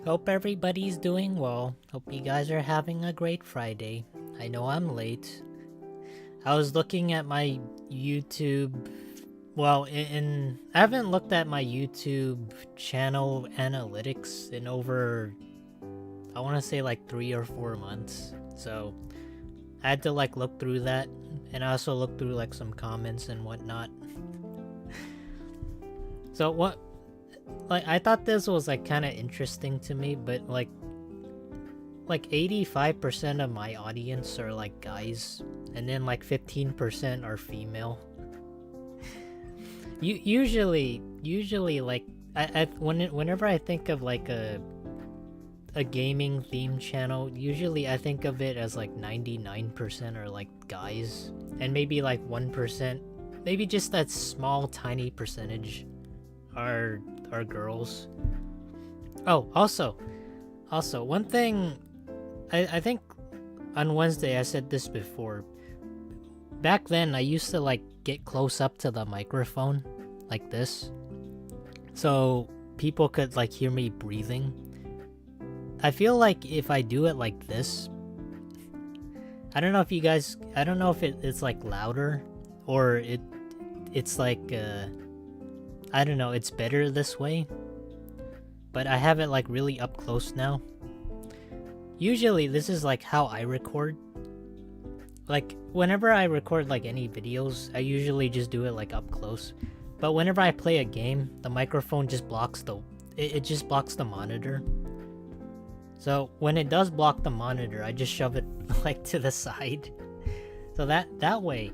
Hope everybody's doing well. Hope you guys are having a great Friday. I know I'm late. I was looking at my YouTube. Well, I haven't looked at my YouTube channel analytics in over, I want to say like 3 or 4 months. So I had to like look through that, and I also looked through like some comments and whatnot. So what? Like I thought this was like kind of interesting to me, but like 85% of my audience are like guys, and then like 15% are female. Usually like whenever I think of like a gaming theme channel, usually I think of it as like 99% are like guys, and maybe like 1%, maybe just that small tiny percentage are girls. Oh, also one thing, I think on Wednesday I said this before. Back then I used to like get close up to the microphone like this, so people could like hear me breathing. I feel like if I do it like this, I don't know if it's like louder, or it's like I don't know, it's better this way. But I have it like really up close now. Usually this is like how I record. Like whenever I record like any videos, I usually just do it like up close. But whenever I play a game, the microphone just blocks it just blocks the monitor. So when it does block the monitor, I just shove it like to the side. So that way,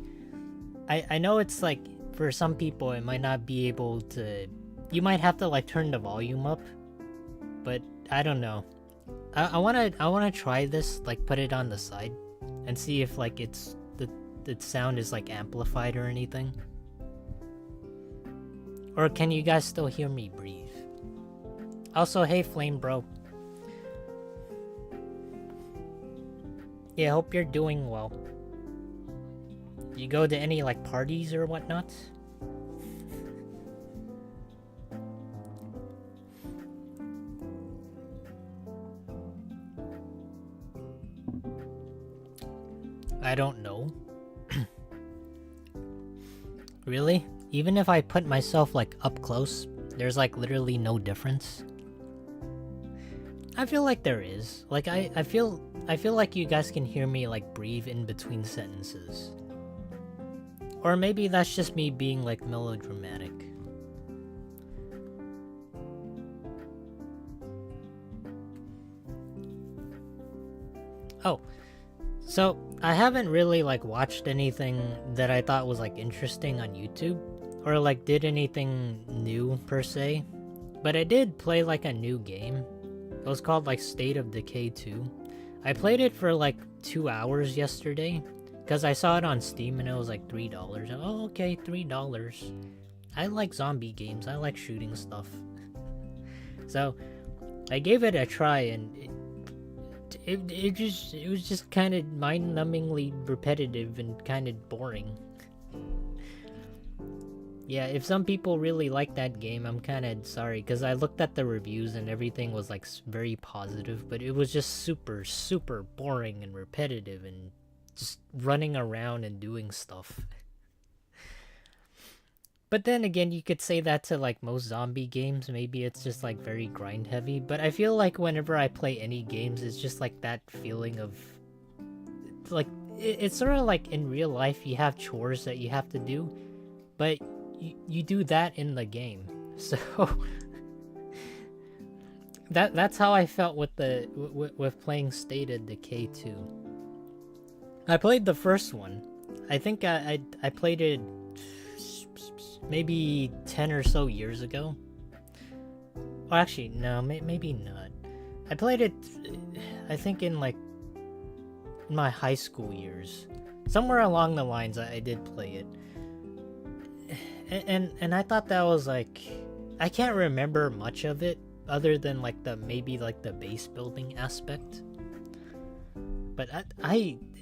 I know it's like for some people it might not be able to. You might have to like turn the volume up, but I don't know. I wanna try this, like put it on the side, and see if like the sound is like amplified or anything. Or can you guys still hear me breathe? Also, hey Flame Bro. Yeah, hope you're doing well. You go to any like parties or whatnot? I don't know. Really? Even if I put myself like up close, there's like literally no difference? I feel like there is. Like I feel like you guys can hear me like breathe in between sentences. Or maybe that's just me being like melodramatic. Oh, so I haven't really like watched anything that I thought was like interesting on YouTube, or like did anything new per se, but I did play like a new game. It was called like State of Decay 2. I played it for like 2 hours yesterday because I saw it on Steam and it was like $3. Oh, okay, $3. I like zombie games. I like shooting stuff. So I gave it a try, and it was just kind of mind-numbingly repetitive and kind of boring. Yeah, if some people really like that game, I'm kind of sorry, because I looked at the reviews and everything was like very positive, but it was just super boring and repetitive and just running around and doing stuff. But then again, you could say that to like most zombie games. Maybe it's just like very grind heavy. But I feel like whenever I play any games, it's just like that feeling of like it's sort of like in real life you have chores that you have to do, but you do that in the game. So that's how I felt with with playing State of Decay 2. I played the first one. I think I played it maybe 10 or so years ago. Well, actually, no, maybe not. I played it, I think, in like my high school years. Somewhere along the lines, I did play it. And I thought that was like, I can't remember much of it other than like maybe like the base building aspect. But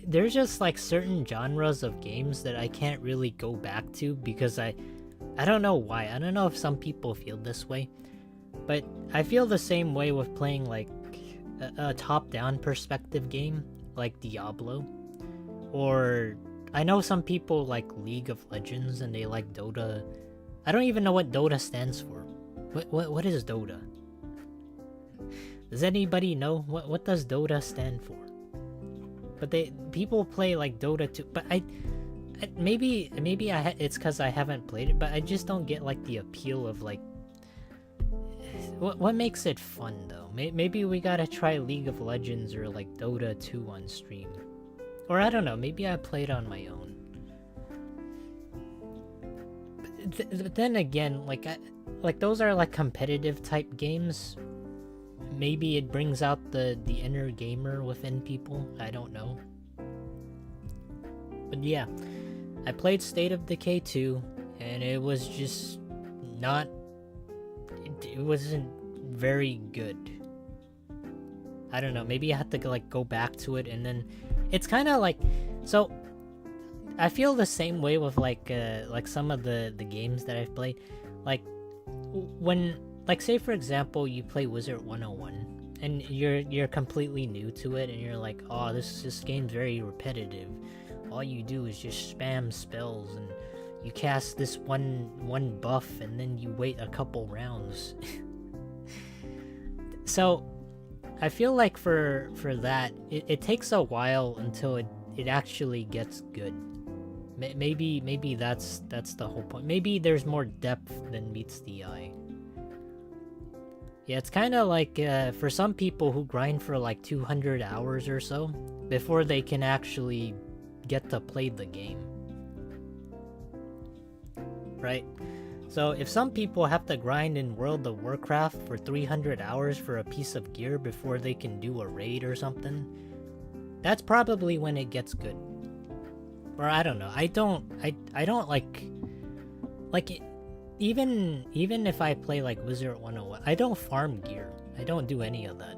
there's just like certain genres of games that I can't really go back to because I don't know why. I don't know if some people feel this way, But I feel the same way with playing like a top-down perspective game like Diablo, or I know some people like League of Legends and they like Dota. I don't even know what Dota stands for. What is Dota? Does anybody know what does Dota stand for? But people play like Dota too. But maybe it's because I haven't played it. But I just don't get like the appeal of like what makes it fun though. Maybe we gotta try League of Legends or like Dota 2 on stream, or I don't know. Maybe I play it on my own. But then again, like those are like competitive type games. Maybe it brings out the inner gamer within people. I don't know. But yeah, I played State of Decay 2, and it was just not. It wasn't very good. I don't know. Maybe I have to like go back to it, and then it's kind of like so. I feel the same way with like some of the games that I've played. Like when, like, say for example, you play Wizard 101 and you're completely new to it, and you're like, oh, this game's very repetitive. All you do is just spam spells, and you cast this one buff, and then you wait a couple rounds. So I feel like for that, it takes a while until it actually gets good. Maybe that's the whole point. Maybe there's more depth than meets the eye. Yeah, it's kind of like for some people who grind for like 200 hours or so before they can actually get to play the game. Right? So if some people have to grind in World of Warcraft for 300 hours for a piece of gear before they can do a raid or something, that's probably when it gets good. Or I don't know. I don't like it, even if I play like Wizard 101, I don't farm gear. I don't do any of that.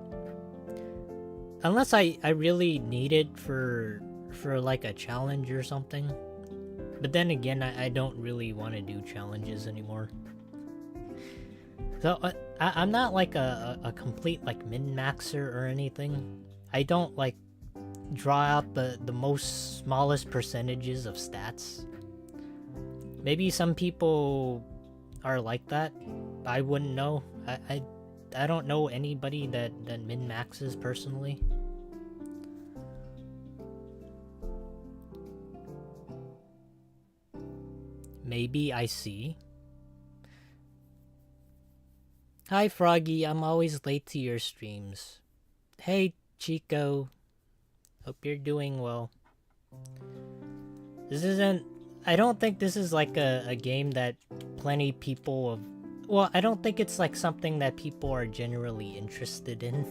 Unless I really need it for like a challenge or something. But then again, I don't really want to do challenges anymore. So I'm not like a complete like min-maxer or anything. I don't like draw out the most smallest percentages of stats. Maybe some people are like that. I wouldn't know. I don't know anybody that min-maxes personally. Maybe I see. Hi Froggy, I'm always late to your streams. Hey Chico, hope you're doing well. I don't think this is like a game that plenty people of... Well, I don't think it's like something that people are generally interested in.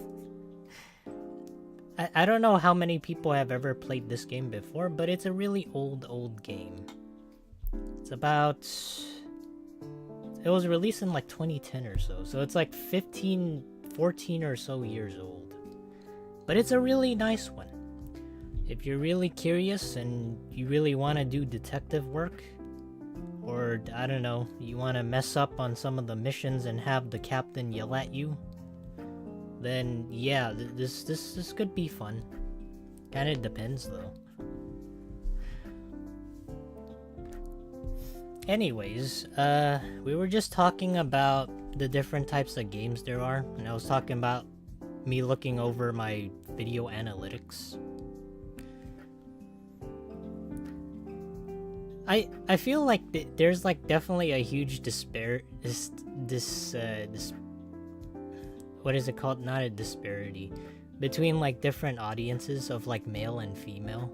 I don't know how many people have ever played this game before, but it's a really old game. It's about... It was released in like 2010 or so, so it's like 14 or so years old. But it's a really nice one. If you're really curious and you really want to do detective work, or I don't know, you want to mess up on some of the missions and have the captain yell at you, then yeah, this could be fun. Kinda depends though. Anyways, we were just talking about the different types of games there are, and I was talking about me looking over my video analytics. I feel like there's like definitely a huge what is it called? Not a disparity between like different audiences of like male and female.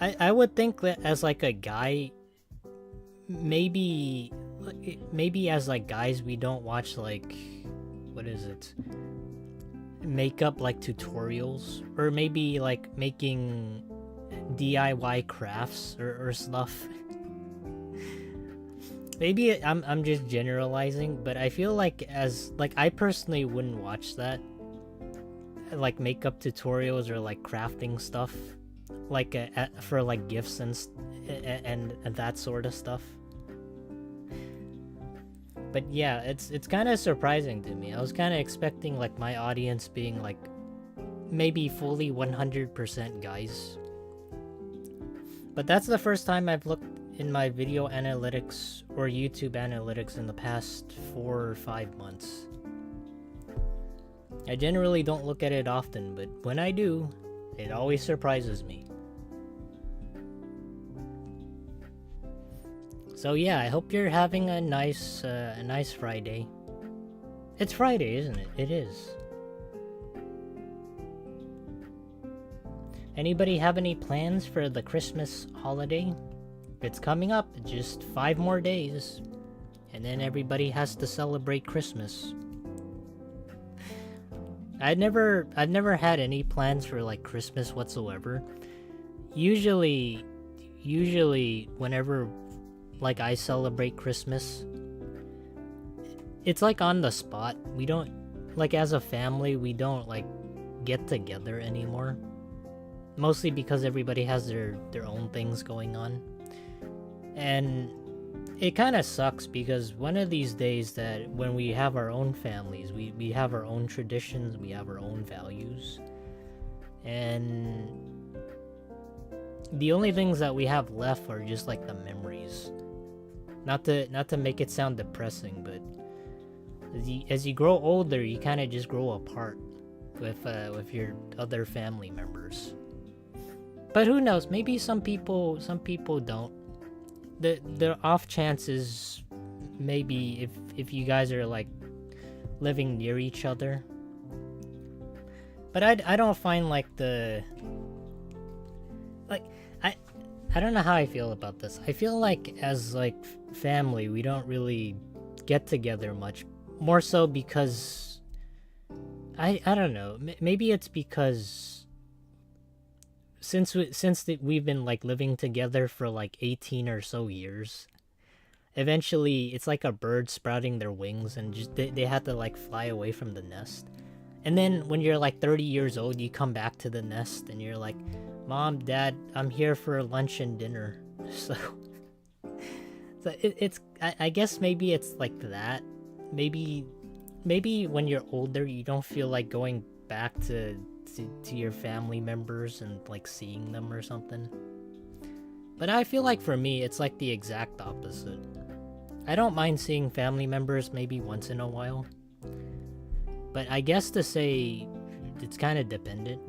I would think that as like a guy, maybe as like guys we don't watch like, what is it, makeup like tutorials, or maybe like making DIY crafts or stuff. Maybe I'm just generalizing, but I feel like as like I personally wouldn't watch that, like makeup tutorials or like crafting stuff, like for like gifts and that sort of stuff. But yeah, it's kind of surprising to me. I was kind of expecting like my audience being like maybe fully 100% guys. But that's the first time I've looked in my video analytics or YouTube analytics in the past 4 or 5 months. I generally don't look at it often, but when I do, it always surprises me. So yeah, I hope you're having a nice Friday. It's Friday, isn't it? It is. Anybody have any plans for the Christmas holiday? It's coming up, just 5 more days, and then everybody has to celebrate Christmas. I've never had any plans for like Christmas whatsoever. Usually whenever like I celebrate Christmas, it's like on the spot. We don't, like as a family, we don't like get together anymore. Mostly because everybody has their own things going on. And it kind of sucks because one of these days that when we have our own families, we have our own traditions, we have our own values. And the only things that we have left are just like the memories. Not to make it sound depressing, but as you grow older, you kind of just grow apart with your other family members. But who knows? Maybe some people don't. The off chances, maybe if you guys are like living near each other. But I don't find like I don't know how I feel about this. I feel like as like family, we don't really get together much. More so because I don't know. Maybe it's because since we've been like living together for like 18 or so years, eventually it's like a bird sprouting their wings and just they have to like fly away from the nest. And then when you're like 30 years old, you come back to the nest and you're like, Mom, Dad, I'm here for lunch and dinner. So it's I guess maybe it's like that. Maybe when you're older, you don't feel like going back to your family members and like seeing them or something. But I feel like for me, it's like the exact opposite. I don't mind seeing family members maybe once in a while. But I guess to say it's kind of dependent.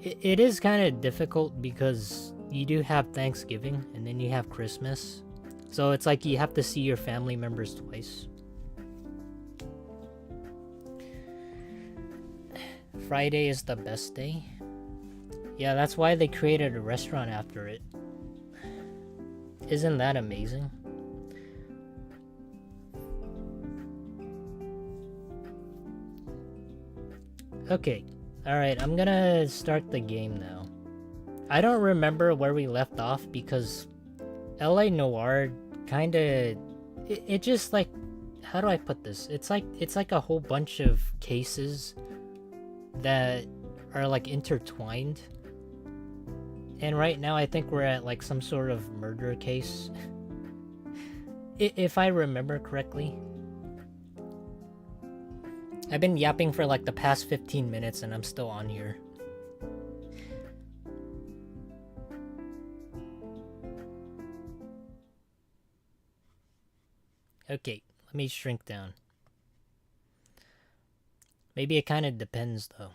It is kind of difficult because you do have Thanksgiving and then you have Christmas. So it's like you have to see your family members twice. Friday is the best day. Yeah, that's why they created a restaurant after it. Isn't that amazing? Okay. Alright, I'm gonna start the game now. I don't remember where we left off because LA Noire kinda... It just like... How do I put this? It's like a whole bunch of cases that are like intertwined. And right now I think we're at like some sort of murder case. If I remember correctly. I've been yapping for like the past 15 minutes and I'm still on here. Okay, let me shrink down. Maybe it kind of depends though.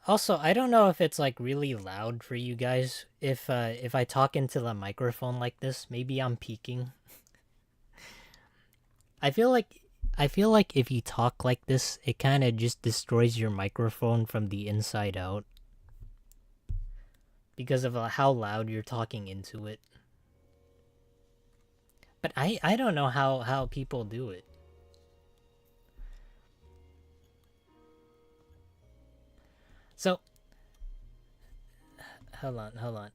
Also, I don't know if it's like really loud for you guys if I talk into the microphone like this. Maybe I'm peaking. I feel like if you talk like this, it kind of just destroys your microphone from the inside out. Because of how loud you're talking into it. But I don't know how people do it. So, hold on.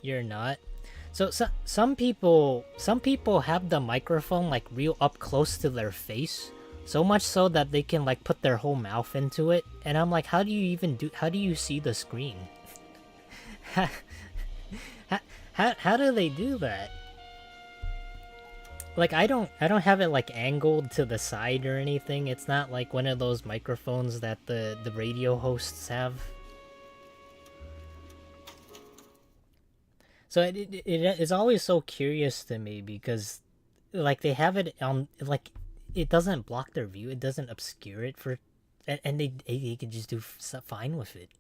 You're not? So some people have the microphone like real up close to their face, So much so that they can like put their whole mouth into it, and I'm like, how do you see the screen? how, how do they do that? Like I don't have it like angled to the side or anything. It's not like one of those microphones that the radio hosts have. So it is always so curious to me because like they have it on like it doesn't block their view, it doesn't obscure it for, and they can just do fine with it.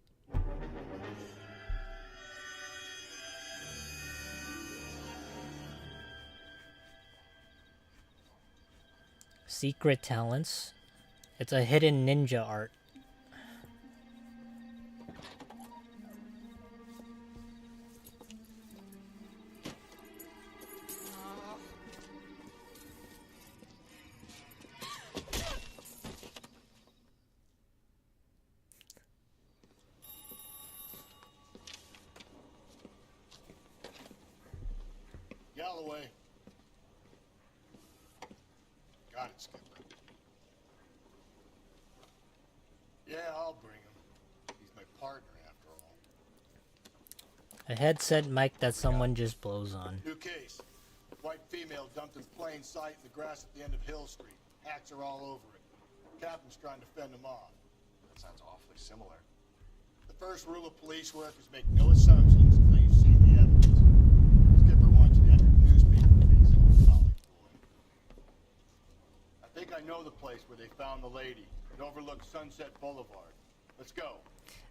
Secret talents. It's a hidden ninja art. Galloway. Got it, Skipper. Yeah, I'll bring him. He's my partner, after all. A headset mic that someone just blows on. New case. White female dumped in plain sight in the grass at the end of Hill Street. Hats are all over it. Captain's trying to fend them off. That sounds awfully similar. The first rule of police work is make no assumptions until you've seen the evidence. Skipper wants you to enter newspaper piece on the college boy. I think I know the place where they found the lady. It overlooks Sunset Boulevard. Let's go.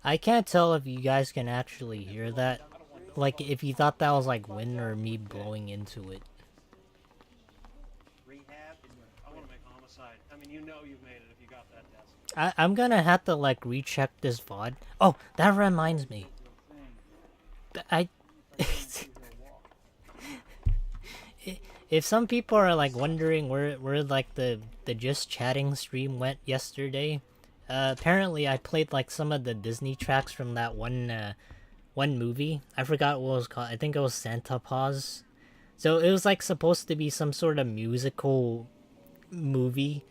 I can't tell if you guys can actually hear that. Like, if you thought that was like wind or me blowing into it. Rehab? I want to make homicide. I mean, you know you've made it if you got that desk. I'm gonna have to like recheck this VOD. Oh, that reminds me. If some people are like wondering where like the just chatting stream went yesterday, apparently I played like some of the Disney tracks from that one movie. I forgot what it was called. I think it was Santa Paws. So it was like supposed to be some sort of musical movie,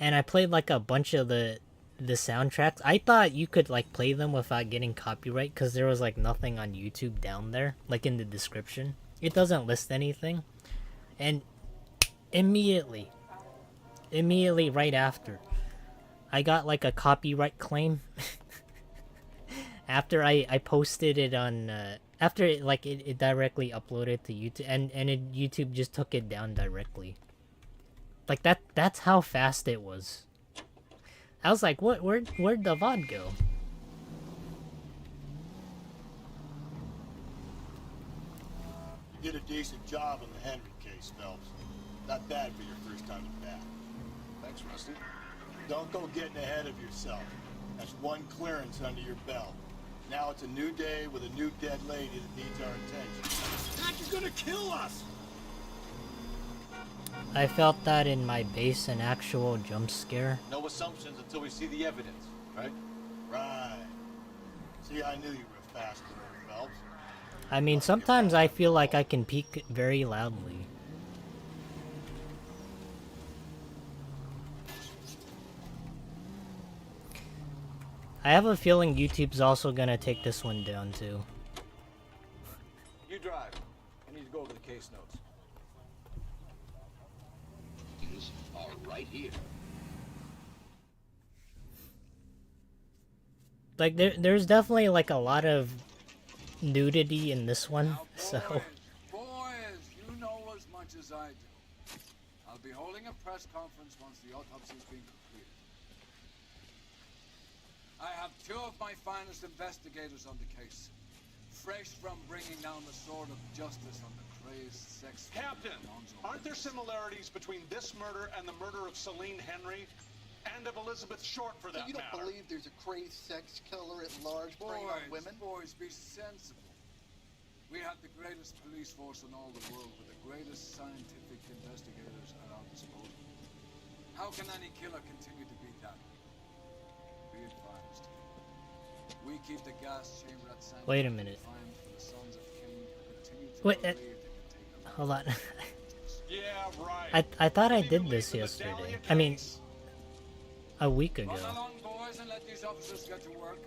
and I played like a bunch of the soundtracks. I thought you could like play them without getting copyright because there was like nothing on YouTube down there, like in the description. It doesn't list anything. And immediately right after, I got like a copyright claim. After I posted it on after it directly uploaded to YouTube, and YouTube just took it down directly. Like that's how fast it was. I was like, where'd the VOD go? You did a decent job on the Henry case, Phelps. Not bad for your first time at bat. Thanks, Rusty. Don't go getting ahead of yourself. That's one clearance under your belt. Now it's a new day with a new dead lady that needs our attention. God, you're gonna kill us! I felt that in my base, an actual jump scare. No assumptions until we see the evidence, right? Right. See, I knew you were a fast learner, Phelps. I mean, sometimes I feel like I can peek very loudly. I have a feeling YouTube's also gonna take this one down too. You drive. I need to go over the case notes. Things are right here. Like there's definitely like a lot of nudity in this one, Now, so boys, you know as much as I do. I'll be holding a press conference once the autopsy's been completed. I have two of my finest investigators on the case, fresh from bringing down the sword of justice on the crazed sex. Captain, aren't there similarities between this murder and the murder of Celine Henry and of Elizabeth Short, for that You don't matter? believe there's a crazy sex killer at large preying on women? Boys, be sensible. We have the greatest police force in all the world with the greatest scientific investigators at our disposal. How can any killer continue to beat that? Be advised. We keep the gas chamber at San Wait a minute. For the sons of Cain who continue to Wait, believe they can take hold on. Yeah, right. I thought I Any did relief this in the yesterday. Dahlia I mean, case? a week ago. Run along, boys, and let these officers get to work.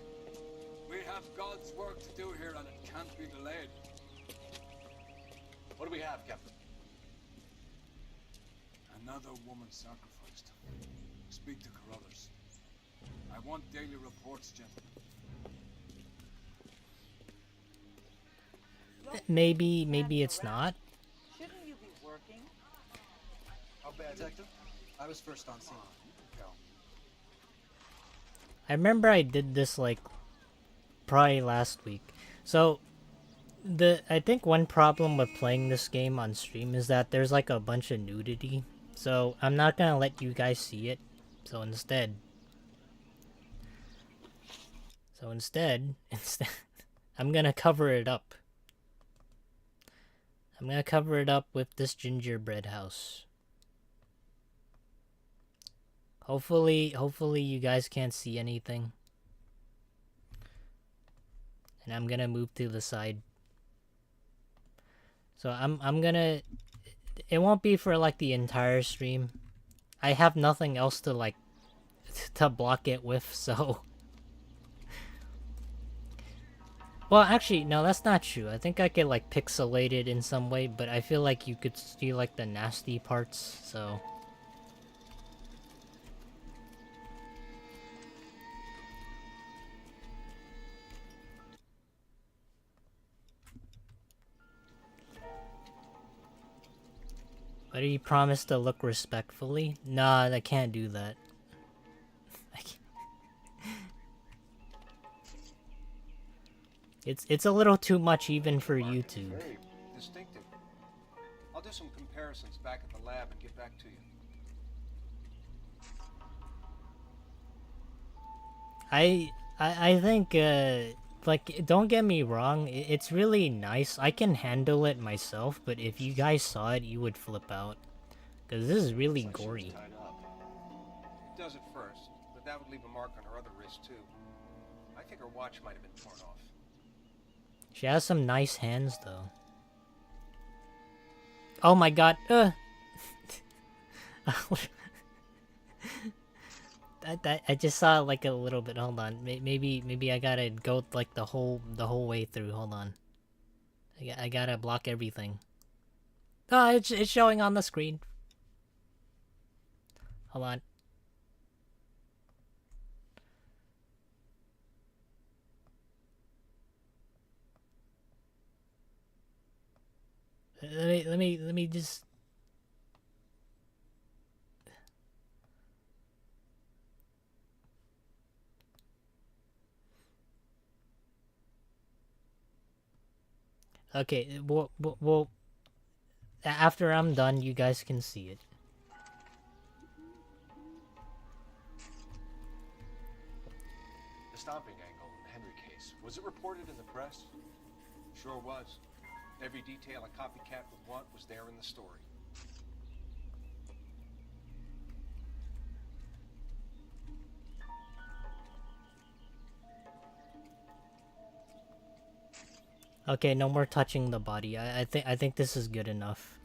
We have God's work to do here, and it can't be delayed. What do we have, Captain? Another woman sacrificed. Speak to Carruthers. I want daily reports, gentlemen. Maybe it's not. Shouldn't you be working? How bad, Detective? I was first on scene. I remember I did this like probably last week. So I think one problem with playing this game on stream is that there's like a bunch of nudity. So I'm not gonna let you guys see it. So instead, I'm gonna cover it up. I'm gonna cover it up with this gingerbread house. Hopefully you guys can't see anything. And I'm gonna move to the side. So I'm gonna, it won't be for like the entire stream. I have nothing else to like to block it with, so. Well, actually, no, that's not true. I think I could like pixelate it in some way, but I feel like you could see like the nasty parts, so. But he promised to look respectfully? Nah, I can't do that. It's a little too much even for YouTube. Very distinctive. I'll do some comparisons back at the lab and get back to you. I think like, don't get me wrong, it's really nice. I can handle it myself, but if you guys saw it, you would flip out. Because this is really gory. Tied up. It does at first, but that would leave a mark on her other wrist too. I think her watch might have been torn off. She has some nice hands, though. Oh my god, I just saw like a little bit. Hold on, maybe I gotta go like the whole way through. Hold on, I gotta block everything. Oh, it's showing on the screen. Hold on. Let me just. Okay, well, after I'm done, you guys can see it. The stomping angle in the Henry case, was it reported in the press? Sure was. Every detail a copycat would want was there in the story. Okay, no more touching the body. I think this is good enough.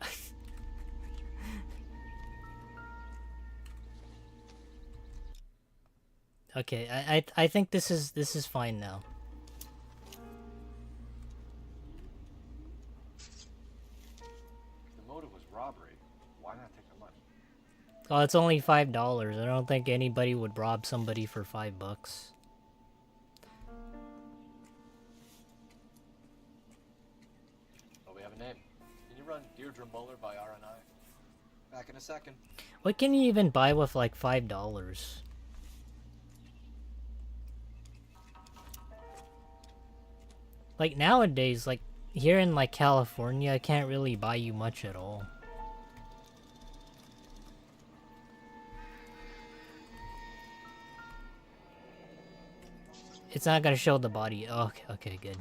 Okay, I think this is fine now. The motive was robbery. Why not take the money? Oh, it's only $5. I don't think anybody would rob somebody for $5. Oh, we have a name. Can you run Deirdre Muller by RNI? Back in a second. What can you even buy with like $5? Like nowadays, like here in like California, I can't really buy you much at all. It's not gonna show the body. Oh, okay, good.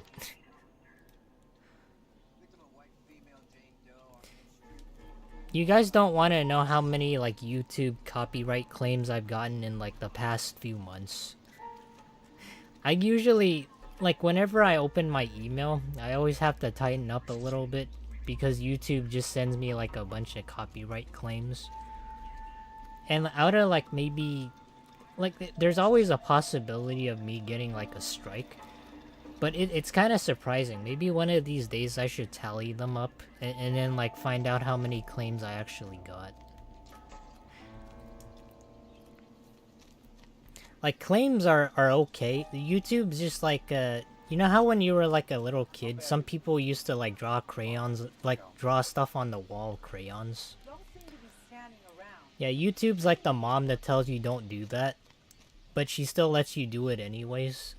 You guys don't want to know how many like YouTube copyright claims I've gotten in like the past few months. I usually, like whenever I open my email, I always have to tighten up a little bit because YouTube just sends me like a bunch of copyright claims. And out of like maybe there's always a possibility of me getting like a strike, but it's kind of surprising. Maybe one of these days I should tally them up and then like find out how many claims I actually got. Like, claims are okay. YouTube's just like, you know how when you were like a little kid, some people used to like draw crayons, like draw stuff on the wall with crayons? Don't seem to be standing around. Yeah, YouTube's like the mom that tells you don't do that, but she still lets you do it anyways.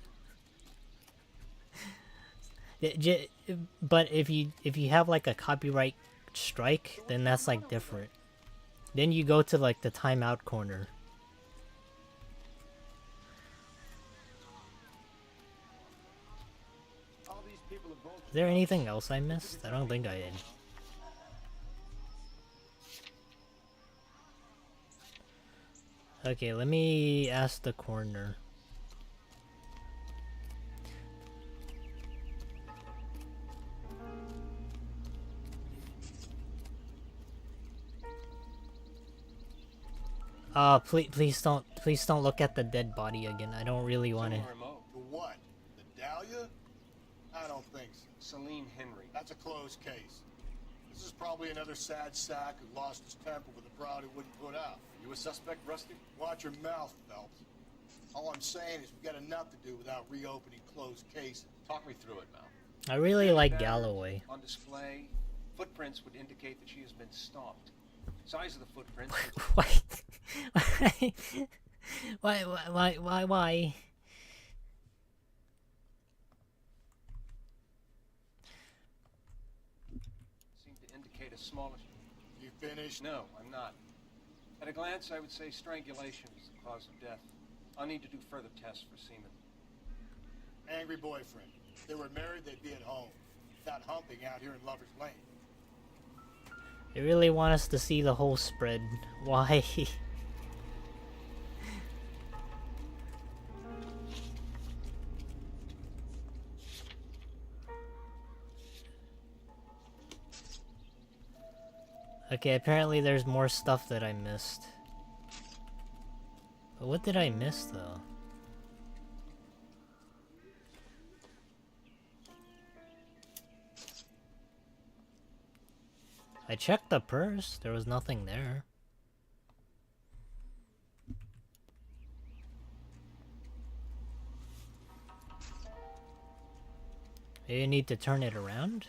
But if you have like a copyright strike, then that's like different. Then you go to like the timeout corner. Is there anything else I missed? I don't think I did. Okay, let me ask the coroner. Please don't look at the dead body again. I don't really want to. The what? The Dahlia? I don't think so. Celine Henry. That's a closed case. This is probably another sad sack who lost his temper with a bride who wouldn't put out. You a suspect, Rusty? Watch your mouth, Phelps. All I'm saying is we've got enough to do without reopening closed cases. Talk me through it, Mal. I really like Galloway. On display, footprints would indicate that she has been stalked. Size of the footprints. Why? Seem to indicate a smallish. You finished? No, I'm not. At a glance, I would say strangulation is the cause of death. I'll need to do further tests for semen. Angry boyfriend. If they were married, they'd be at home. Not humping out here in Lover's Lane. They really want us to see the whole spread. Why? Okay, apparently there's more stuff that I missed. But what did I miss, though? I checked the purse. There was nothing there. Maybe I need to turn it around?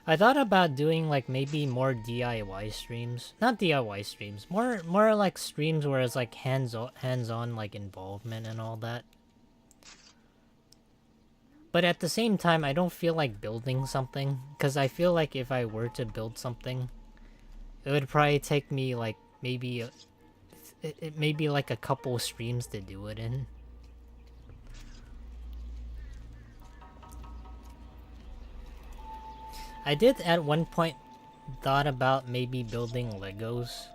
I thought about doing like maybe more DIY streams. Not DIY streams. More like streams where it's like hands-on like involvement and all that. But at the same time, I don't feel like building something, because I feel like if I were to build something, it would probably take me like maybe maybe like a couple streams to do it in. I did at one point thought about maybe building Legos.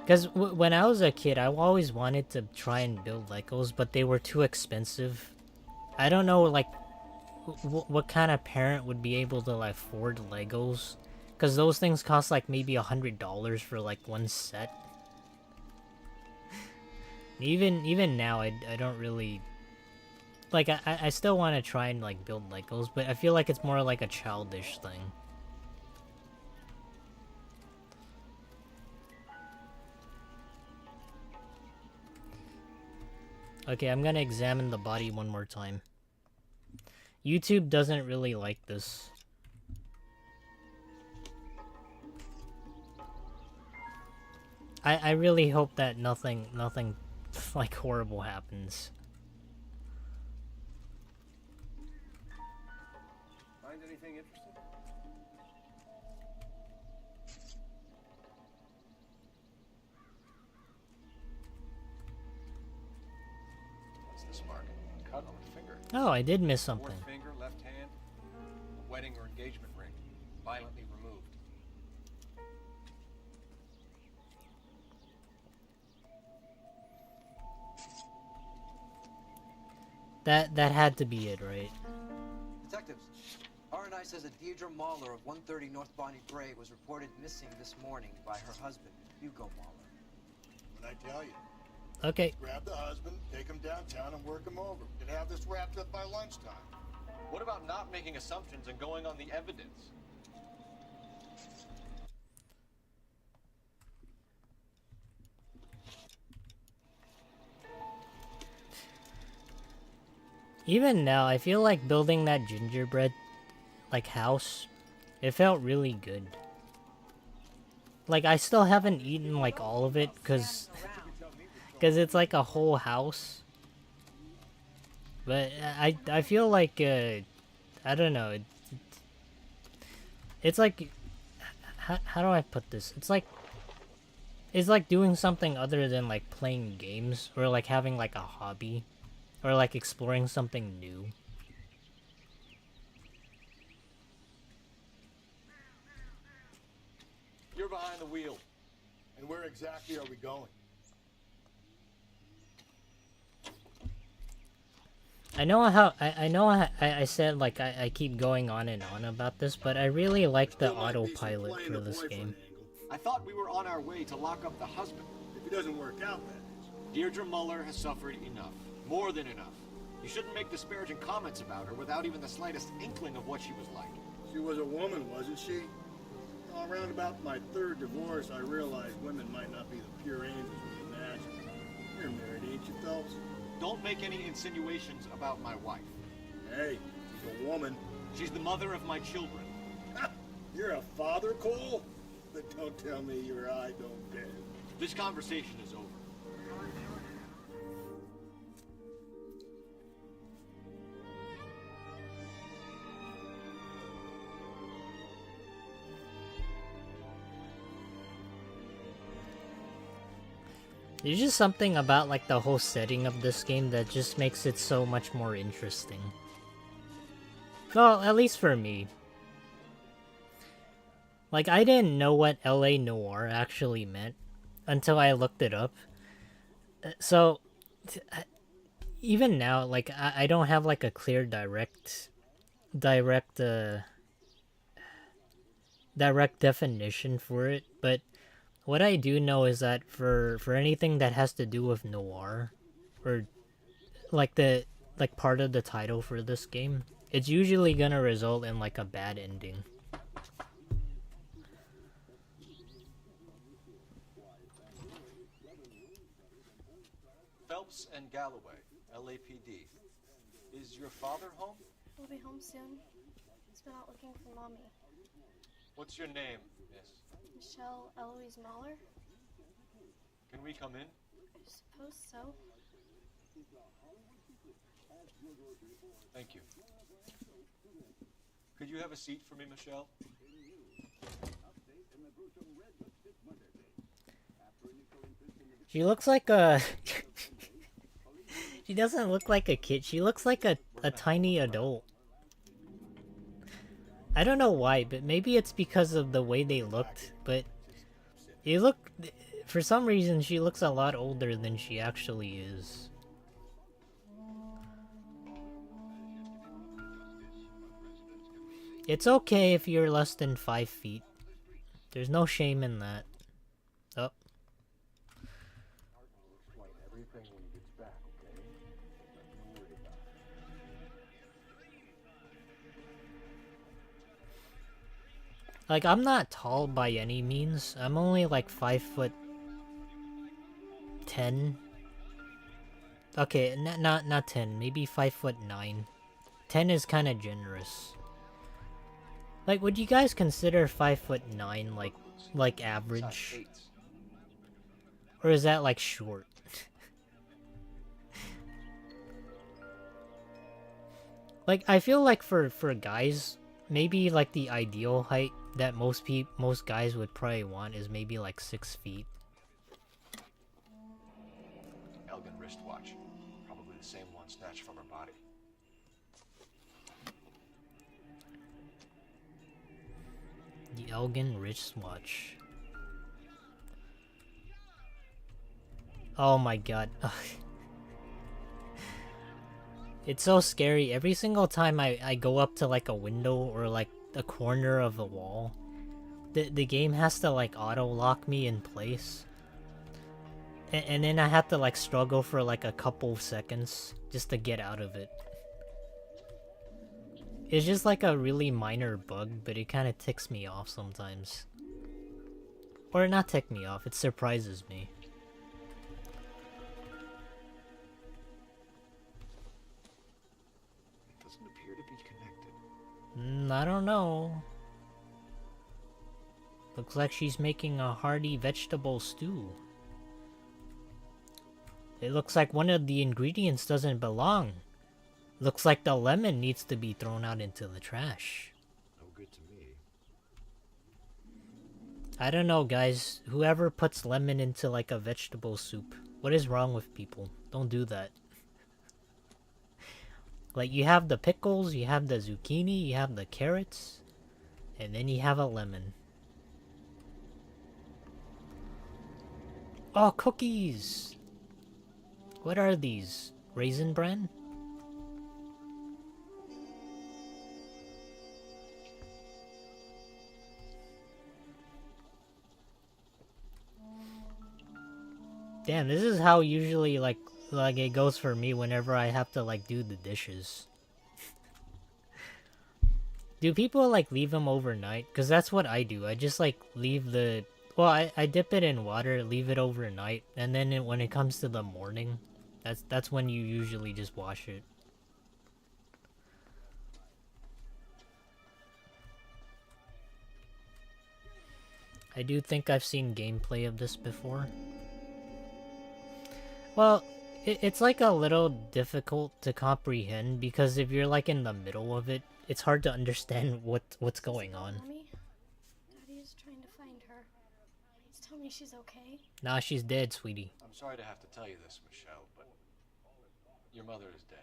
Because when I was a kid, I always wanted to try and build Legos, but they were too expensive. I don't know, like, what kind of parent would be able to, like, afford Legos? Because those things cost, like, maybe $100 for, like, one set. Even now, I don't really... Like, I still want to try and, like, build Legos, but I feel like it's more like a childish thing. Okay, I'm gonna examine the body one more time. YouTube doesn't really like this. I really hope that nothing like horrible happens. Find anything interesting? What's this mark? Cut on the finger. Oh, I did miss something. Fourth finger, left hand. A wedding or engagement ring. Violently removed. That had to be it, right? Detectives, RNI says that Deirdre Mahler of 130 North Bonnie Bray was reported missing this morning by her husband, Hugo Mahler. What I tell you? Okay. Grab the husband, take him downtown, and work him over. And have this wrapped up by lunchtime. What about not making assumptions and going on the evidence? Even now, I feel like building that gingerbread, like, house, it felt really good. Like, I still haven't eaten, like, all of it, because it's like a whole house. But I feel like, I don't know, it's like, how do I put this? It's like doing something other than, like, playing games, or, like, having, like, a hobby. Or like exploring something new. You're behind the wheel. And where exactly are we going? I know how I said like I keep going on and on about this, but I really like the autopilot for this game. I thought we were on our way to lock up the husband. If it doesn't work out, that is. Deirdre Muller has suffered enough. More than enough. You shouldn't make disparaging comments about her without even the slightest inkling of what she was like. She was a woman, wasn't she? Around about my third divorce, I realized women might not be the pure angels we imagine. You're married, ain't you, Phelps? Don't make any insinuations about my wife. Hey, she's a woman. She's the mother of my children. You're a father, Cole? But don't tell me your eye don't bend. This conversation is over. There's just something about like the whole setting of this game that just makes it so much more interesting. Well, at least for me. Like, I didn't know what LA Noire actually meant until I looked it up. So, even now, like, I don't have like a clear direct definition for it, but what I do know is that for anything that has to do with noir, or like part of the title for this game, it's usually gonna result in like a bad ending. Phelps and Galloway, LAPD. Is your father home? We'll be home soon. He's been out looking for Mommy. What's your name, miss? Michelle Eloise Mahler? Can we come in? I suppose so. Thank you. Could you have a seat for me, Michelle? She looks like a... She doesn't look like a kid. She looks like a tiny adult. I don't know why, but maybe it's because of the way they looked, but... For some reason, she looks a lot older than she actually is. It's okay if you're less than 5 feet. There's no shame in that. Oh. Like, I'm not tall by any means. I'm only like 5'10". Okay, not 10, maybe 5'9". 10 is kind of generous. Like, would you guys consider 5'9" like average? Or is that like short? Like, I feel like for guys, maybe like the ideal height that most guys would probably want is maybe like 6 feet. Elgin wristwatch. Probably the same one snatched from her body. The Elgin wristwatch. Oh my god. It's so scary. Every single time I go up to like a window or like a corner of the wall, the game has to like auto lock me in place. And then I have to like struggle for like a couple seconds just to get out of it. It's just like a really minor bug, but it kind of ticks me off sometimes. Or not tick me off, it surprises me. It doesn't appear to be connected. I don't know. Looks like she's making a hearty vegetable stew. It looks like one of the ingredients doesn't belong. Looks like the lemon needs to be thrown out into the trash. No good to me. I don't know, guys. Whoever puts lemon into like a vegetable soup, what is wrong with people? Don't do that. Like, you have the pickles, you have the zucchini, you have the carrots, and then you have a lemon. Oh, cookies! What are these? Raisin bran? Damn, this is how usually like it goes for me whenever I have to like do the dishes. Do people like leave them overnight? Because that's what I do. I just like leave the... Well, I dip it in water, leave it overnight, and then when it comes to the morning, that's when you usually just wash it. I do think I've seen gameplay of this before. Well, it's like a little difficult to comprehend because if you're like in the middle of it, it's hard to understand what's going on. Mommy, Daddy is trying to find her. Please tell me she's okay. Nah, she's dead, sweetie. I'm sorry to have to tell you this, Michelle, but your mother is dead.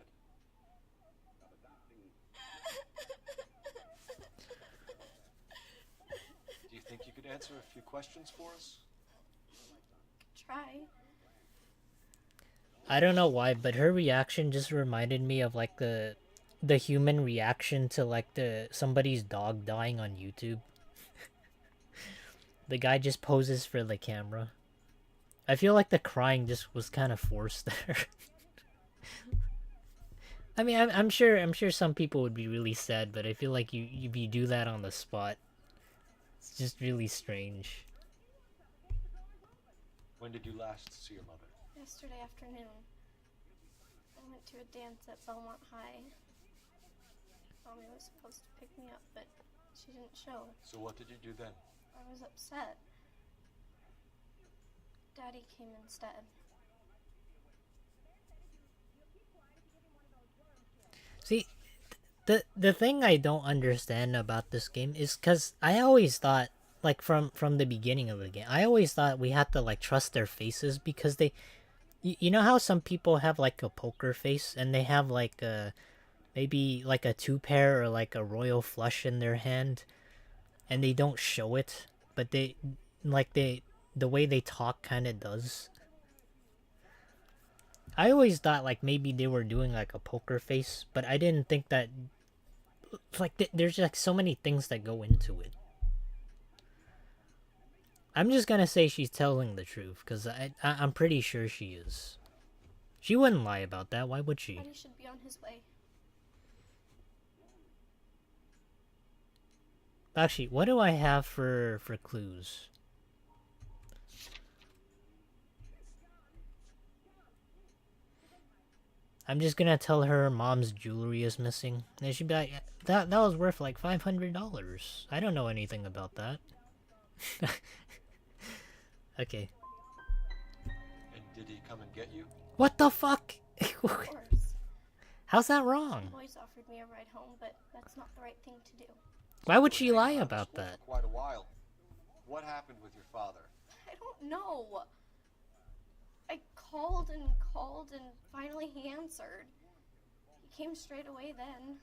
Do you think you could answer a few questions for us? Try. I don't know why, but her reaction just reminded me of like the human reaction to like somebody's dog dying on YouTube. The guy just poses for the camera. I feel like the crying just was kind of forced there. I mean, I'm sure some people would be really sad, but I feel like if you do that on the spot, it's just really strange. When did you last see your mother? Yesterday afternoon. I went to a dance at Belmont High. Mommy was supposed to pick me up, but she didn't show. So what did you do then? I was upset. Daddy came instead. See, the thing I don't understand about this game is because I always thought, like from the beginning of the game, I always thought we had to like trust their faces because they, you know how some people have like a poker face and they have like maybe like a two pair or like a royal flush in their hand, and they don't show it, but the way they talk kind of does. I always thought like maybe they were doing like a poker face, but I didn't think that like there's like so many things that go into it. I'm just gonna say she's telling the truth because I'm pretty sure she is. She wouldn't lie about that. Why would she? Daddy should be on his way. Actually, what do I have for clues? I'm just gonna tell her mom's jewelry is missing, and she'd be like, "That was worth like $500. I don't know anything about that." Okay. And did he come and get you? What the fuck? Of course. How's that wrong? The boys offered me a ride home, but that's not the right thing to do. Why would she lie about that? For quite a while. What happened with your father? I don't know. I called and finally he answered. He came straight away then.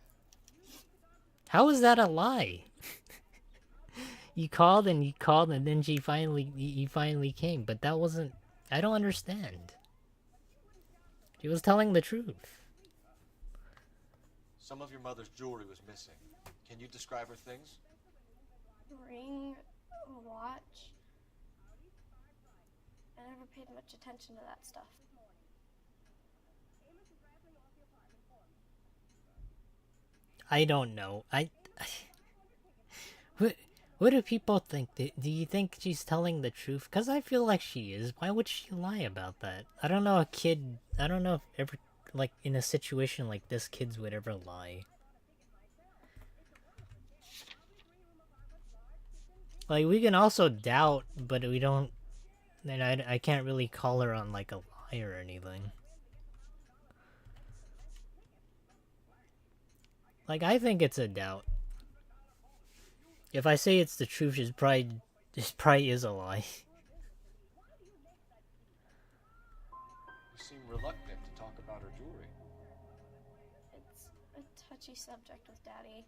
How is that a lie? You called and then he finally came, but that wasn't... I don't understand. She was telling the truth. Some of your mother's jewelry was missing. Can you describe her things? Ring, a watch. I never paid much attention to that stuff. I don't know. What do people think? Do you think she's telling the truth? Because I feel like she is. Why would she lie about that? I don't know I don't know if ever, like, in a situation like this, kids would ever lie. Like, we can also doubt, but we don't... And I can't really call her on, like, a lie or anything. Like, I think it's a doubt. If I say it's the truth, it probably is a lie. You seem reluctant to talk about her jewelry. It's a touchy subject with Daddy.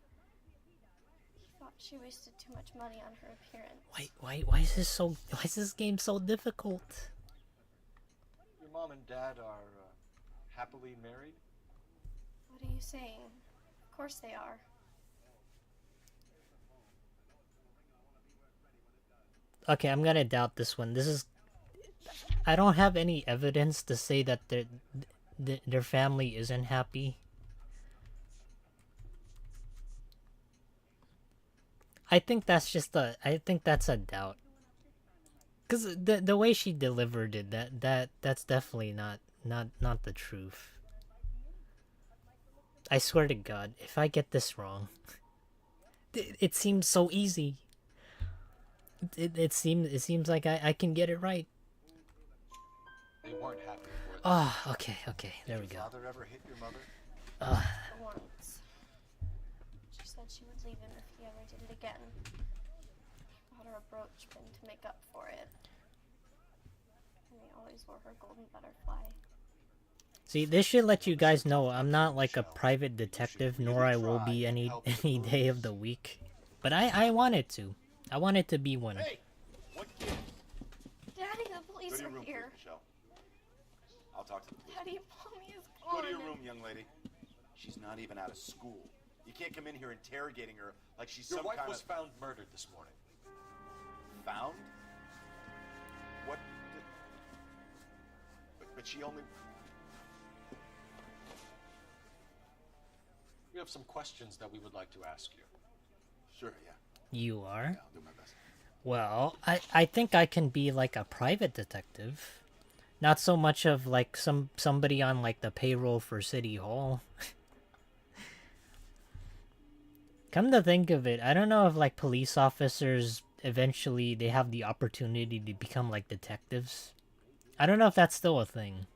He thought she wasted too much money on her appearance. Why is this game so difficult? Your mom and dad are happily married? What are you saying? Of course they are. Okay, I'm gonna doubt this one. I don't have any evidence to say that their family isn't happy. I think that's a doubt. Cause the way she delivered it, that's definitely not the truth. I swear to God, if I get this wrong, it seems so easy. It seems like I can get it right. They weren't happy for it. Ah, okay, there we Did go. your father ever hit your mother? Once. She said she would leave him if he ever did it again. He bought her a brooch pin to make up for it. And he always wore her golden butterfly. See, this should let you guys know I'm not like a private detective, nor I will be any day of the week. But I wanted to. I wanted to be one. Hey, what gives? Daddy, the police Go to your are room, here. please, Michelle. I'll talk to the police. Daddy, Mommy is Go gone. to your room, young lady. She's not even out of school. You can't come in here interrogating her like she's Your some wife kind was of... found murdered this morning. Found? What? But she only... We have some questions that we would like to ask you. Sure, yeah. You are? Yeah, I'll do my best. Well, I think I can be like a private detective. Not so much of like somebody on like the payroll for City Hall. Come to think of it, I don't know if like police officers eventually they have the opportunity to become like detectives. I don't know if that's still a thing.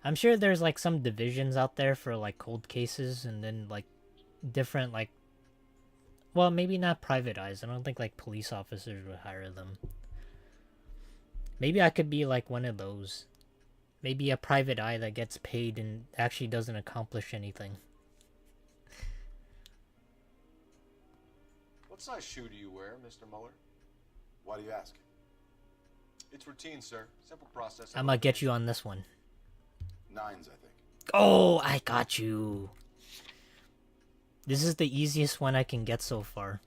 I'm sure there's like some divisions out there for like cold cases and then like different like, well, maybe not private eyes. I don't think like police officers would hire them. Maybe I could be like one of those. Maybe a private eye that gets paid and actually doesn't accomplish anything. What size shoe do you wear, Mr. Mueller? Why do you ask? It's routine, sir. Simple process. I'm gonna get you on this one. 9s, I think. Oh, I got you. This is the easiest one I can get so far.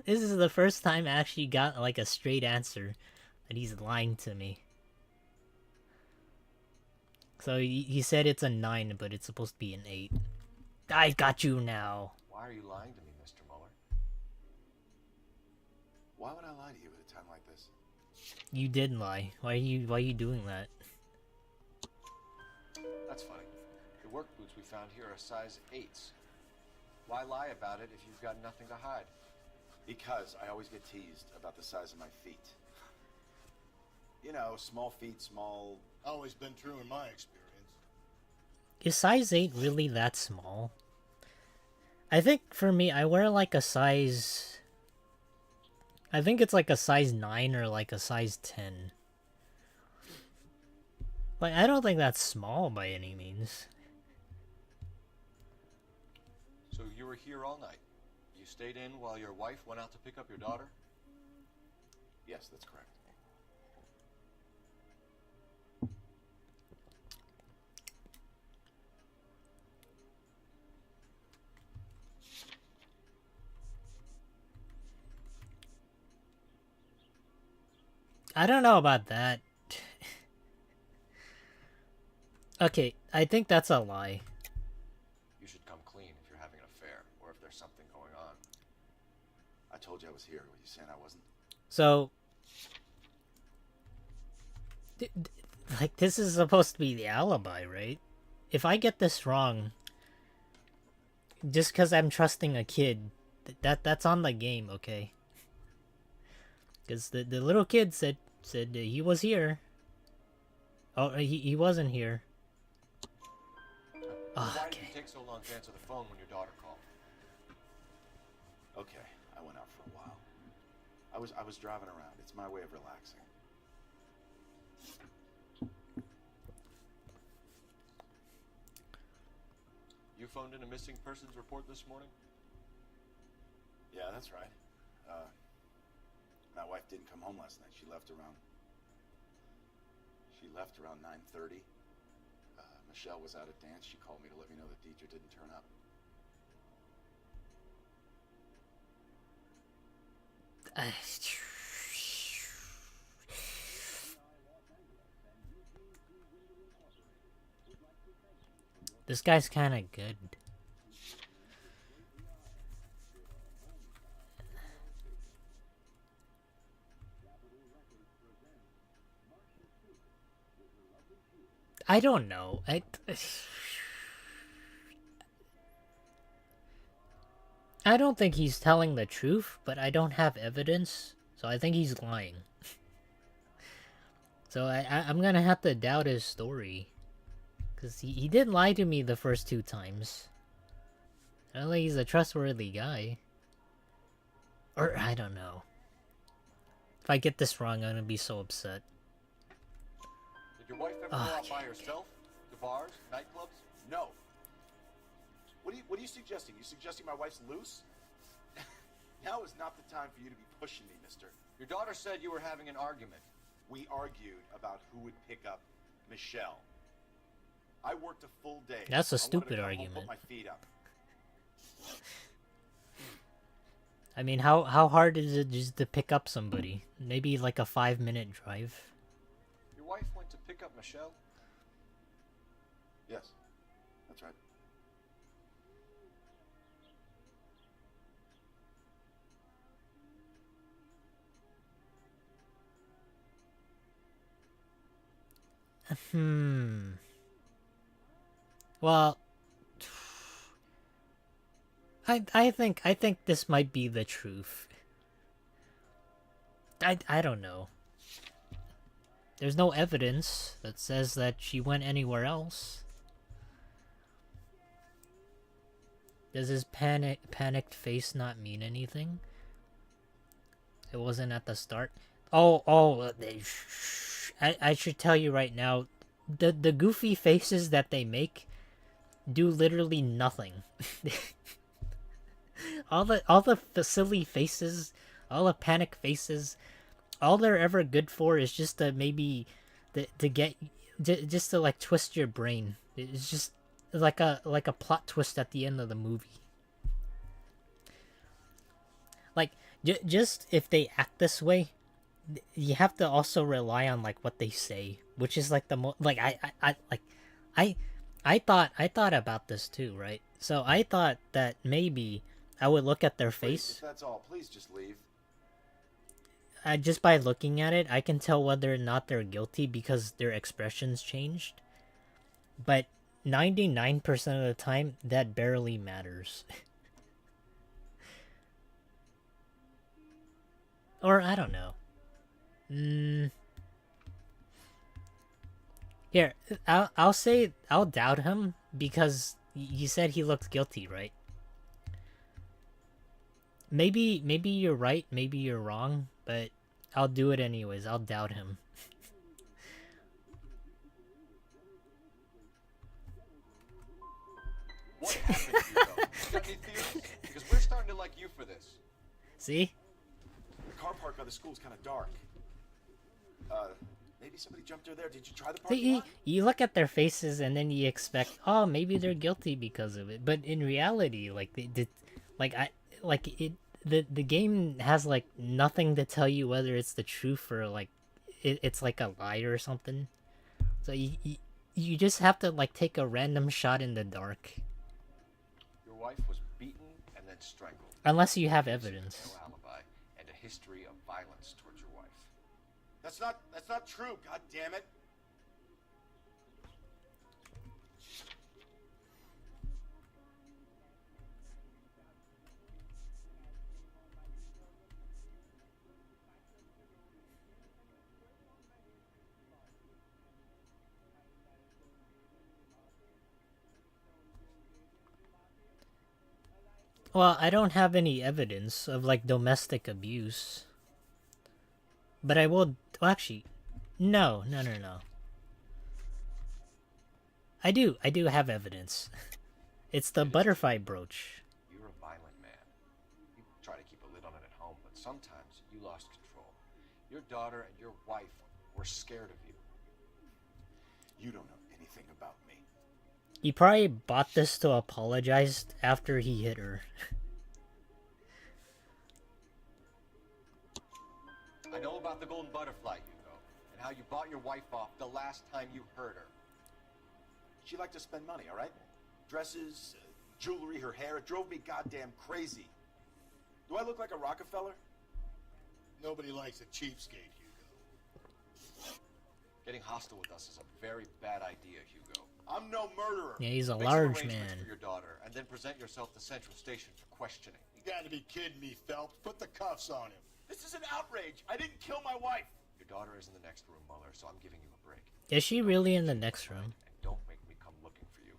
This is the first time I actually got like a straight answer that he's lying to me. So he said it's a 9, but it's supposed to be an 8. I got you now. Why are you lying to me, Mr. Mueller? Why would I lie to you at a time like this? You did lie. Why are you doing that? That's funny. The work boots we found here are size 8s. Why lie about it if you've got nothing to hide? Because I always get teased about the size of my feet. You know, small feet, small... Always been true in my experience. Is size 8 really that small? I think for me, I wear like a size... I think it's like a size 9 or like a size 10. Like, I don't think that's small by any means. So you were here all night. You stayed in while your wife went out to pick up your daughter? Yes, that's correct. I don't know about that. Okay, I think that's a lie. You should come clean if you're having an affair or if there's something going on. I told you I was here. Were you saying I wasn't? So, like, this is supposed to be the alibi, right? If I get this wrong, just because I'm trusting a kid, that's on the game, okay? Because the little kid said he was here. Oh, he wasn't here. Why Oh, did okay. you take so long to answer the phone when your daughter called? Okay, I went out for a while. I was driving around. It's my way of relaxing. You phoned in a missing persons report this morning? Yeah, that's right. My wife didn't come home last night. She left around 9:30. Michelle was out at dance. She called me to let me know that Deidre didn't turn up. This guy's kind of good. I don't know. I don't think he's telling the truth, but I don't have evidence, so I think he's lying. So I'm gonna have to doubt his story. Because he did lie to me the first 2 times. I don't think he's a trustworthy guy. Or, I don't know. If I get this wrong, I'm gonna be so upset. Did your wife ever go out by herself? To bars, nightclubs? No. What are you suggesting? You suggesting my wife's loose? Now is not the time for you to be pushing me, mister. Your daughter said you were having an argument. We argued about who would pick up Michelle. I worked a full day. That's a I wanted to stupid come home, argument. put my feet up. I mean, how hard is it just to pick up somebody? Maybe like a 5-minute drive? Your wife went to pick up Michelle? Yes, that's right. Well, I think this might be the truth. I don't know. There's no evidence that says that she went anywhere else. Does his panicked face not mean anything? It wasn't at the start. I should tell you right now, the goofy faces that they make do literally nothing. all the silly faces, all the panic faces, all they're ever good for is just to maybe to get just to like twist your brain. It's just like a plot twist at the end of the movie. Like just if they act this way, you have to also rely on like what they say, which is like the like I thought about this too, right? So I thought that maybe I would look at their face. Please, if that's all, please just leave. Just by looking at it, I can tell whether or not they're guilty because their expressions changed. But 99% of the time, that barely matters. Or, I don't know. Here, I'll say I'll doubt him because you said he looked guilty, right? Maybe you're right, maybe you're wrong, but I'll do it anyways. I'll doubt him. What happened to you, though? You got any theories? Because we're starting to like you for this. See? The car park by the school is kind of dark. Maybe somebody jumped her there. Did you try the See, parking lot? you look at their faces and then you expect, oh, maybe they're guilty because of it. But in reality, like the game has like nothing to tell you whether it's the truth or like it's like a lie or something. So you just have to like take a random shot in the dark. Your wife was beaten and then strangled. Unless you have evidence. No alibi and a history of violence towards your wife. That's not true, god damn it. Well, I don't have any evidence of like domestic abuse. But I will. Well, actually, no. I do have evidence. It's the butterfly brooch. You're a violent man. You try to keep a lid on it at home, but sometimes you lost control. Your daughter and your wife were scared of you. You don't know anything about me. He probably bought this to apologize after he hit her. I know about the golden butterfly, Hugo, and how you bought your wife off the last time you hurt her. She liked to spend money, all right? Dresses, jewelry, her hair. It drove me goddamn crazy. Do I look like a Rockefeller? Nobody likes a cheapskate, Hugo. Getting hostile with us is a very bad idea, Hugo. I'm no murderer. Yeah, he's a Make large some arrangements man. for your daughter, and then present yourself to Central Station for questioning. You gotta be kidding me, Phelps. Put the cuffs on him. This is an outrage. I didn't kill my wife. Your daughter is in the next room, Muller, so I'm giving you a break. Is she really in the next room? And don't make me come looking for you.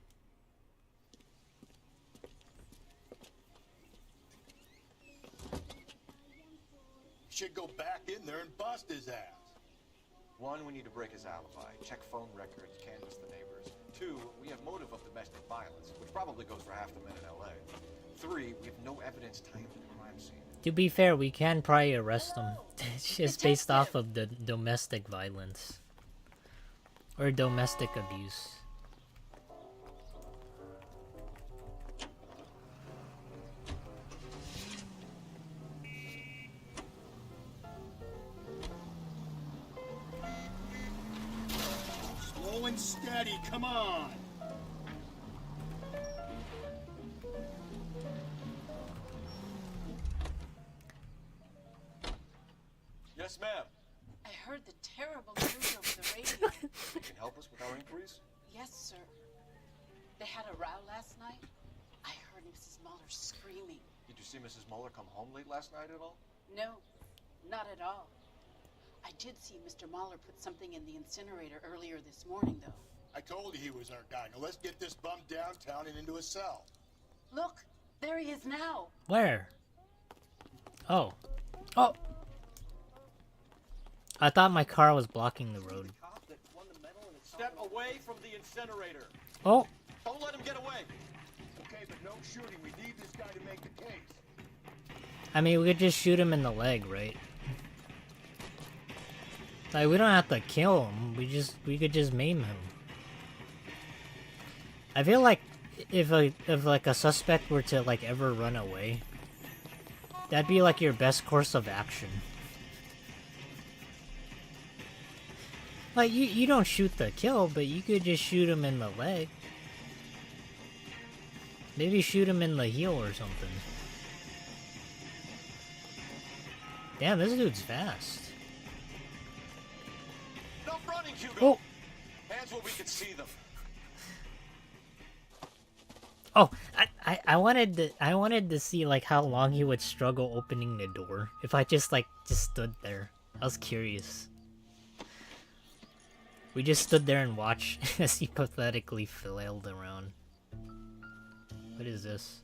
Should go back in there and bust his ass. One, we need to break his alibi, check phone records, canvass the neighbors. Two, we have motive of domestic violence, which probably goes for half the men in LA. Three, we have no evidence tying him to the crime scene. To be fair, we can probably arrest him. It's just based off of the domestic violence. Or domestic abuse. Slow and steady, come on. Yes, ma'am. I heard the terrible news over the radio. You can help us with our inquiries? Yes, sir. They had a row last night. I heard Mrs. Muller screaming. Did you see Mrs. Muller come home late last night at all? No, not at all. I did see Mr. Muller put something in the incinerator earlier this morning, though. I told you he was our guy. Now let's get this bum downtown and into a cell. Look, there he is now. Where? Oh. Oh! I thought my car was blocking the road. Step away from the incinerator. Oh! Don't let him get away. Okay, but no shooting. We need this guy to make the case. I mean, we could just shoot him in the leg, right? Like, we don't have to kill him. We could just maim him. I feel like if like a suspect were to like ever run away, that'd be like your best course of action. Like, you don't shoot the kill, but you could just shoot him in the leg. Maybe shoot him in the heel or something. Damn, this dude's fast. Enough running, Hugo! Oh! Hands where we can see them. Oh, I wanted to see like how long he would struggle opening the door if I just stood there. I was curious. We just stood there and watched as he pathetically flailed around. What is this?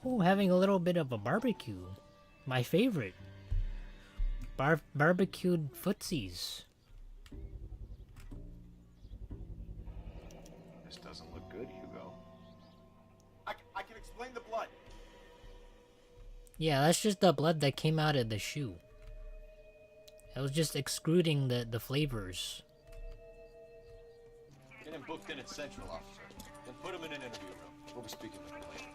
Oh, having a little bit of a barbecue. My favorite. Barbecued footsies. This doesn't look good, Hugo. I can explain the blood. Yeah, that's just the blood that came out of the shoe. I was just excluding the flavors. Get him booked in at Central, officer. Then put him in an interview room. We'll be speaking with him later.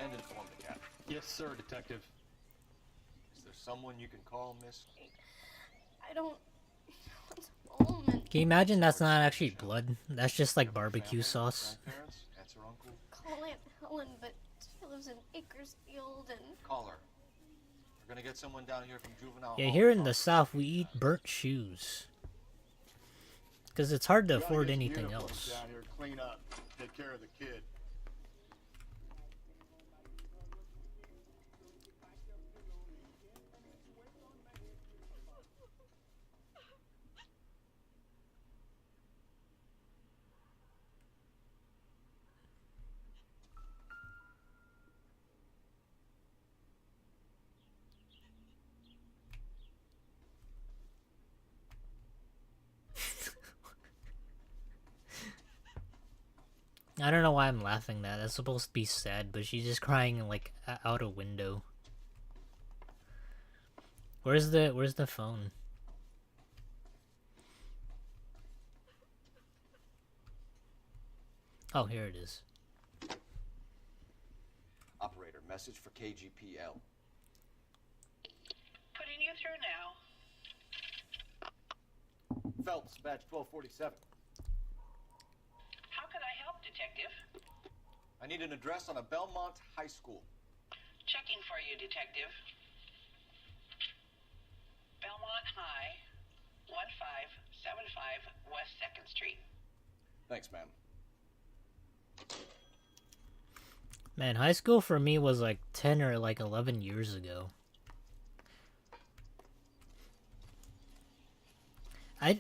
And inform the captain. Yes, sir, detective. Is there someone you can call, miss? I don't Can you imagine that's not actually blood? That's just like barbecue sauce. Grandparents, aunts or uncle? Call Aunt Helen, but she lives in Bakersfield and... Call her. We're gonna get someone down here from juvenile Yeah, hall here to in talk the to South, we eat burnt shoes. Because it's hard to You gotta afford get some anything uniforms else. Down here, clean up, take care of the kid. I don't know why I'm laughing that. That's supposed to be sad, but she's just crying like out a window. Where's the phone? Oh, here it is. Operator, message for KGPL. Putting you through now. Phelps, badge 1247. How can I help, Detective? I need an address on a Belmont High School. Checking for you, Detective. Belmont High, 1575 West 2nd Street. Thanks, ma'am. Man, high school for me was like 10 or like 11 years ago.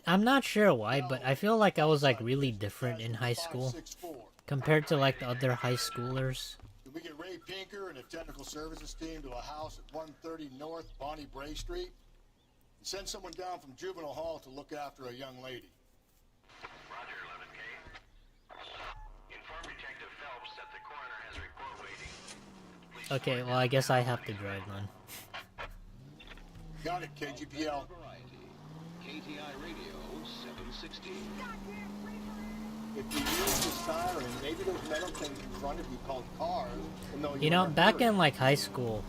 I'm not sure why, but I feel like I was like really different in high school compared to like the other high schoolers. Did we get Ray Pinker and the technical services team to a house at 130 North Bonnie Bray Street? And send someone down from juvenile hall to look after a young lady. Roger, 11K. Inform Detective Phelps that the coroner has a report waiting. Okay, well I guess I have to drive then. Got it, KGPL. KTI Radio 760. If you use the siren, maybe those metal things in front of you called cars will know You know, back in like high school,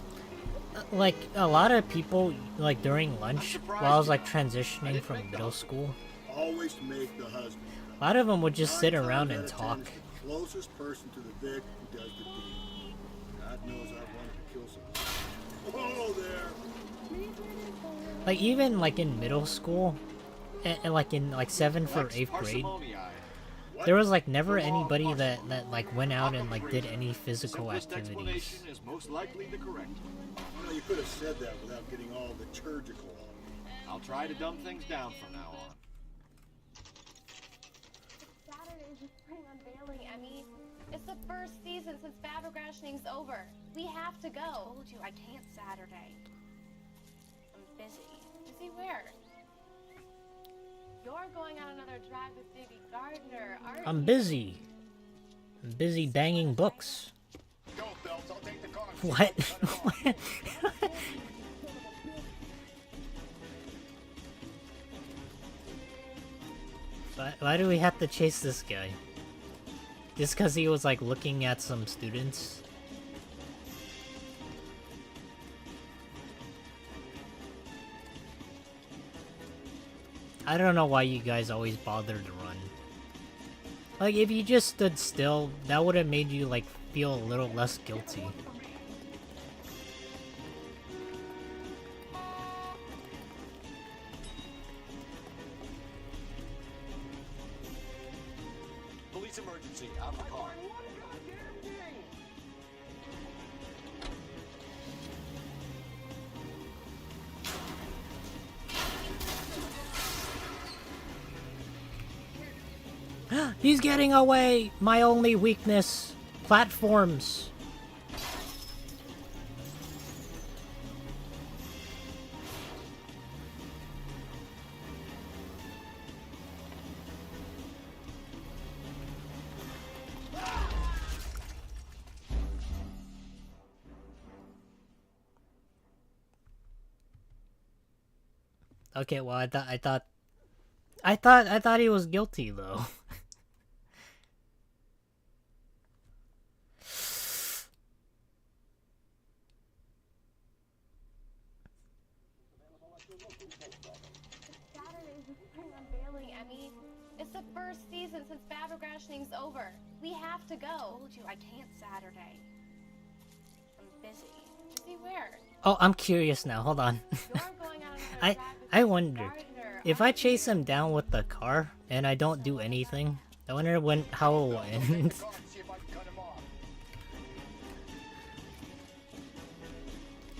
like a lot of people like during lunch while I was like transitioning from middle school, always make the husband. a lot of them would just sit around and talk. The closest person to the Vic who does the deed. God knows I wanted to kill someone. Whoa there! Like even like in middle school, and like in like 7th or 8th grade, there was like never anybody that like went out and like did any physical activities. Is most likely the correct. You know, you could have said that without getting all liturgical on me. I'll try to dumb things down from now on. Saturday is the spring unveiling, Emmy. It's the first season since fabric rationing's over. We have to go. I told you I can't Saturday. I'm busy. Busy where? You're going on another drive with Davy Gardner, aren't you? I'm busy. I'm busy banging books. Go, Phelps, I'll take the car. What? Why do we have to chase this guy? Just because he was like looking at some students? I don't know why you guys always bother to run. Like, if you just stood still, that would have made you, like, feel a little less guilty. Police emergency, out of the car. He's getting away! My only weakness. Platforms. Okay, well I thought he was guilty though. unveiling, Emmy. It's the first season since Fabergrashing's over. We have to go. I told you I can't Saturday. I'm busy. Busy where? Oh, I'm curious now. Hold on. I wonder if I chase him down with the car and I don't do anything. I wonder how it will end.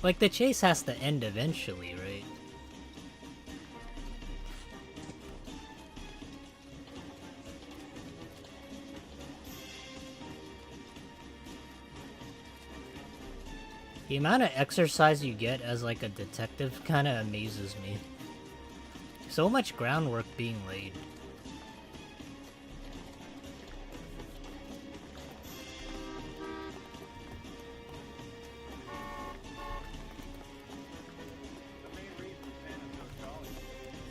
Like the chase has to end eventually, right? The amount of exercise you get as like a detective kind of amazes me. So much groundwork being laid.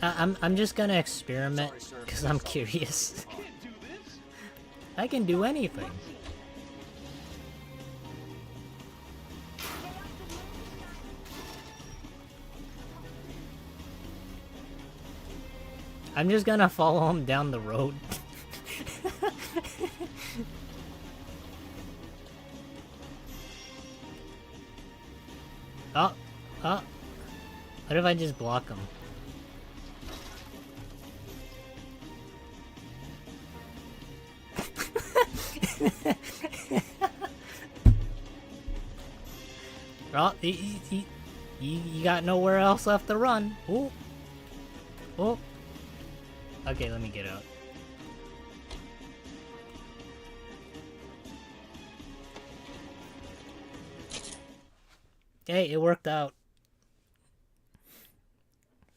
I'm just gonna experiment because I'm curious. I can do anything. I'm just gonna follow him down the road. Oh. What if I just block him? Well, you got nowhere else left to run. Ooh. Oh. Okay, let me get out. Hey, it worked out.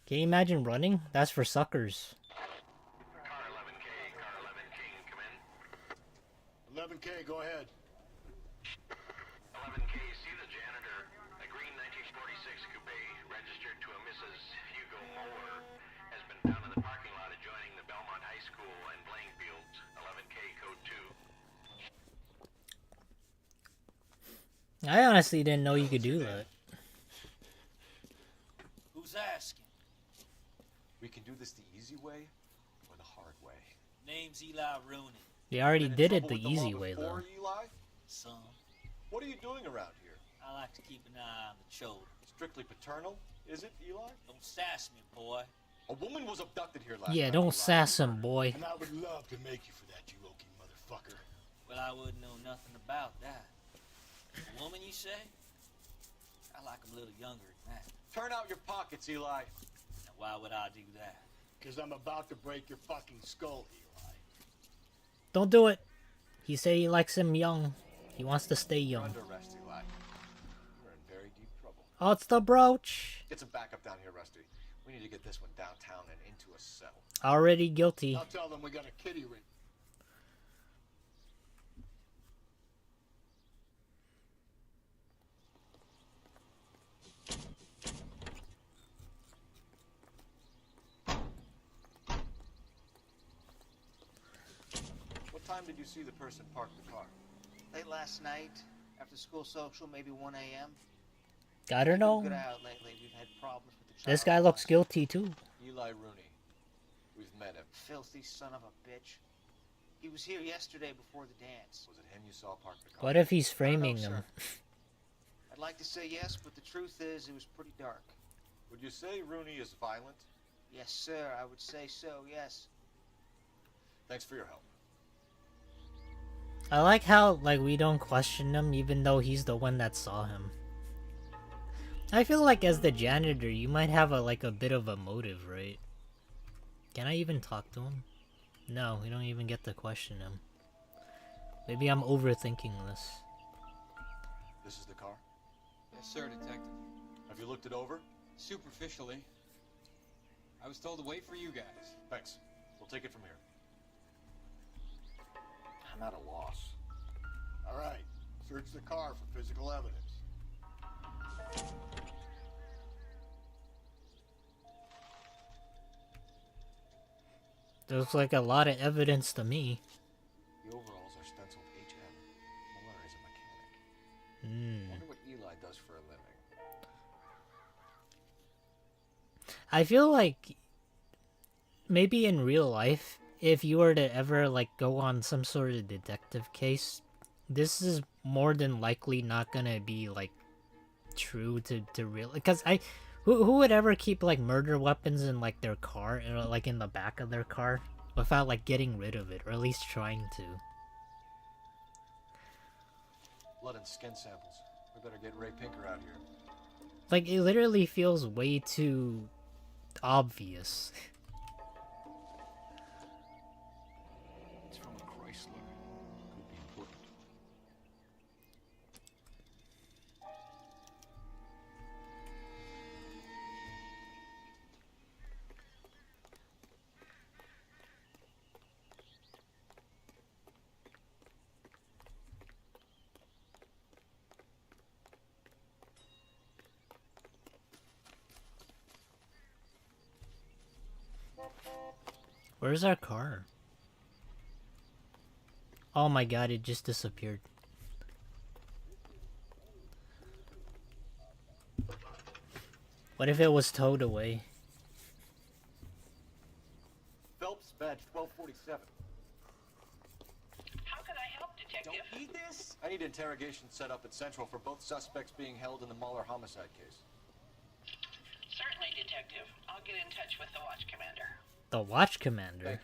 Can you imagine running? That's for suckers. Car 11K, car 11K, come in. 11K, go ahead. 11K, see the janitor. A green 1946 coupe, registered to a Mrs. Hugo Moore, has been found in the parking lot adjoining the Belmont High School and playing fields. 11K, code 2. I honestly didn't know you could do that. Who's asking? We can do this the easy way or the hard way. Name's Eli Rooney. They already did it the easy way, though. Eli? Son, What are you doing around here? I like to keep an eye on the children. Strictly paternal, is it, Eli? Don't sass me, boy. A woman was abducted here last Yeah, night, don't Eli. sass him, boy. And I would love to make you for that, you oaky motherfucker. Well, I wouldn't know nothing about that. A woman, you say? I like 'em a little younger than that. Turn out your pockets, Eli. Now, why would I do that? Because I'm about to break your fucking skull, Eli. Don't do it. He said he likes him young. He wants to stay You're young. under arrest, Eli. You're in very deep trouble. Oh, it's the brooch. Get some backup down here, Rusty. We need to get this one downtown and into a cell. Already guilty. I'll tell them we got a kitty ring. What time did you see the person park the car? Late last night, after school social, maybe 1 a.m. I don't know. Good out lately. We've had problems with the child. This guy looks guilty too. Eli Rooney. We've met him. Filthy son of a bitch. He was here yesterday before the dance. Was it him you saw park the car? What if he's framing I don't know, him? sir. I'd like to say yes, but the truth is it was pretty dark. Would you say Rooney is violent? Yes, sir. I would say so, yes. Thanks for your help. I like how we don't question him even though he's the one that saw him. I feel like as the janitor you might have a bit of a motive, right? Can I even talk to him? No, we don't even get to question him. Maybe I'm overthinking this. This is the car? Yes, sir, Detective. Have you looked it over? Superficially. I was told to wait for you guys. Thanks. We'll take it from here. I'm at a loss. All right. Search the car for physical evidence. Looks like a lot of evidence to me. The overalls are stenciled HM. Muller is a mechanic. Wonder what Eli does for a living. I feel like maybe in real life, if you were to ever like go on some sort of detective case, this is more than likely not gonna be like true to real, because who would ever keep like murder weapons in like their car, or like in the back of their car, without like getting rid of it, or at least trying to. Blood and skin samples. We better get Ray Pinker out here. Like, it literally feels way too obvious. It's from a Chrysler. Could be important. Where's our car? Oh my god, it just disappeared. What if it was towed away? Phelps, badge 1247. How can I help, Detective? Don't need this? I need interrogation set up at Central for both suspects being held in the Muller homicide case. Certainly, Detective. I'll get in touch with the watch commander. The Watch Commander?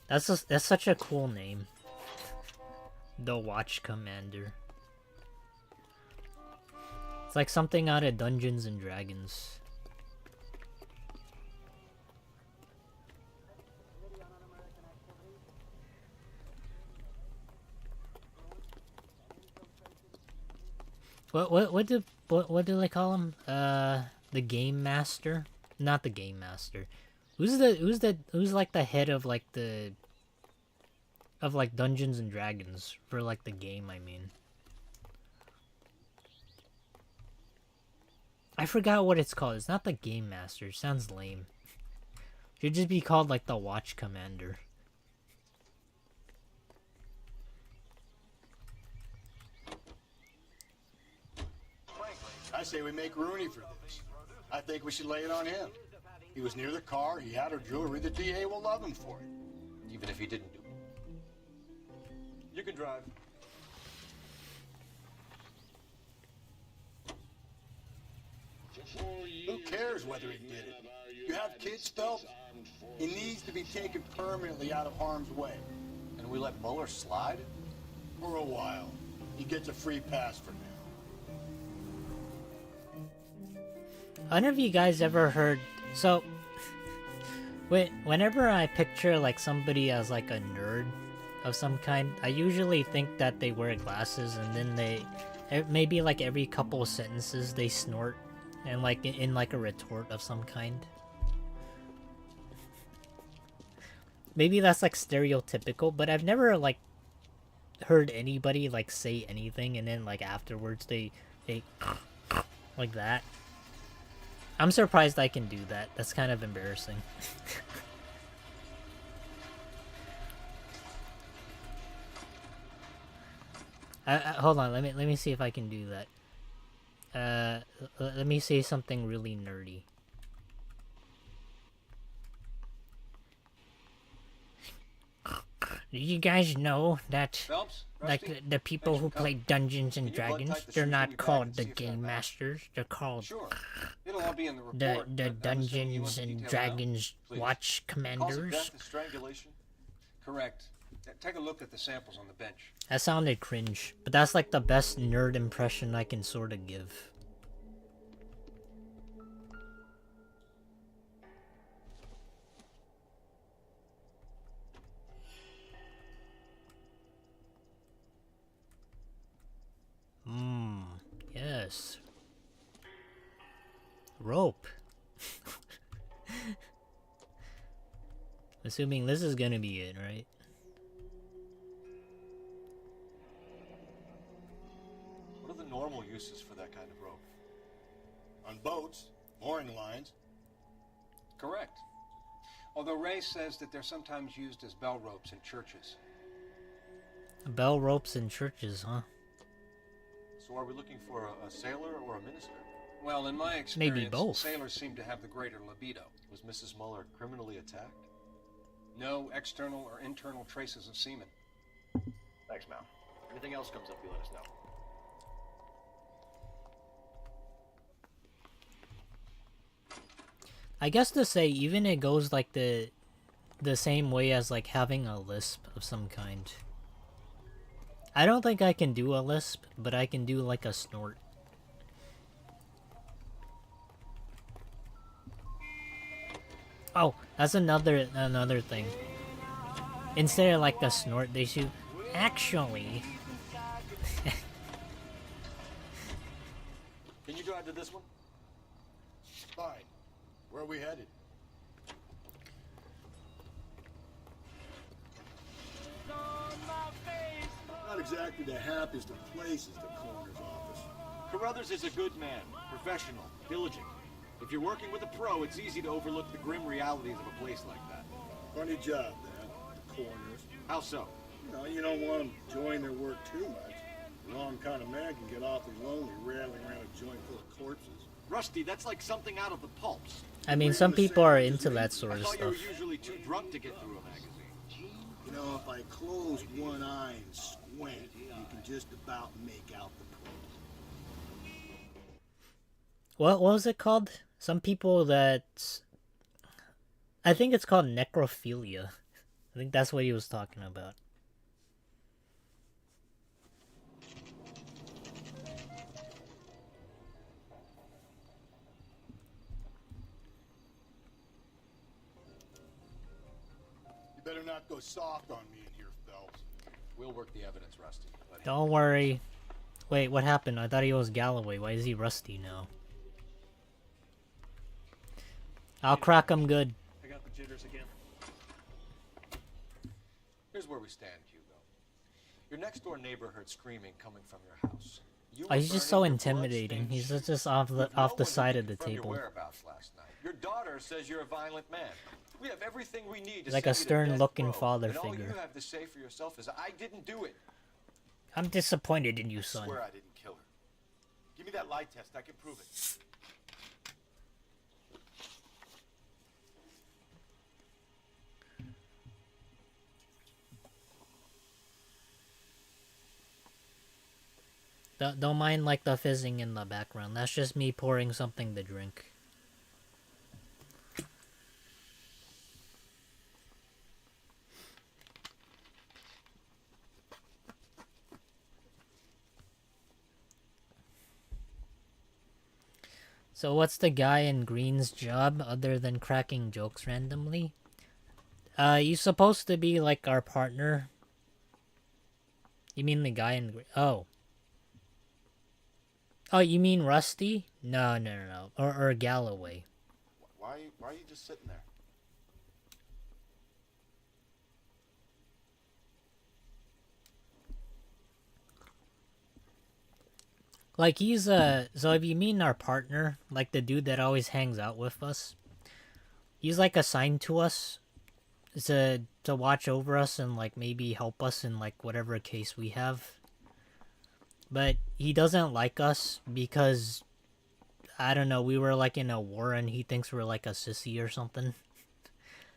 That's such a cool name. The Watch Commander. It's like something out of Dungeons and Dragons. What do they call him? The Game Master? Not the Game Master. Who's like the head of like Dungeons and Dragons for like the game, I mean. I forgot what it's called. It's not the Game Master. It sounds lame. It should just be called like the Watch Commander. I say we make Rooney for this. I think we should lay it on him. He was near the car, he had her jewelry, the DA will love him for it. Even if he didn't do it. You can drive. Who cares whether he did it? You have kids, Phelps? He needs to be taken permanently out of harm's way. And we let Muller slide? For a while. He gets a free pass for now. I don't know if you guys ever heard... So, whenever I picture like somebody as like a nerd of some kind, I usually think that they wear glasses and then they... Maybe like every couple of sentences they snort, and like in like a retort of some kind. Maybe that's like stereotypical, but I've never like heard anybody like say anything and then like afterwards they like that. I'm surprised I can do that. That's kind of embarrassing. Hold on, let me see if I can do that. Let me say something really nerdy. Do you guys know that Phelps, like the people who play Dungeons and Dragons, they're not called the Game Masters, they're called It'll all be in the report. the Dungeons and Dragons Watch Cause of Commanders? death is strangulation? Correct. Take a look at the samples on the bench. That sounded cringe, but that's like the best nerd impression I can sort of give. Yes. Rope. Assuming this is gonna be it, right? What are the normal uses for that kind of rope? On boats, mooring lines. Correct. Although Ray says that they're sometimes used as bell ropes in churches. Bell ropes in churches, huh? So are we looking for a sailor or a minister? Well, in my experience, Maybe both. sailors seem to have the greater libido. Was Mrs. Muller criminally attacked? No external or internal traces of semen. Thanks, Mal. Anything else comes up, you let us know. I guess to say, even it goes like the same way as like having a lisp of some kind. I don't think I can do a lisp, but I can do like a snort. Oh, that's another thing. Instead of like a snort, they should actually. Can you drive to this one? Fine. Where are we headed? Not exactly the happiest of places, the coroner's office. Carruthers is a good man, professional, diligent. If you're working with a pro, it's easy to overlook the grim realities of a place like that. Funny job, that, the coroner's. How so? You don't want them enjoying their work too much. The wrong kind of man can get awfully lonely rattling around a joint full of corpses. Rusty, that's like something out of the pulps. I mean, some people are into that sort of I thought you stuff. were usually too drunk to get through a magazine. You know, if I close one eye and squint, you can just about make out the prose. What was it called? Some people that... I think it's called necrophilia. I think that's what he was talking about. You better not go soft on me in here, Phelps. We'll work the evidence, Rusty. Don't worry. Wait, what happened? I thought he was Galloway. Why is he Rusty now? I'll crack him good. I got the jitters again. Here's where we stand, Hugo. Your next door neighbor heard screaming coming from your house. You Oh, he's were just so burning, your intimidating. blood He's stains just off the with no one side to of the confirm table. Your whereabouts last night. Your daughter says you're a violent man. We have everything we need to Like send a you to stern-looking death row, father and all figure. you have to say for yourself is, I didn't do it. I'm disappointed in you, I son. swear I didn't kill her. Give me that lie test. I can prove it. Don't mind like the fizzing in the background. That's just me pouring something to drink. So what's the guy in green's job other than cracking jokes randomly? He's supposed to be like our partner. You mean the guy in green? Oh. Oh, you mean Rusty? No. Or Galloway. Why are you just sitting there? Like he's so if you mean our partner, like the dude that always hangs out with us, he's like assigned to us to watch over us and like maybe help us in like whatever case we have. But he doesn't like us because I don't know, we were like in a war and he thinks we're like a sissy or something.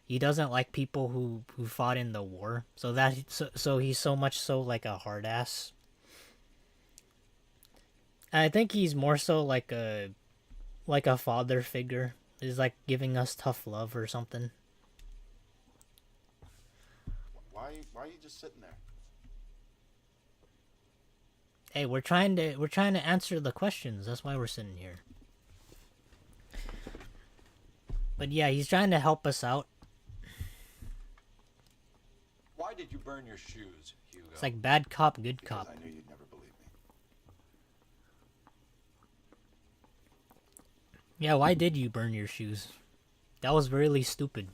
He doesn't like people who fought in the war. So he's so much so like a hard ass. I think he's more so like a father figure. He's like giving us tough love or something. Why are you just sitting there? Hey, we're trying to answer the questions. That's why we're sitting here. But yeah, he's trying to help us out. Why did you burn your shoes, Hugo? It's like bad cop, good cop. I knew you'd never believe me. Yeah, why did you burn your shoes? That was really stupid.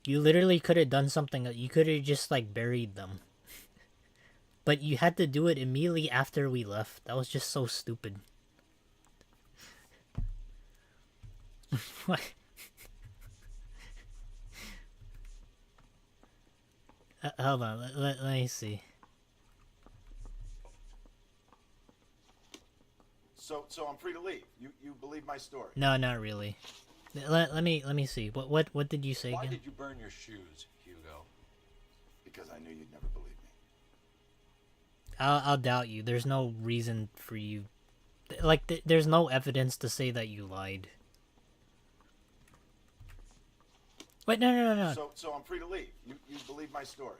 You literally could have done something. You could have just like buried them. But you had to do it immediately after we left. That was just so stupid. What? Hold on, let me see. So I'm free to leave. You believe my story? No, not really. Let me see. What did you say Why again? did you burn your shoes, Hugo? Because I knew you'd never believe me. I'll doubt you. There's no reason for you. Like, there's no evidence to say that you lied. Wait, no. So I'm free to leave. You believe my story.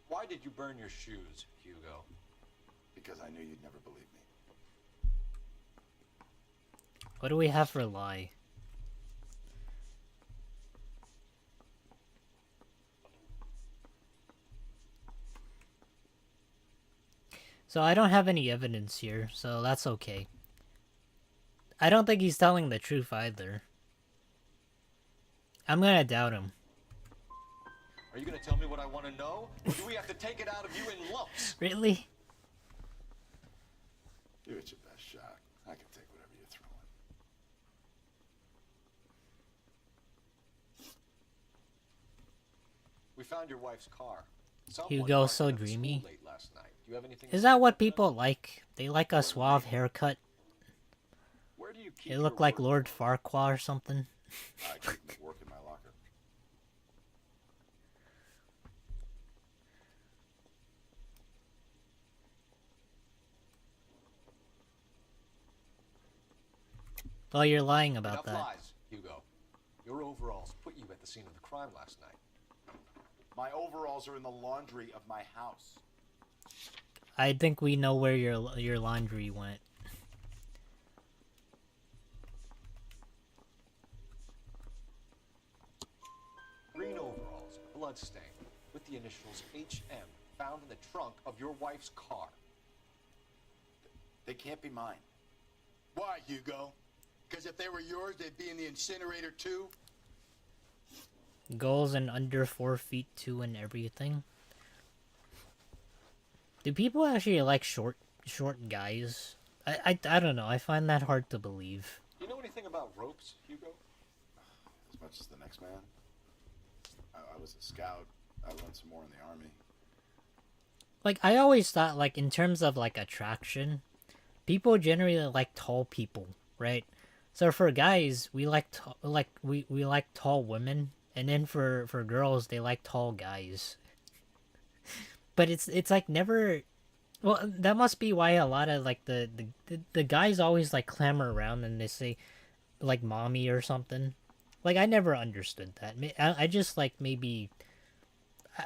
Why did you burn your shoes, Hugo? Because I knew you'd never believe me. What do we have for lie? So I don't have any evidence here, so that's okay. I don't think he's telling the truth either. I'm gonna doubt him. Are you gonna tell me what I want to know? Or do we have to take it out of you in lumps? Really? Give it your best shot. I can take whatever you're throwing. We found your wife's car. Someone Hugo, parked so it at the school dreamy. late last night. Do you have anything to Is say that what about people like? They like a suave haircut? Where do you keep They look like Lord Farquaad or something? I keep them at work in my locker. Well, you're lying about Enough that. lies, Hugo. Your overalls put you at the scene of the crime last night. My overalls are in the laundry of my house. I think we know where your laundry went. Green overalls, bloodstained, with the initials HM, found in the trunk of your wife's car. They can't be mine. Why, Hugo? Because if they were yours, they'd be in the incinerator too? Goals and under 4 feet 2 and everything. Do people actually like short guys? I don't know. I find that hard to believe. You know anything about ropes, Hugo? As much as the next man. I was a scout. I learned some more in the army. Like, I always thought, like, in terms of, like, attraction, people generally like tall people, right? So for guys, we like we like tall women, and then for girls, they like tall guys. But it's like never. Well, that must be why a lot of like the guys always like clamor around and they say, like, mommy or something. Like, I never understood that. I just like maybe.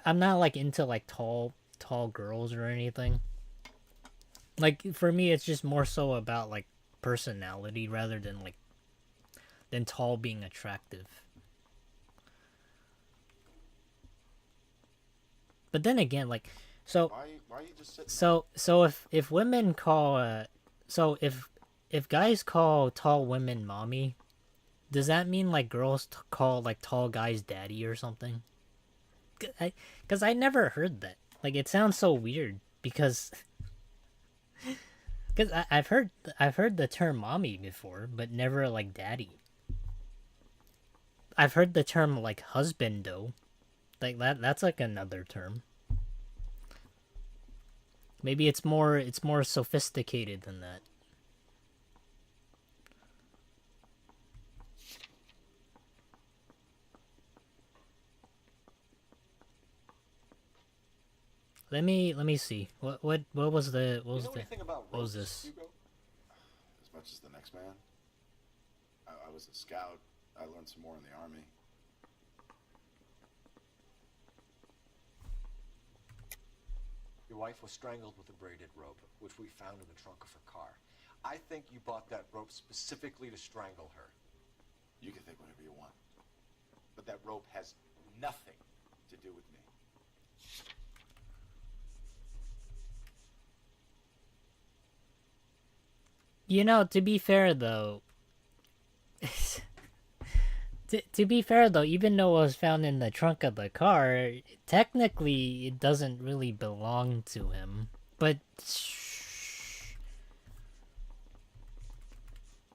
I'm not like into like tall girls or anything. Like, for me, it's just more so about like personality rather than like tall being attractive. But then again, like, so Why are you just sitting so if women call so if guys call tall women mommy, does that mean like girls call like tall guys daddy or something? Because I never heard that. Like, it sounds so weird because I've heard the term mommy before, but never like daddy. I've heard the term like husband though. Like that's like another term. Maybe it's more sophisticated than that. Let me see. What was the what was You know the anything about what was ropes, this? Hugo? As much as the next man. I was a scout. I learned some more in the army. Your wife was strangled with a braided rope, which we found in the trunk of her car. I think you bought that rope specifically to strangle her. You can think whatever you want. But that rope has nothing to do with me. You know, to be fair though, to be fair though, even though it was found in the trunk of the car, technically it doesn't really belong to him. But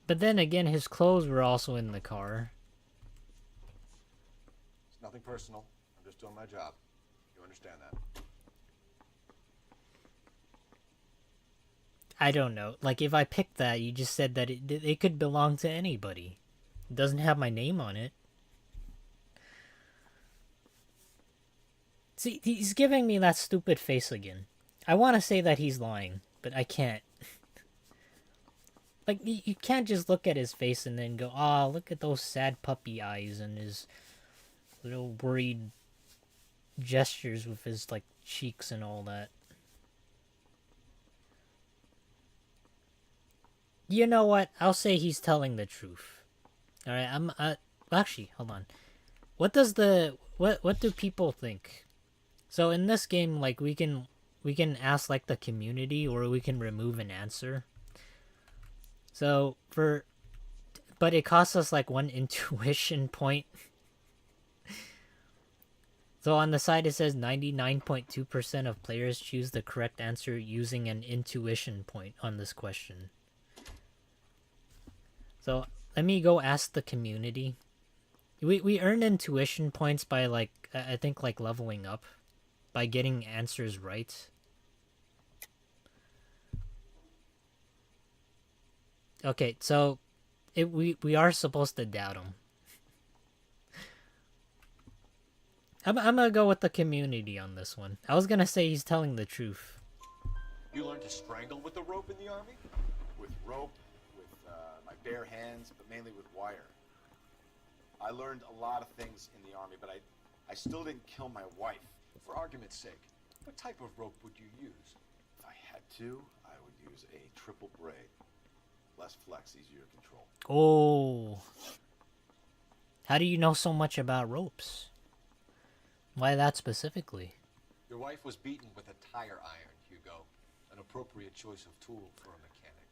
then again, his clothes were also in the car. It's nothing personal. I'm just doing my job. You understand that? I don't know. Like, if I picked that, you just said that it could belong to anybody. It doesn't have my name on it. See, he's giving me that stupid face again. I want to say that he's lying, but I can't. Like, you can't just look at his face and then go, "Ah, look at those sad puppy eyes and his little worried gestures with his, like, cheeks and all that." You know what? I'll say he's telling the truth. Alright, actually, hold on. What do people think? So in this game, like, we can ask, like, the community, or we can remove an answer. So, but it costs us, like, 1 intuition point. So on the side it says 99.2% of players choose the correct answer using an intuition point on this question. So let me go ask the community. We earn intuition points by, like, I think, like, leveling up. By getting answers right. Okay, so we are supposed to doubt him. I'm gonna go with the community on this one. I was gonna say he's telling the truth. You learned to strangle with a rope in the army? With rope, with my bare hands, but mainly with wire. I learned a lot of things in the army, but I still didn't kill my wife. For argument's sake, what type of rope would you use? If I had to, I would use a triple braid. Less flex, easier to control. Oh. How do you know so much about ropes? Why that specifically? Your wife was beaten with a tire iron, Hugo. An appropriate choice of tool for a mechanic.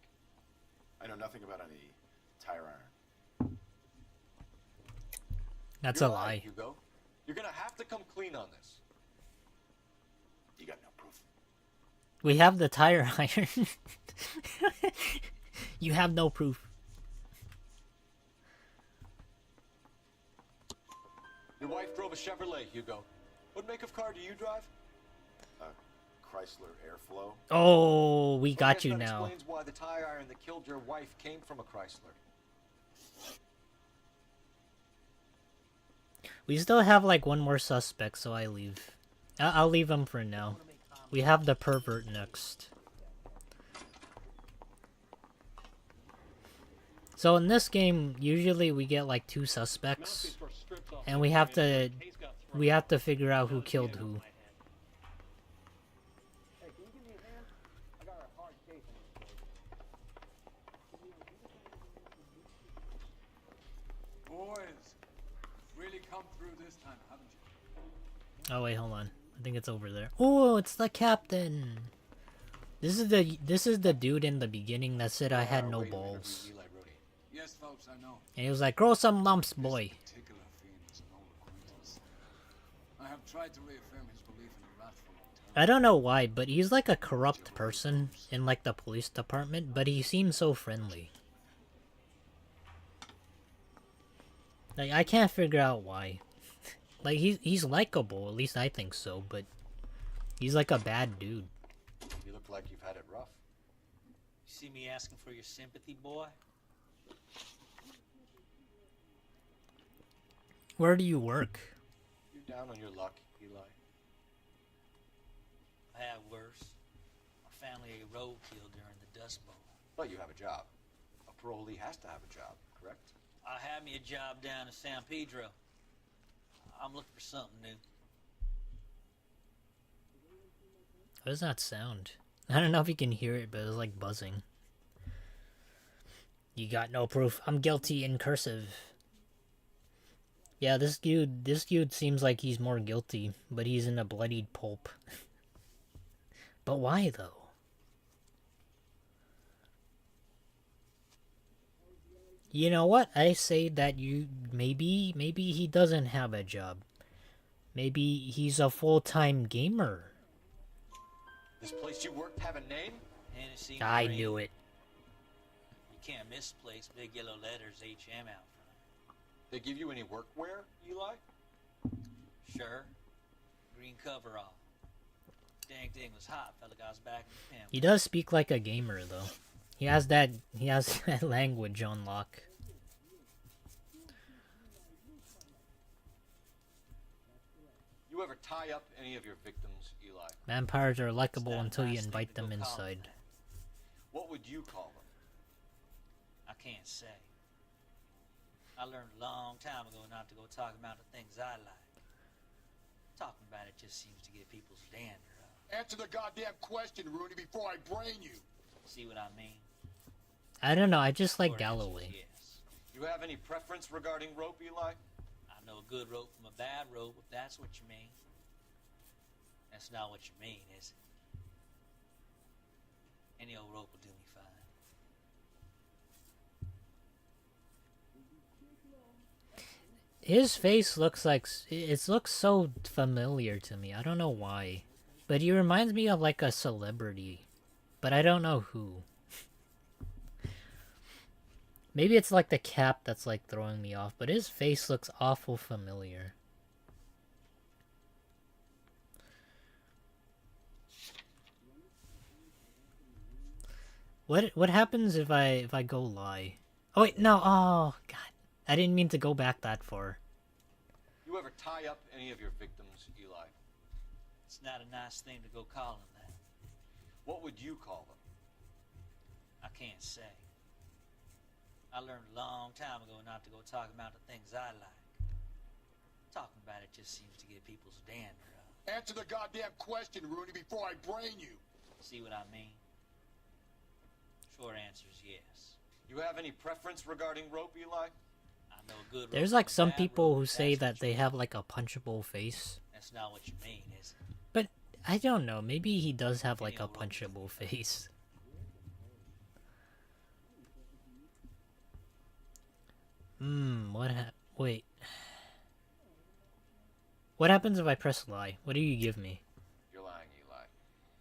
I know nothing about any tire iron. That's You're a lie. Right, Hugo. You're gonna have to come clean on this. You got no proof. We have the tire iron. You have no proof. Your wife drove a Chevrolet, Hugo. What make of car do you drive? Chrysler Airflow. Oh, we got you that now. Explains why the tire iron that killed your wife came from a Chrysler. We still have, like, one more suspect, so I leave. I'll leave him for now. We have the pervert next. So in this game, usually we get, like, 2 suspects, and we have to figure out who killed who. Boys, really come through this time, haven't you? Oh wait, hold on. I think it's over there. Oh, it's the captain. This is the dude in the beginning that said I had no balls. Yes, folks, I know. And he was like, "Grow some lumps, boy." Particular fiend is an old acquaintance. I have tried to reaffirm his belief in the wrathful eternal. I don't know why, but he's like a corrupt person in, like, the police department, but he seems so friendly. Like, I can't figure out why. Like, he's likable, at least I think so, but he's like a bad dude. You look like you've had it rough. You see me asking for your sympathy, boy? Where do you work? You're down on your luck, Eli. I had worse. My family ate roadkill during the Dust Bowl. But you have a job. A parolee has to have a job, correct? I had me a job down in San Pedro. I'm looking for something new. How does that sound? I don't know if you can hear it, but it's like buzzing. You got no proof. I'm guilty in cursive. Yeah, this dude seems like he's more guilty, but he's in a bloodied pulp. But why though? You know what? I say that maybe he doesn't have a job. Maybe he's a full-time gamer. This place you work have a name? Hennessy I Marine. knew it. You can't misplace big yellow letters HM out front. They give you any workwear, Eli? Sure. Green coverall. dang thing was hot. Felt like I was back in the pen. He does speak like a gamer though. He has that language on lock. You ever tie up any of your victims, Eli? Vampires are likable until you invite them inside. What would you call them? I can't say. I learned a long time ago not to go talking about the things I like. Talking about it just seems to get people's dander up. Answer the goddamn question, Rooney, before I brain you. See what I mean? I don't know, I just like Galloway. Yes. You have any preference regarding rope, Eli? I know a good rope from a bad rope, if that's what you mean. That's not what you mean, is it? Any old rope will do me fine. His face looks like it looks so familiar to me. I don't know why, but he reminds me of like a celebrity, but I don't know who. Maybe it's like the cap that's like throwing me off, but his face looks awful familiar. What happens if I go lie? Oh wait, no. Oh god. I didn't mean to go back that far. You ever tie up any of your victims, Eli? It's not a nice thing to go calling that. What would you call them? I can't say. I learned a long time ago not to go talking about the things I like. Talking about it just seems to get people's dander up. Answer the goddamn question, Rooney, before I brain you. See what I mean? Short answer is yes. You have any preference regarding rope, Eli? I know a good rope There's like from a some bad people rope, who if say that's what that they have like a punchable face. That's not what you mean, is it? But I don't know, maybe he does have like a punchable face. Wait. What happens if I press lie? What do you give me? You're lying, Eli.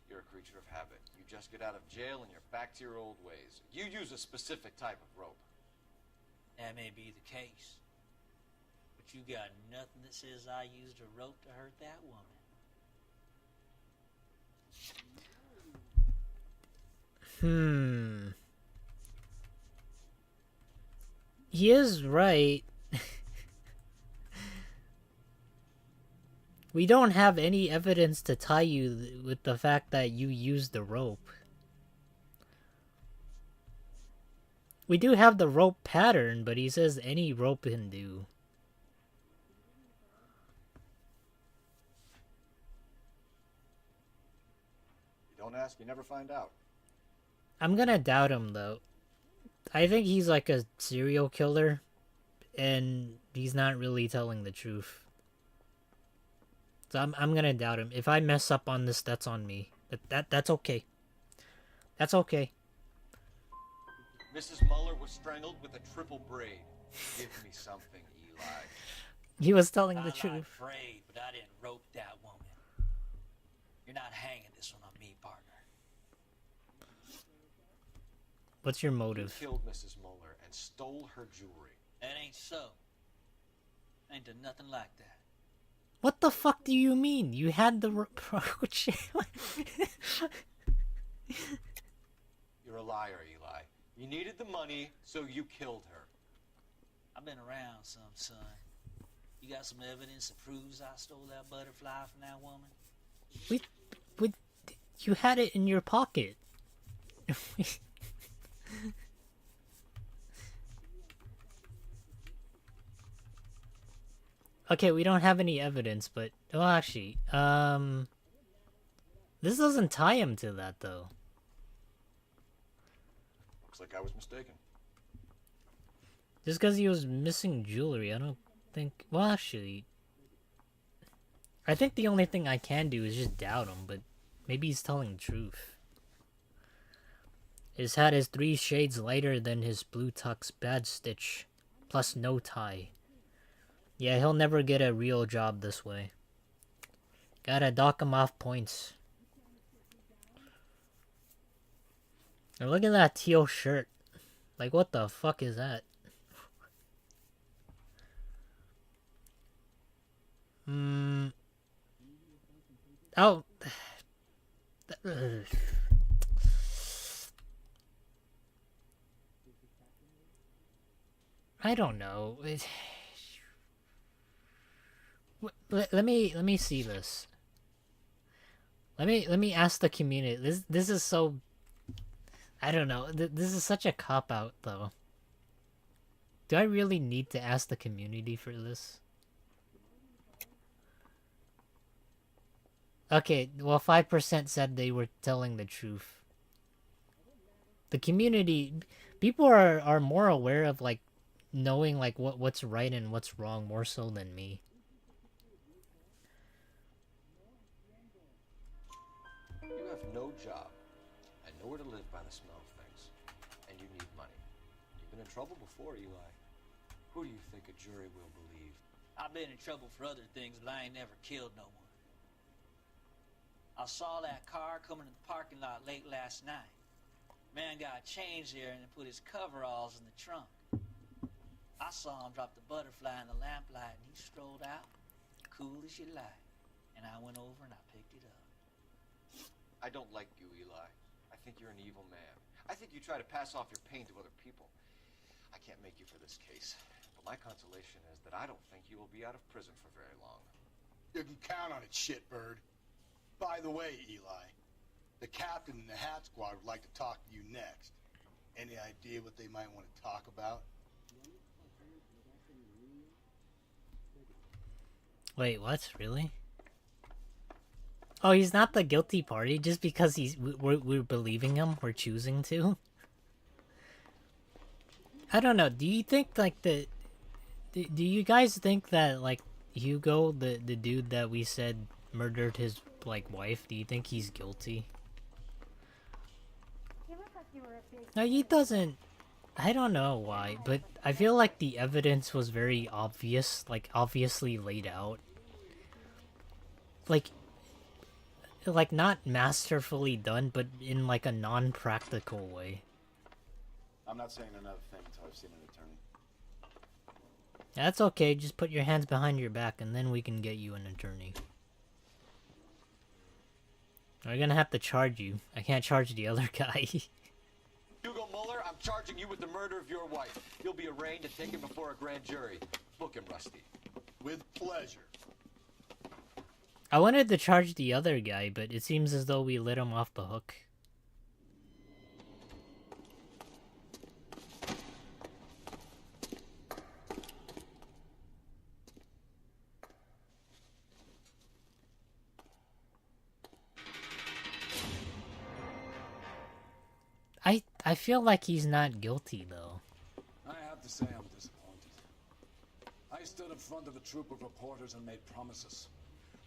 You're a creature of habit. You just get out of jail and you're back to your old ways. You use a specific type of rope. That may be the case. But you got nothing that says I used a rope to hurt that woman. He is right. We don't have any evidence to tie you with the fact that you used the rope. We do have the rope pattern, but he says any rope can do. You don't ask, you never find out. I'm gonna doubt him though. I think he's like a serial killer, and he's not really telling the truth. So I'm gonna doubt him. If I mess up on this, that's on me. That's okay. That's okay. Mrs. Muller was strangled with a triple braid. Give me something, Eli. He was telling the I truth. lied braid, but I didn't rope that woman. You're not hanging this one on me, partner. What's your motive? You killed Mrs. Muller and stole her jewelry. That ain't so. Ain't done nothing like that. What the fuck do you mean? You had the You're a liar, Eli. You needed the money, so you killed her. I've been around some, son. You got some evidence that proves I stole that butterfly from that woman? You had it in your pocket. Okay, we don't have any evidence, but well, actually, this doesn't tie him to that though. Looks like I was mistaken. Just because he was missing jewelry, I don't think. Well, actually, I think the only thing I can do is just doubt him, but maybe he's telling the truth. His hat is 3 shades lighter than his blue tux, bad stitch, plus no tie. Yeah, he'll never get a real job this way. Gotta dock him off points. And look at that teal shirt. Like, what the fuck is that? Oh. I don't know. Let me see this. Let me ask the community. This is so. I don't know. This is such a cop out though. Do I really need to ask the community for this? Okay, well 5% said they were telling the truth. The community, people are more aware of like knowing like what's right and what's wrong more so than me. You have no job and nowhere to live by the smell of things, and you need money. You've been in trouble before, Eli. Who do you think a jury will believe? I've been in trouble for other things, but I ain't never killed no one. I saw that car coming in the parking lot late last night. Man got changed there and put his coveralls in the trunk. I saw him drop the butterfly in the lamplight and he strolled out, cool as you like. And I went over and I picked it up. I don't like you, Eli. I think you're an evil man. I think you try to pass off your pain to other people. I can't make you for this case, but my consolation is that I don't think you will be out of prison for very long. You can count on it, shitbird. By the way, Eli, the captain and the hat squad would like to talk to you next. Any idea what they might want to talk about? Wait, what? Really? Oh, he's not the guilty party just because we're believing him. We're choosing to. I don't know. Do you think like do you guys think that like Hugo, the dude that we said murdered his like wife, do you think he's guilty? No, he doesn't. I don't know why, but I feel like the evidence was very obvious, like obviously laid out. Like not masterfully done, but in like a non-practical way. I'm not saying another thing until I've seen an attorney. That's okay, just put your hands behind your back and then we can get you an attorney. We're gonna have to charge you. I can't charge the other guy. Hugo Muller, I'm charging you with the murder of your wife. You'll be arraigned and taken before a grand jury. Book him, Rusty. With pleasure. I wanted to charge the other guy, but it seems as though we let him off the hook. I feel like he's not guilty, though. I have to say I'm disappointed. I stood in front of a troop of reporters and made promises.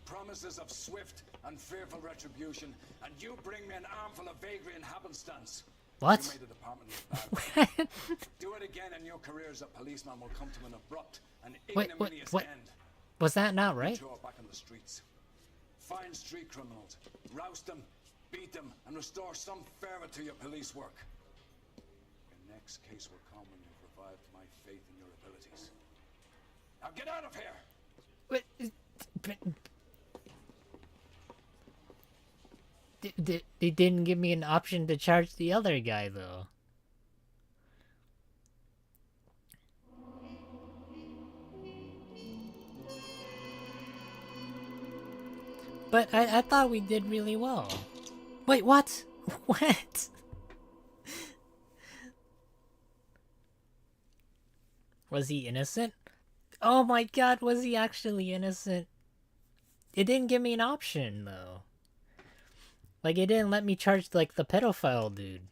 Promises of swift and fearful retribution, and you bring me an armful of vagary and happenstance. What? You made the department look bad. Do it again and your career as a policeman will come to an abrupt and ignominious end. Was that not right? Show up back on the streets. Find street criminals, roust them, beat them, and restore some fervor to your police work. Your next case will come when you've revived my faith in your abilities. Now get out of here! They didn't give me an option to charge the other guy, though. But I thought we did really well. Wait, what? What? Was he innocent? Oh my god, was he actually innocent? It didn't give me an option, though. Like, it didn't let me charge, like, the pedophile dude.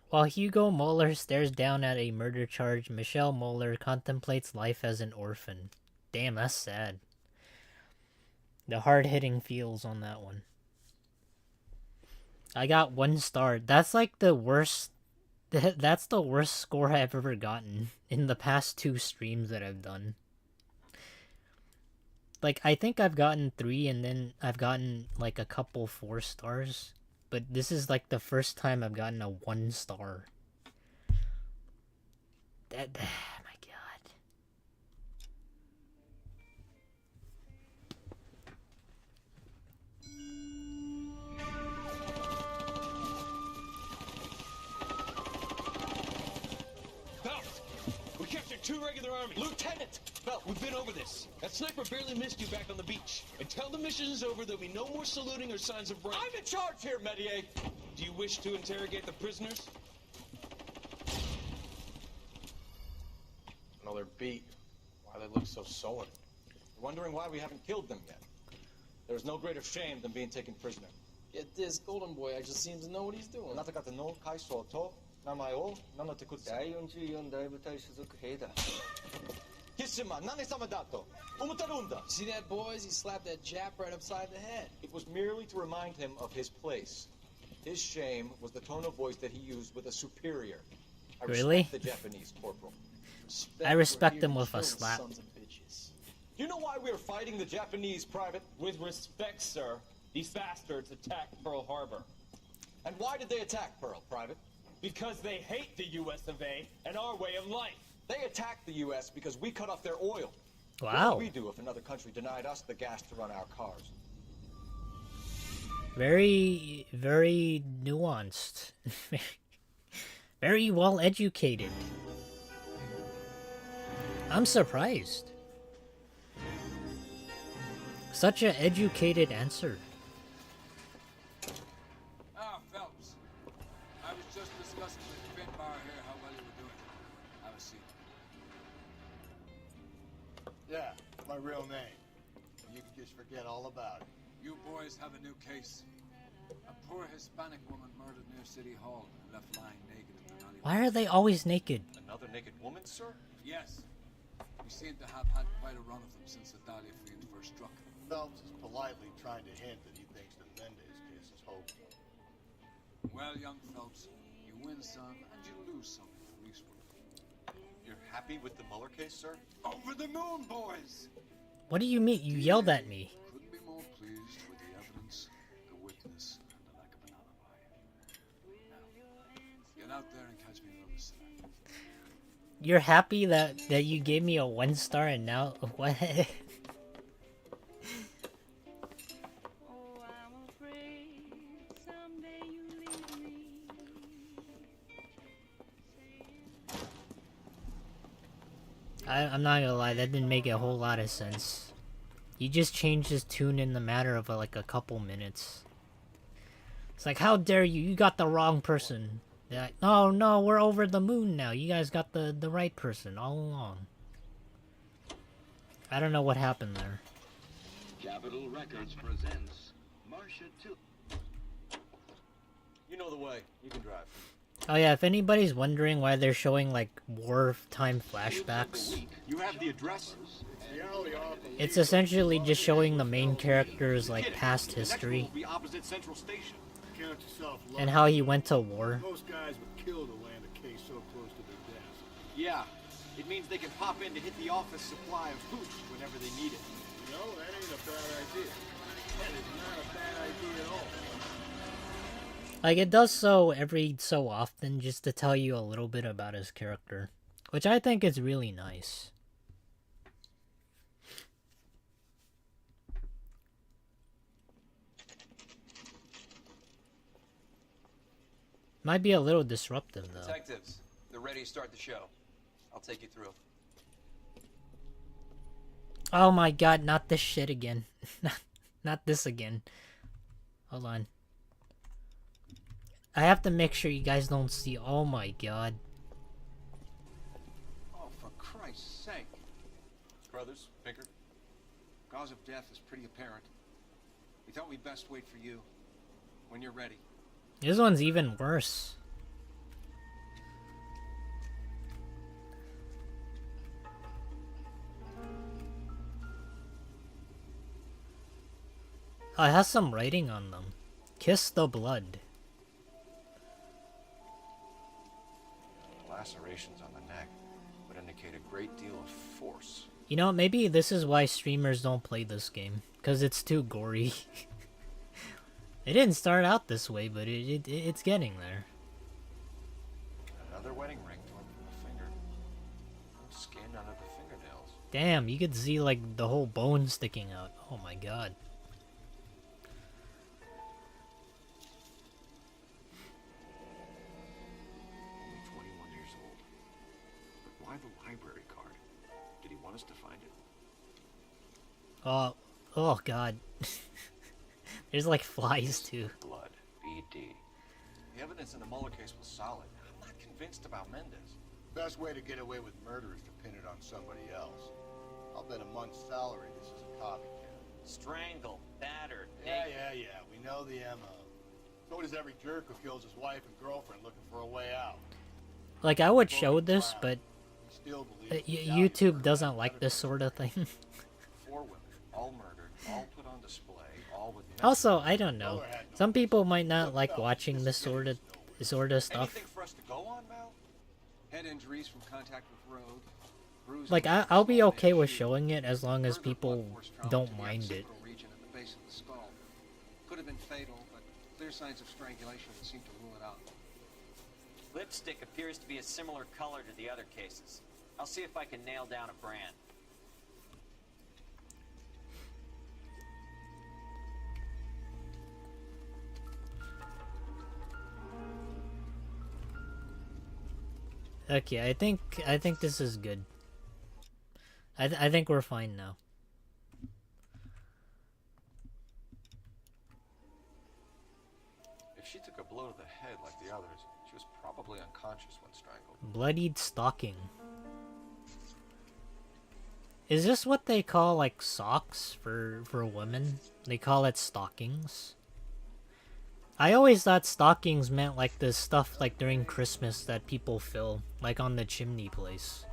While Hugo Muller stares down at a murder charge, Michelle Muller contemplates life as an orphan. Damn, that's sad. The hard-hitting feels on that one. I got 1 star. That's, like, the worst... That's the worst score I've ever gotten in the past 2 streams that I've done. Like, I think I've gotten 3 and then I've gotten, like, a couple 4 stars. But this is, like, the first time I've gotten a 1 star. My god. 2 regular army. Lieutenant! Well, we've been over this. That sniper barely missed you back on the beach. Until the mission is over, there'll be no more saluting or signs of rank. I'm in charge here, Medier! Do you wish to interrogate the prisoners? Another beat. Why they look so sullen? Wondering why we haven't killed them yet. There's no greater shame than being taken prisoner. Yet this golden boy actually seems to know what he's doing. なた方の会社と名前を名乗ってください。第44大部隊所属兵だ。See that, boys? He slapped that Jap right upside the head. It was merely to remind him of his place. His shame was the tone of voice that he used with a superior. I Really? respect the Japanese corporal. I respect them with a slap. You know why we're fighting the Japanese, Private? With respect, sir, these bastards attacked Pearl Harbor. And why did they attack Pearl, Private? Because they hate the US of A and our way of life. They attacked the US because we cut off their oil. Wow. What would we do if another country denied us the gas to run our cars? Very, very nuanced. Very well educated. I'm surprised. Such an educated answer. Ah, Phelps. I was just discussing with Finn Barr here how well you were doing. Have a seat. Yeah, my real name. You can just forget all about it. You boys have a new case. A poor Hispanic woman murdered near City Hall and left lying naked in the alleyway. Why are they always naked? Another naked woman, sir? Yes. We seem to have had quite a run of them since the Dahlia fiend first struck. Phelps is politely trying to hint that he thinks the Mendez case is hopeless. Well, young Phelps, you win some and you lose some in police work. You're happy with the Mueller case, sir? Over the moon, boys! What do you mean? You yelled at me. Couldn't be more pleased with the evidence, the witness, and the lack of an alibi. Now, get out there and catch me another set. You're happy that you gave me a 1 star and now what? I'm not gonna lie, that didn't make a whole lot of sense. You just changed his tune in the matter of like a couple minutes. It's like, how dare you? You got the wrong person. They're like, oh no, we're over the moon now. You guys got the right person all along. I don't know what happened there. Capitol Records presents Marcia 2. You know the way. You can drive. Oh yeah, if anybody's wondering why they're showing like wartime flashbacks, You have the address? it's essentially just showing the main character's like past history Be opposite Central Station. Count yourself lucky. and how he went to war. Most guys would kill to land a case so close to their desk. Yeah. It means they can pop in to hit the office supply of hooch whenever they need it. You know, that ain't a bad idea. That is not a bad idea at all. Like, it does so every so often just to tell you a little bit about his character, which I think is really nice. Might be a little disruptive, though. Detectives, they're ready to start the show. I'll take you through. Oh my god, not this shit again. Not this again. Hold on. I have to make sure you guys don't see. Oh my god. Oh, for Christ's sake. Brothers, Pinker. Cause of death is pretty apparent. We thought we'd best wait for you. When you're ready. This one's even worse. Oh, it has some writing on them. Kiss the blood. Lacerations on the neck would indicate a great deal of force. You know, maybe this is why streamers don't play this game. Because it's too gory. It didn't start out this way, but it's getting there. Another wedding ring torn from the finger. No skin under the fingernails. Damn, you could see like the whole bone sticking out. Oh my god. Only 21 years old. But why the library card? find it. Oh god. There's like flies too. Blood. BD. The evidence in the Mueller case was solid. I'm not convinced about Mendez. Best way to get away with murder is to pin it on somebody else. I'll bet a month's salary this is a copycat. Strangled, battered, Yeah, naked. we know the MO. So does every jerk who kills his wife and girlfriend looking for a way out. Like, I would show this, but Still believe YouTube doesn't like this sort of thing. 4 women, all murdered, all put on display, all with Also, I don't know. Some people might not like watching this sort of stuff. Anything for us to go on, Mal? Head injuries from contact with road. Bruises Like, I'll be okay with showing it as long as people don't mind it. region at the base of the skull. Could have been fatal, but clear signs of strangulation would seem to rule it out. Lipstick appears to be a similar color to the other cases. I'll see if I can nail down a brand. Okay, I think this is good. I think we're fine now. If she took a blow to the head like the others, she was probably unconscious when strangled. Bloodied stocking. Is this what they call like socks for women? They call it stockings. I always thought stockings meant like the stuff like during Christmas that people fill, like on the chimney place.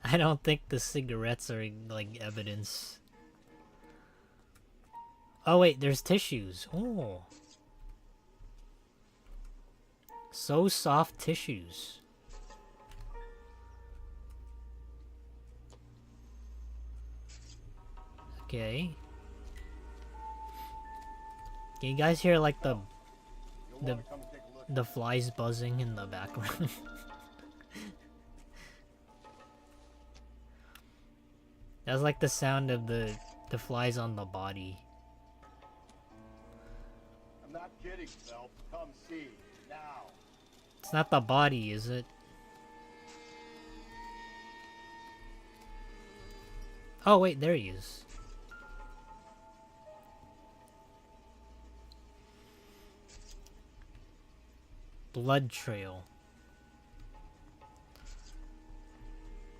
I don't think the cigarettes are like evidence. Oh wait, there's tissues. Oh. So soft tissues. Okay. Can you guys hear like the flies buzzing in the background? That's like the sound of the flies on the body. I'm not kidding, Phelps. Come see now. It's not the body, is it? Oh wait, there he is. Blood trail.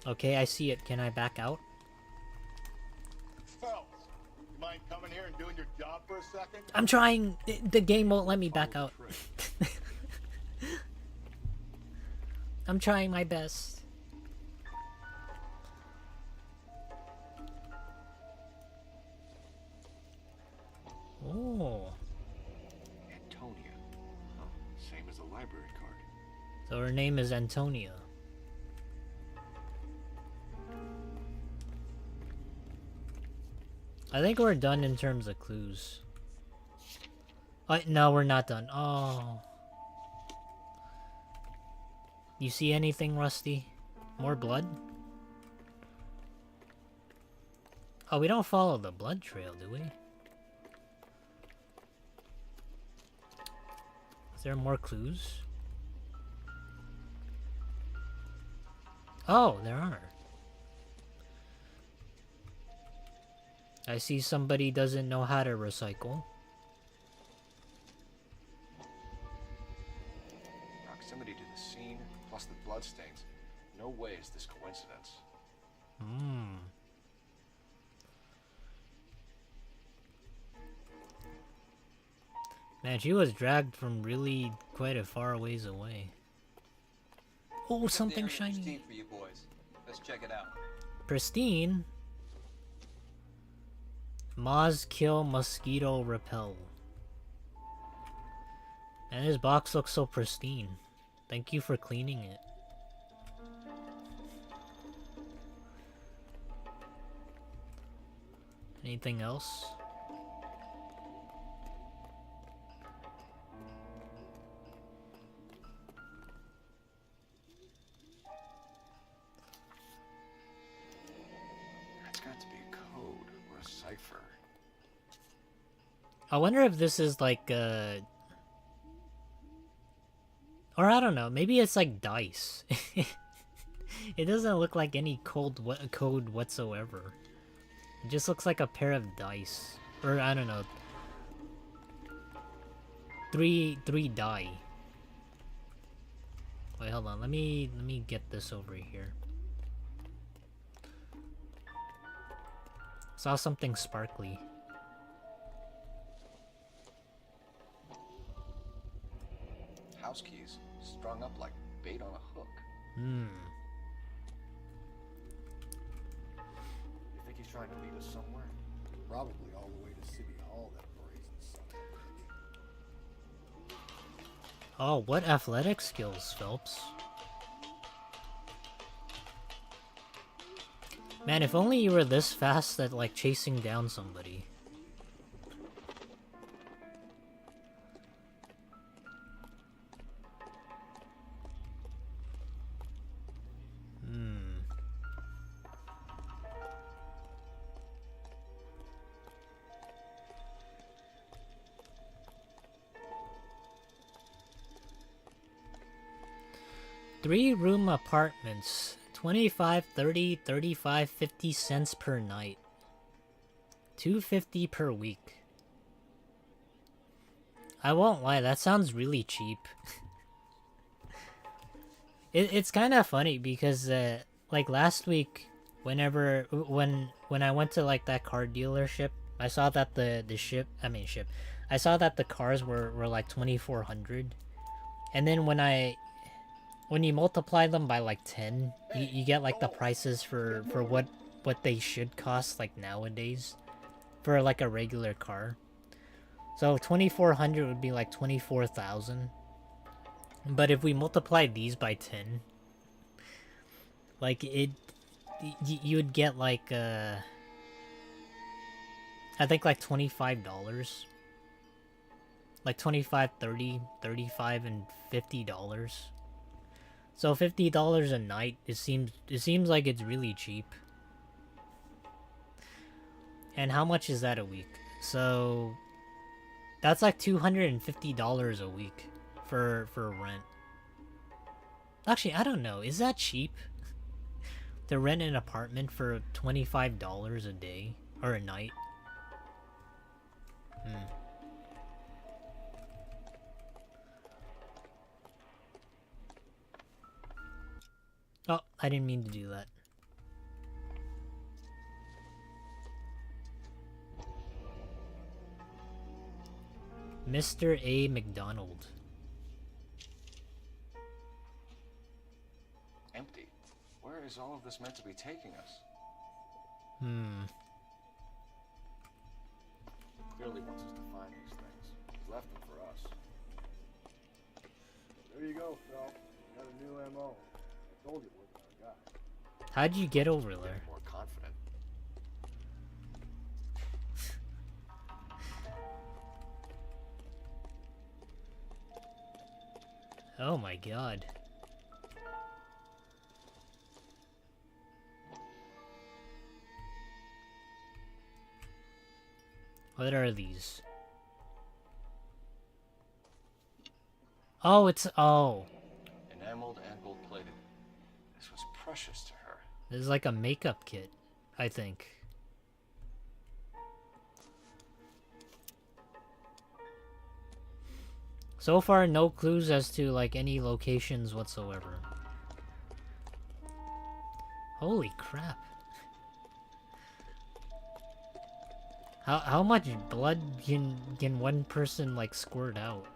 Okay, I see it. Can I back out? Phelps, you mind coming here and doing your job for a second? I'm trying. The game won't let me back out. I'm trying my best. Oh. Antonia. Huh. Same as the library card. So her name is Antonia. I think we're done in terms of clues. No, we're not done. Oh. You see anything, Rusty? More blood? Oh, we don't follow the blood trail, do we? Is there more clues? Oh, there are. I see somebody doesn't know how to recycle. Proximity to the scene, plus the bloodstains. No way is this coincidence. Hmm. Man, she was dragged from really quite a far ways away. Oh, something shiny. Pristine for you boys. Let's check it out. Pristine? Moz kill, mosquito repel. And his box looks so pristine. Thank you for cleaning it. Anything else? cipher. I wonder if this is like or I don't know, maybe it's like dice. It doesn't look like any code whatsoever. It just looks like a pair of dice. Or I don't know. Three die. Wait, hold on. Let me get this over here. Saw something sparkly. House keys strung up like bait on a hook. Hmm. You think he's trying to lead us somewhere? Probably all the way to City Hall, that brazen son of a bitch. Oh, what athletic skills, Phelps. Man, if only you were this fast at, like, chasing down somebody. Hmm. Three-room apartments. 25, 30, 35, 50 cents per night. $2.50 per week. I won't lie, that sounds really cheap. It's kind of funny because like last week, when I went to like that car dealership, I saw that I saw that the cars were like 2,400, and then when you multiply them by like 10, you get like the prices for what they should cost like nowadays for like a regular car. So 2,400 would be like 24,000. But if we multiply these by 10, like you would get like I think like $25. Like 25, 30, 35 and $50. So $50 a night, it seems like it's really cheap. And how much is that a week? So that's like $250 a week for rent. Actually, I don't know. Is that cheap? To rent an apartment for $25 a day or a night? Oh, I didn't mean to do that. Mr. A. McDonald. Empty. Where is all of this meant to be taking us? Clearly wants us to find these things. He's left them for us. There you go, Phil. Got a new MO. I told you it wasn't our guy. How'd you get over there? More confident. Oh my god. What are these? Oh, oh. Enameled and gold plated. This was precious to her. This is like a makeup kit, I think. So far, no clues as to like any locations whatsoever. Holy crap. How much blood can one person like squirt out?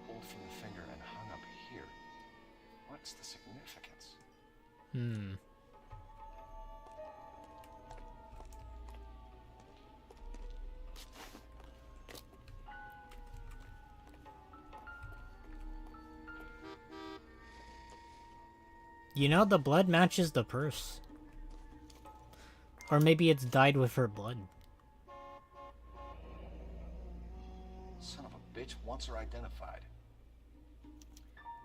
Pulled from the finger and hung up here. What's the significance? You know, the blood matches the purse. Or maybe it's dyed with her blood. wants her identified.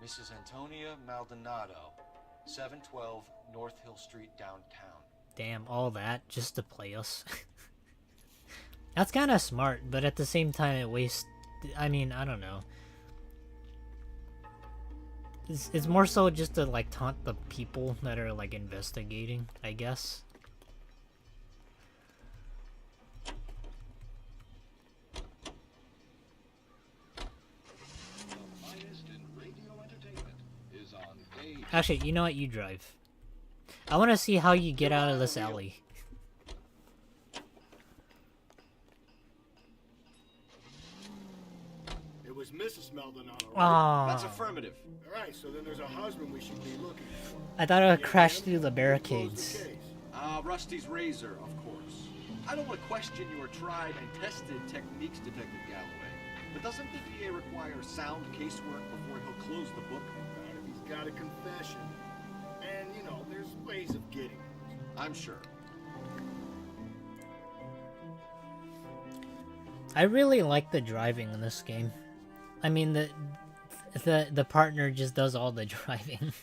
Mrs. Antonia Maldonado, 712 North Hill Street, downtown. Damn, all that just to play us. That's kind of smart, but at the same time it wastes... I mean, I don't know. It's more so just to, like, taunt the people that are, like, investigating, I guess. Actually, you know what? You drive. I want to see how you get out of this alley. It was Mrs. Maldonado, right? Aww. That's affirmative. All right, so then there's a husband we should be looking for. I thought I would crash through the barricades. Rusty's razor, of course. I don't want to question your tried and tested techniques, Detective Galloway. But doesn't the DA require sound casework before he'll close the book? He's got a confession. And, you know, there's ways of getting it. I'm sure. I really like the driving in this game. I mean, the partner just does all the driving.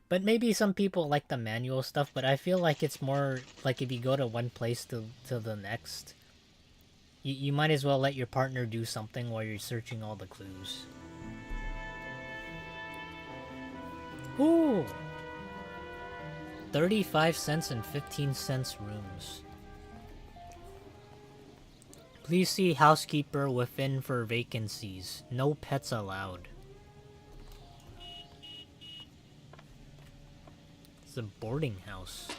But maybe some people like the manual stuff, but I feel like it's more like if you go to one place to the next, you might as well let your partner do something while you're searching all the clues. Ooh! 35 cents and 15 cents rooms. Please see housekeeper within for vacancies. No pets allowed. It's a boarding house.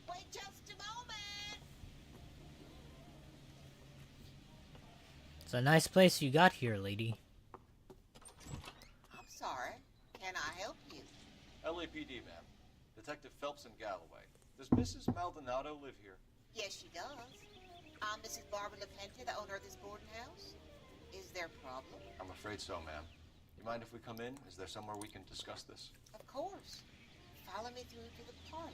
Wait just a moment. It's a nice place you got here, lady. I'm sorry. Can I help you? LAPD, ma'am. Detective Phelps and Galloway. Does Mrs. Maldonado live here? Yes, she does. I'm Mrs. Barbara LaPenta, the owner of this boarding house. Is there a problem? I'm afraid so, ma'am. You mind if we come in? Is there somewhere we can discuss this? Of course. Follow me through to the parlor.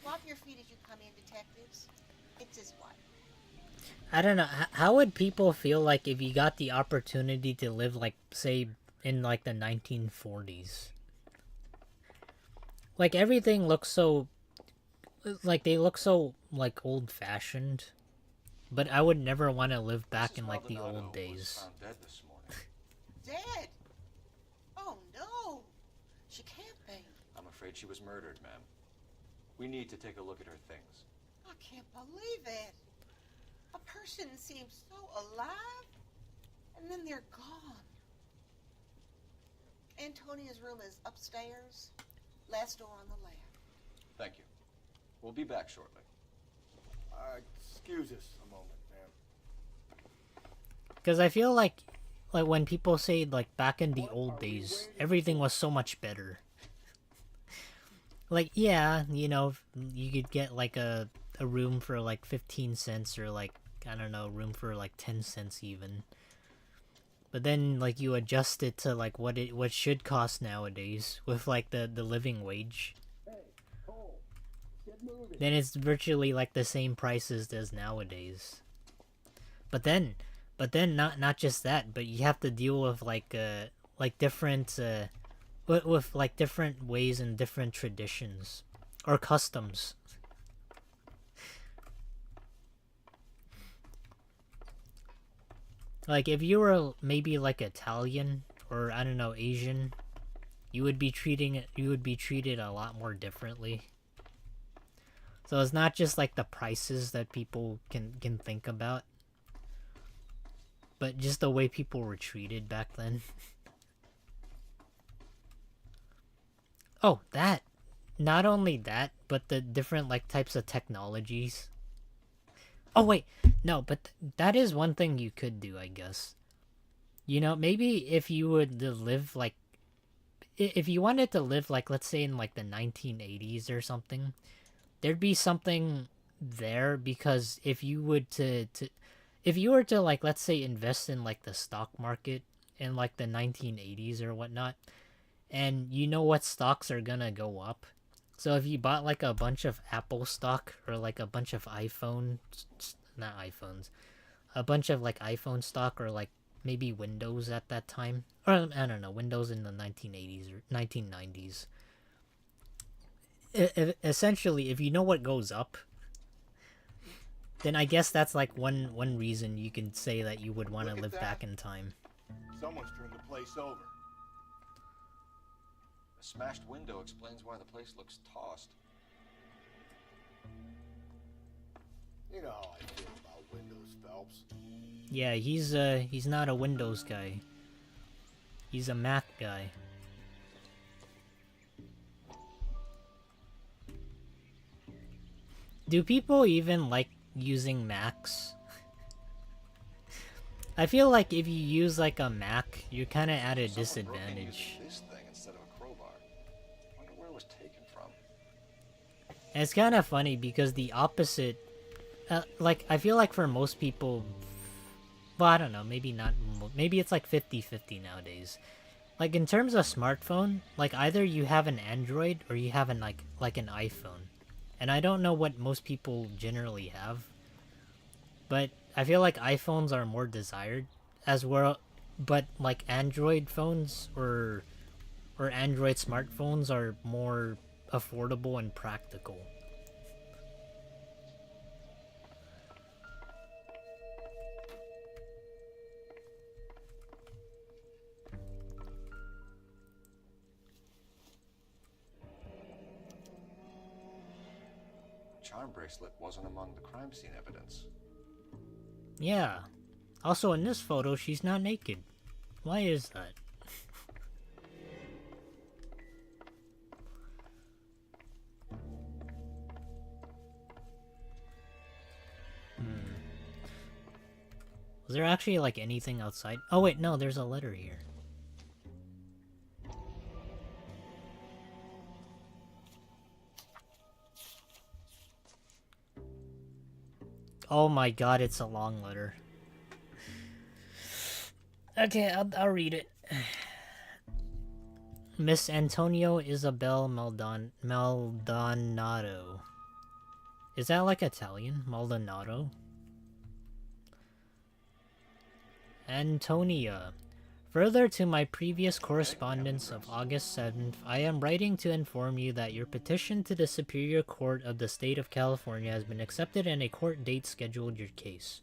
Wipe your feet as you come in, detectives. It's his wife. I don't know. How would people feel like if you got the opportunity to live, like, say, in, like, the 1940s? Like, everything looks so... Like, they look so, like, old-fashioned. But I would never want to live back in, like, the old days. Found dead this morning. Dead? Oh, no. She can't be. I'm afraid she was murdered, ma'am. We need to take a look at her things. I can't believe it. A person seems so alive, and then they're gone. Antonia's room is upstairs, last door on the left. Thank you. We'll be back shortly. Excuse us a moment, ma'am. Because I feel like when people say, like, back in the old days, everything was so much better. Like, yeah, you know, you could get, like, a room for, like, 15 cents or, like, I don't know, room for, like, 10 cents even. But then, like, you adjust it to, like, what should cost nowadays with, like, the living wage. Then it's virtually, like, the same prices as nowadays. But then not just that, but you have to deal with, like different, with, like, different ways and different traditions. Or customs. Like, if you were maybe, like, Italian, or, I don't know, Asian, you would be treated a lot more differently. So it's not just, like, the prices that people can think about, but just the way people were treated back then. Oh, that. Not only that, but the different, like, types of technologies. Oh, wait. No, but that is one thing you could do, I guess. You know, maybe if you would live, like... If you wanted to live, like, let's say in, like, the 1980s or something, there'd be something there, because if you would if you were to, like, let's say invest in, like, the stock market in, like, the 1980s or whatnot, and you know what stocks are gonna go up. So if you bought, like, a bunch of Apple stock or, like, a bunch of iPhone, not iPhones, a bunch of like iPhone stock or like maybe Windows at that time, or I don't know, Windows in the 1980s or 1990s. Essentially, if you know what goes up, then I guess that's like one reason you can say that you would want to live back in time. Someone's turned the place over. A smashed window explains why the place looks tossed. You know how I feel about Windows, Phelps. Yeah, he's not a Windows guy. He's a Mac guy. Do people even like using Macs? I feel like if you use like a Mac, you're kind of at a disadvantage. This thing instead of a crowbar. Wonder where it was taken from. And it's kind of funny because the opposite, like I feel like for most people, well I don't know, maybe not, maybe it's like 50-50 nowadays. Like in terms of smartphone, like either you have an Android or you have an like an iPhone. And I don't know what most people generally have, but I feel like iPhones are more desired as well, but like Android phones or Android smartphones are more affordable and practical. Charm bracelet wasn't among the crime scene evidence. Yeah. Also in this photo, she's not naked. Why is that? Was there actually like anything outside? Oh wait, no, there's a letter here. Oh my god, it's a long letter. Okay, I'll read it. Miss Antonio Isabel Maldonado. Is that like Italian? Maldonado? Antonia. Further to my previous correspondence of August 7th, I am writing to inform you that your petition to the Superior Court of the State of California has been accepted and a court date scheduled your case.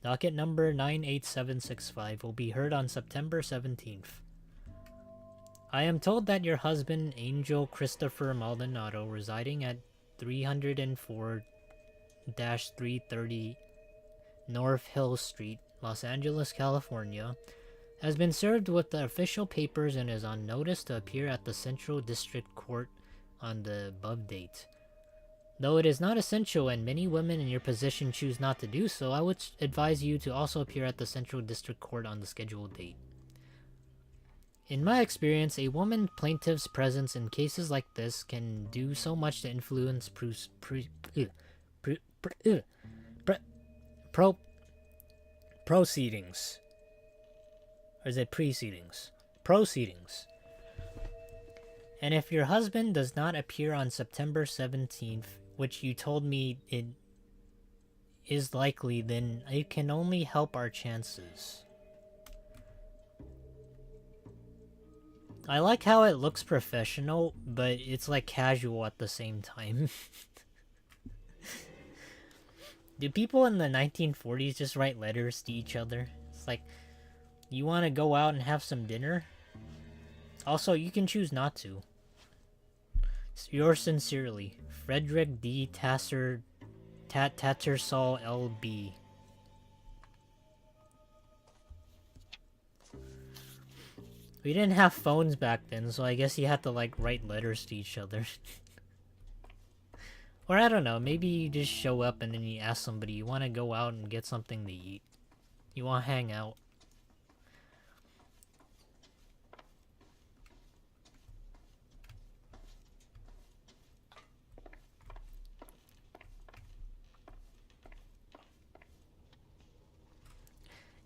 Docket number 98765 will be heard on September 17th. I am told that your husband, Angel Christopher Maldonado, residing at 304-330 North Hill Street, Los Angeles, California, has been served with the official papers and is on notice to appear at the Central District Court on the above date. Though it is not essential and many women in your position choose not to do so, I would advise you to also appear at the Central District Court on the scheduled date. In my experience, a woman plaintiff's presence in cases like this can do so much to influence proceedings. Or is it precedings? Proceedings. And if your husband does not appear on September 17th, which you told me it is likely, then it can only help our chances. I like how it looks professional, but it's like casual at the same time. Do people in the 1940s just write letters to each other? It's like, you want to go out and have some dinner? Also, you can choose not to. Yours sincerely, Frederick D. Tattersall L.B. We didn't have phones back then, so I guess you had to like write letters to each other. Or I don't know, maybe you just show up and then you ask somebody, you want to go out and get something to eat? You want to hang out?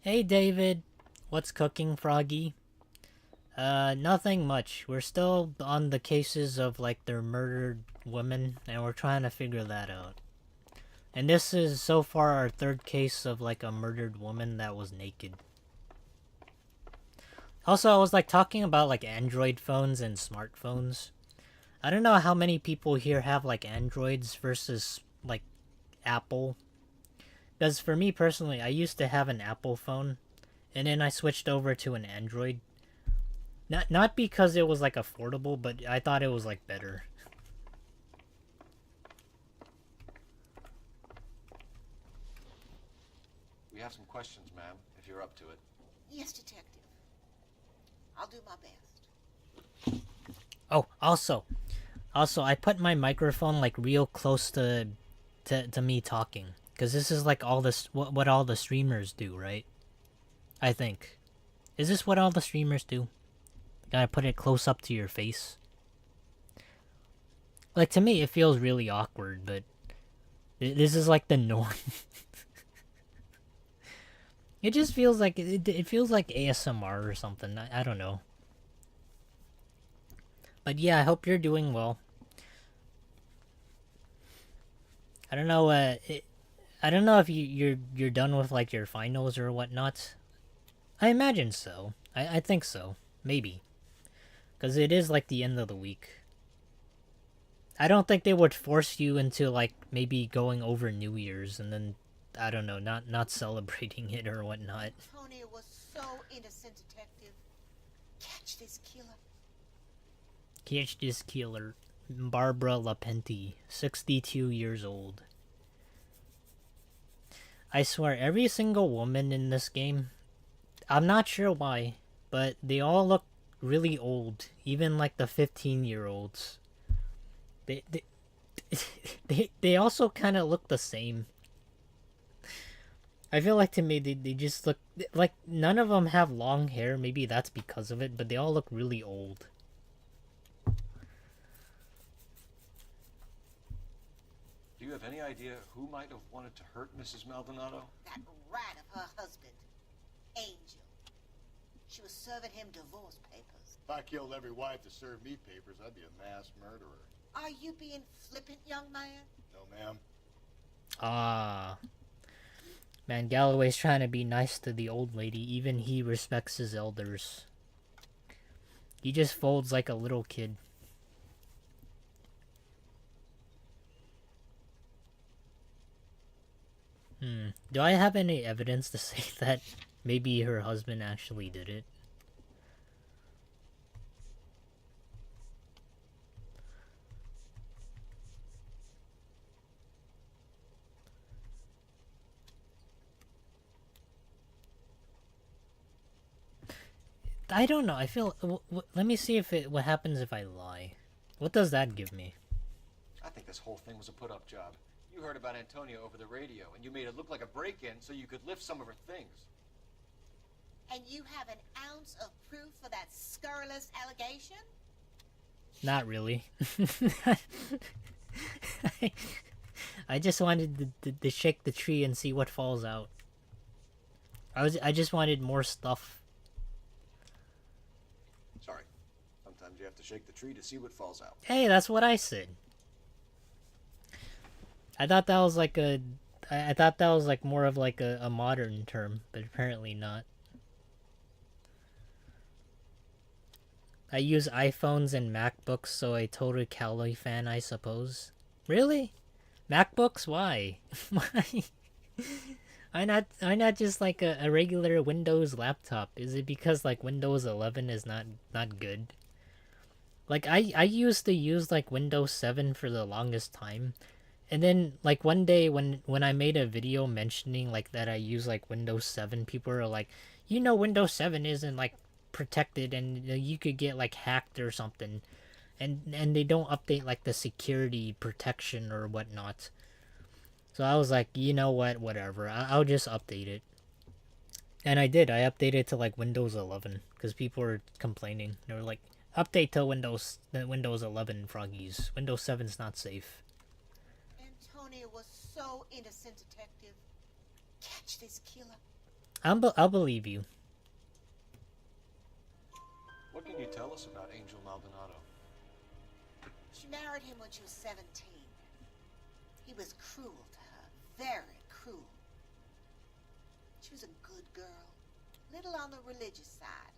Hey David, what's cooking, Froggy? Nothing much. We're still on the cases of like their murdered women, and we're trying to figure that out. And this is so far our third case of like a murdered woman that was naked. Also, I was like talking about like Android phones and smartphones. I don't know how many people here have like Androids versus like Apple. Because for me personally, I used to have an Apple phone, and then I switched over to an Android. Not because it was like affordable, but I thought it was like better. We have some questions, ma'am, if you're up to it. Yes, detective. I'll do my best. Oh, also, I put my microphone like real close to me talking, because this is like all this what all the streamers do, right? I think. Is this what all the streamers do? Gotta put it close up to your face. Like, to me, it feels really awkward, but this is like the norm. It just feels like it feels like ASMR or something. I don't know. But yeah, I hope you're doing well. I don't know. I don't know if you're done with like your finals or whatnot. I imagine so. I think so. Maybe. Because it is like the end of the week. I don't think they would force you into like maybe going over New Year's and then, I don't know, not celebrating it or whatnot. Antonia was so innocent, detective. Catch this killer. Catch this killer. Barbara Lapenti, 62 years old. I swear, every single woman in this game, I'm not sure why, but they all look really old. Even like the 15-year-olds. They also kind of look the same. I feel like to me they just look like none of them have long hair. Maybe that's because of it, but they all look really old. Do you have any idea who might have wanted to hurt Mrs. Maldonado? That rat of her husband, Angel. She was serving him divorce papers. If I killed every wife to serve me papers, I'd be a mass murderer. Are you being flippant, young man? No, ma'am. Ah. Man, Galloway's trying to be nice to the old lady. Even he respects his elders. He just folds like a little kid. Do I have any evidence to say that maybe her husband actually did it? I don't know. I feel... let me see if what happens if I lie. What does that give me? I think this whole thing was a put-up job. You heard about Antonia over the radio, and you made it look like a break-in so you could lift some of her things. And you have an ounce of proof for that scurrilous allegation? Not really. I just wanted to shake the tree and see what falls out. I just wanted more stuff. Sorry. Sometimes you have to shake the tree to see what falls out. Hey, that's what I said. I thought that was like a... I thought that was like more of like a modern term, but apparently not. I use iPhones and MacBooks, so a total Cali fan, I suppose. Really? MacBooks? Why? Why? Why not just like a regular Windows laptop? Is it because like Windows 11 is not good? Like I used to use like Windows 7 for the longest time. And then like one day when I made a video mentioning like that I use like Windows 7, people are like, you know, Windows 7 isn't like protected and you could get like hacked or something. And they don't update like the security protection or whatnot. So I was like, you know what, whatever, I'll just update it. And I did. I updated to like Windows 11 because people were complaining. They were like, update to Windows 11, froggies. Windows 7's not safe. Antonia was so innocent, detective. Catch this killer. I'll believe you. What can you tell us about Angel Maldonado? She married him when she was 17. He was cruel to her, very cruel. She was a good girl. Little on the religious side,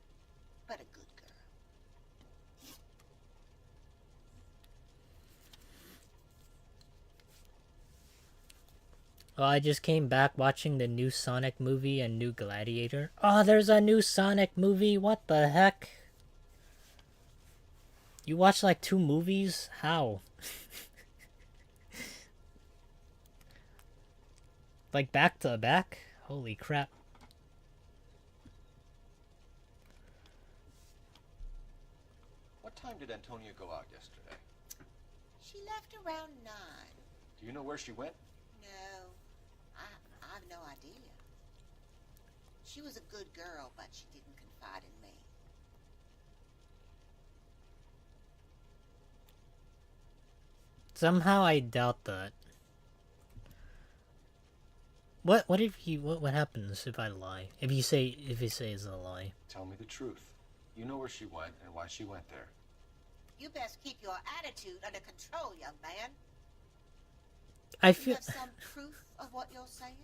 but a good girl. Oh, I just came back watching the new Sonic movie and new Gladiator. Oh, there's a new Sonic movie? What the heck? You watched like 2 movies? How? Like back to back? Holy crap. What time did Antonia go out yesterday? She left around 9. Do you know where she went? No, I've no idea. She was a good girl, but she didn't confide in me. Somehow I doubt that. What if you what happens if I lie? If you say it's a lie? Tell me the truth. You know where she went and why she went there. You best keep your attitude under control, young man. I feel You have some proof of what you're saying?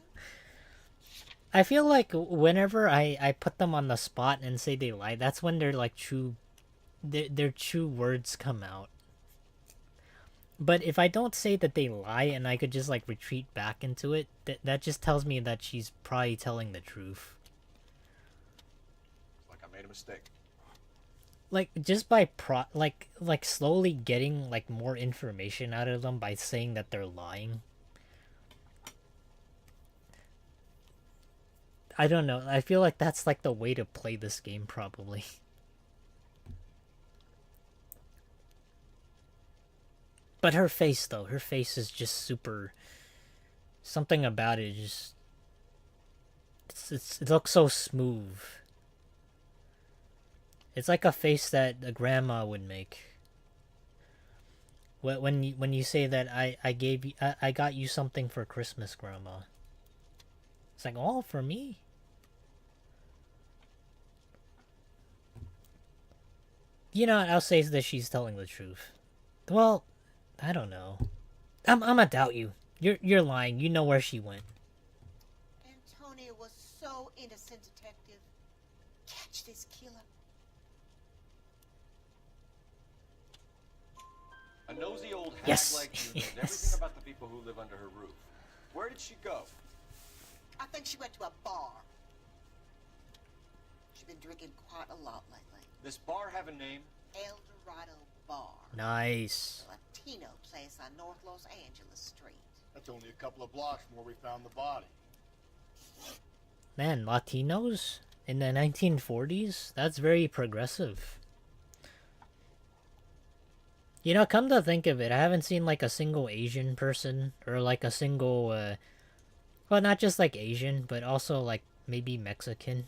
I feel like whenever I put them on the spot and say they lie, that's when their like their true words come out. But if I don't say that they lie and I could just like retreat back into it, that just tells me that she's probably telling the truth. It's like I made a mistake. Like just by like slowly getting like more information out of them by saying that they're lying. I don't know. I feel like that's like the way to play this game probably. But her face though, her face is just super. Something about it just. It looks so smooth. It's like a face that a grandma would make. When you say that I got you something for Christmas, Grandma. It's like, oh, for me. You know what? I'll say that she's telling the truth. Well, I don't know. I'm gonna doubt you. You're lying. You know where she went. Antonia was so innocent, detective. Catch this killer. A nosy old hag Yes. like you knows everything about the people who live under her roof. Where did she go? I think she went to a bar. She's been drinking quite a lot lately. This bar have a name? El Dorado Bar. Nice. A Latino place on North Los Angeles Street. That's only a couple of blocks from where we found the body. Man, Latinos in the 1940s? That's very progressive. You know, come to think of it, I haven't seen like a single Asian person or like a single well, not just like Asian, but also like maybe Mexican.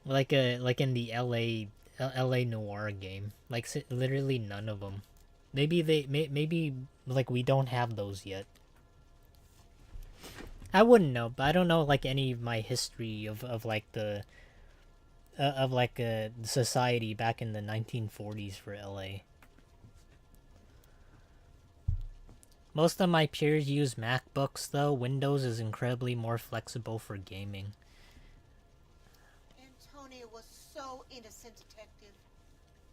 like in the LA Noire game. Like literally none of them. Maybe maybe like we don't have those yet. I wouldn't know, but I don't know like any of my history of like the of like society back in the 1940s for LA. Most of my peers use MacBooks though. Windows is incredibly more flexible for gaming. Antonia was so innocent, detective.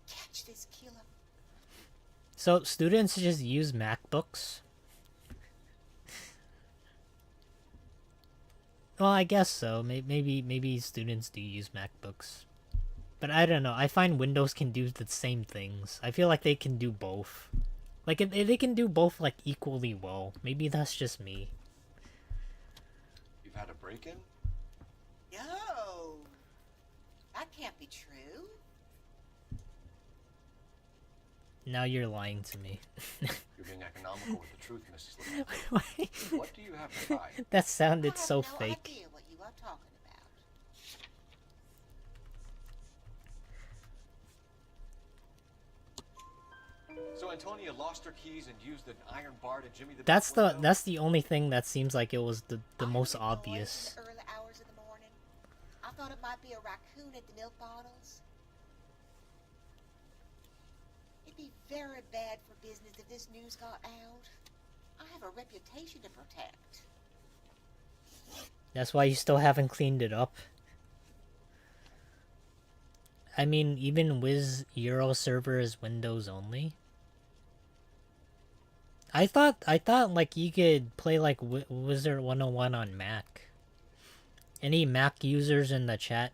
Catch this killer. So students just use MacBooks? Well, I guess so. Maybe students do use MacBooks. But I don't know. I find Windows can do the same things. I feel like they can do both. Like, they can do both, like, equally well. Maybe that's just me. You've had a break-in? No. That can't be true. Now you're lying to me. You're being economical with the truth, Mrs. Why? LeBlanc. What do you have to hide? That sounded so No fake. idea what you are talking about. So Antonia lost her keys and used an iron bar to jimmy the That's back window? that's the only thing that seems like it was the most In obvious. the early hours of the morning, I thought it might be a raccoon at the milk bottles. It'd be very bad for business if this news got out. I have a reputation to protect. That's why you still haven't cleaned it up. I mean, even Wiz Euro server is Windows only. I thought like you could play like Wizard 101 on Mac. Any Mac users in the chat?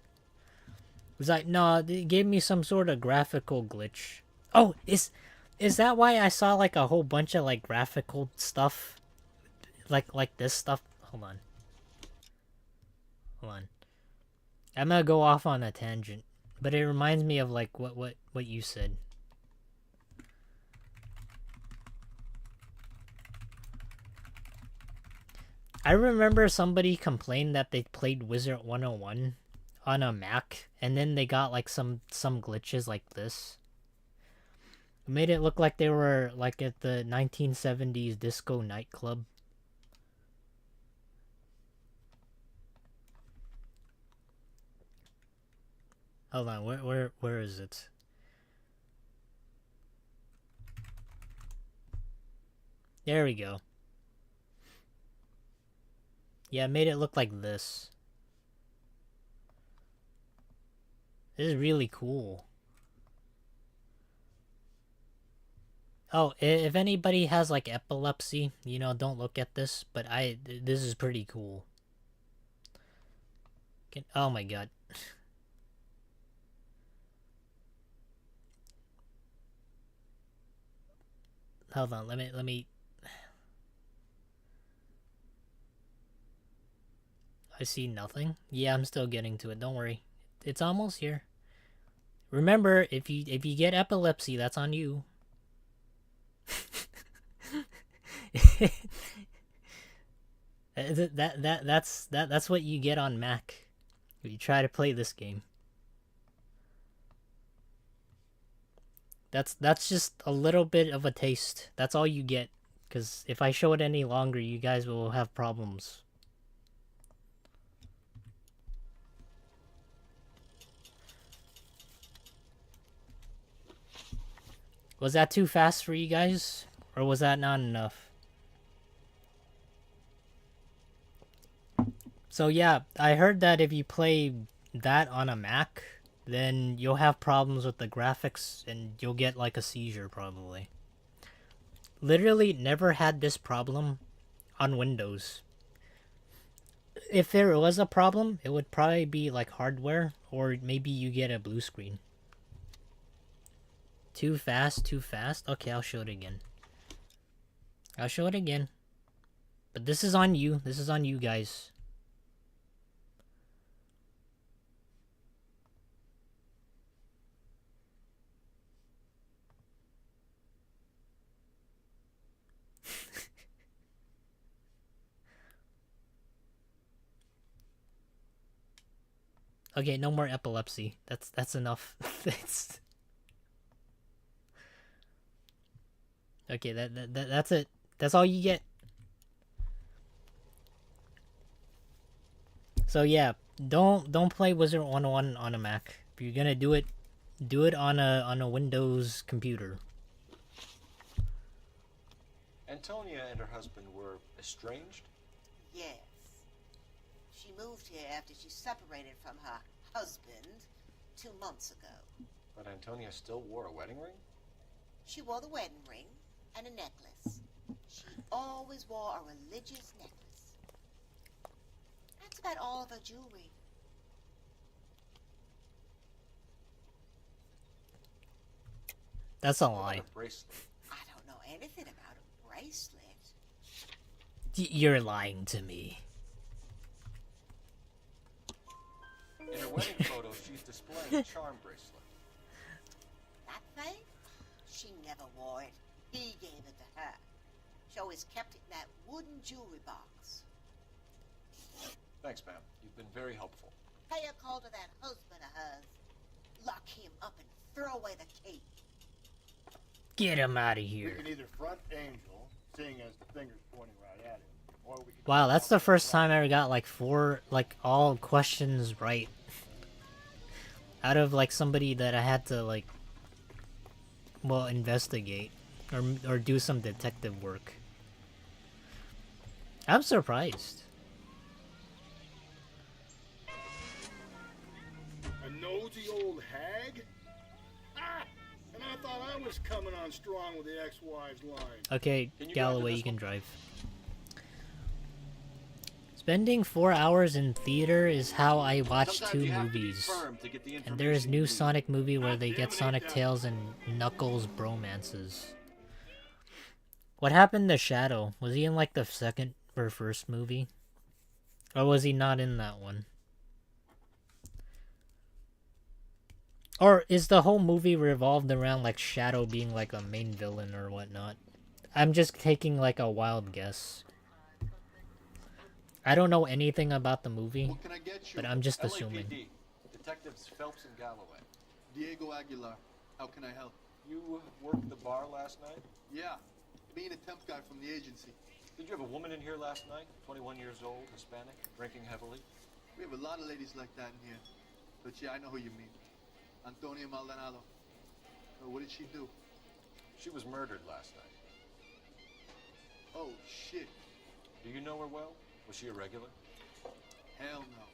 It was like, no, it gave me some sort of graphical glitch. Oh, is that why I saw like a whole bunch of like graphical stuff? Like this stuff? Hold on. I'm gonna go off on a tangent, but it reminds me of like what you said. I remember somebody complained that they played Wizard 101 on a Mac, and then they got like some glitches like this. It made it look like they were like at the 1970s disco nightclub. Hold on, where is it? There we go. Yeah, it made it look like this. This is really cool. Oh, if anybody has like epilepsy, you know, don't look at this, but this is pretty cool. Oh my god. Hold on, let me I see nothing. Yeah, I'm still getting to it. Don't worry. It's almost here. Remember, if you get epilepsy, that's on you. That's what you get on Mac. If you try to play this game. That's just a little bit of a taste. That's all you get. Because if I show it any longer, you guys will have problems. Was that too fast for you guys? Or was that not enough? So yeah, I heard that if you play that on a Mac, then you'll have problems with the graphics and you'll get like a seizure probably. Literally never had this problem on Windows. If there was a problem, it would probably be like hardware, or maybe you get a blue screen. Too fast, too fast? Okay, I'll show it again. I'll show it again. But this is on you. This is on you guys. Okay, no more epilepsy. That's enough. Okay, that's it. That's all you get. So yeah, don't play Wizard 101 on a Mac. If you're gonna do it on a Windows computer. Antonia and her husband were estranged? Yes. She moved here after she separated from her husband 2 months ago. But Antonia still wore a wedding ring? She wore the wedding ring and a necklace. She always wore a religious necklace. That's about all of her jewelry. That's a lie. Bracelet. I don't know anything about a bracelet. You're lying to me. In her wedding photo, she's displaying a charm bracelet. That thing? She never wore it. He gave it to her. She always kept it in that wooden jewelry box. Thanks, ma'am. You've been very helpful. Pay a call to that husband of hers. Lock him up and throw away the key. Get him out of We here. can either front Angel, seeing as the finger's pointing right at him, or we can... Wow, that's the first time I ever got like 4, like all questions right. Out of like somebody that I had to like, well, investigate or do some detective work. I'm surprised. A nosy old hag? Ah! And I thought I was coming on strong with the ex-wives line. Okay, Galloway, you can drive. Spending 4 hours in theater is how I watch 2 movies. And there is new Sonic movie where they get Sonic Tails and Knuckles bromances. What happened to Shadow? Was he in like the second or first movie? Or was he not in that one? Or is the whole movie revolved around like Shadow being like a main villain or whatnot? I'm just taking like a wild guess. I don't know anything about the movie, but I'm just assuming. LAPD. Detectives Phelps and Galloway. Diego Aguilar. How can I help? You worked the bar last night? Yeah. Me and a temp guy from the agency. Did you have a woman in here last night? 21 years old, Hispanic, drinking heavily? We have a lot of ladies like that in here. But yeah, I know who you mean. Antonia Maldonado. So what did she do? She was murdered last night. Oh, shit. Do you know her well? Was she a regular? Hell no.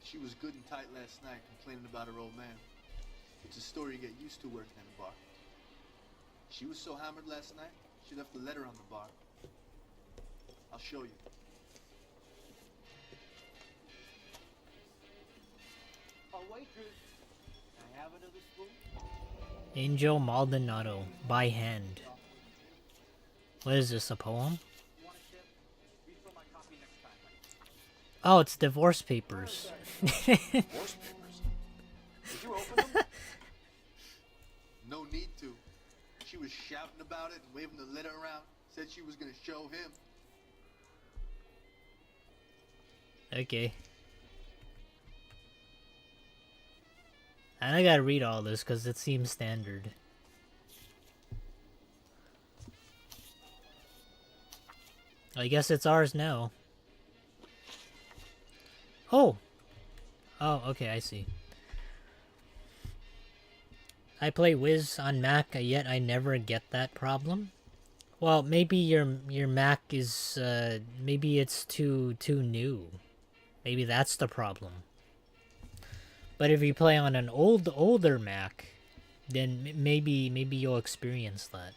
She was good and tight last night, complaining about her old man. It's a story you get used to working in a bar. She was so hammered last night, she left a letter on the bar. I'll show you. Oh, waitress. Can I have another spoon? Angel Maldonado, by hand. What is this, a poem? Oh, it's divorce papers. Divorce papers? Did you open them? No need to. She was shouting about it and waving the letter around. Said she was gonna show him. Okay. And I gotta read all this because it seems standard. I guess it's ours now. Oh! Oh, okay, I see. I play Wiz on Mac, yet I never get that problem. Well, maybe your Mac is, maybe it's too new. Maybe that's the problem. But if you play on an older Mac, then maybe you'll experience that.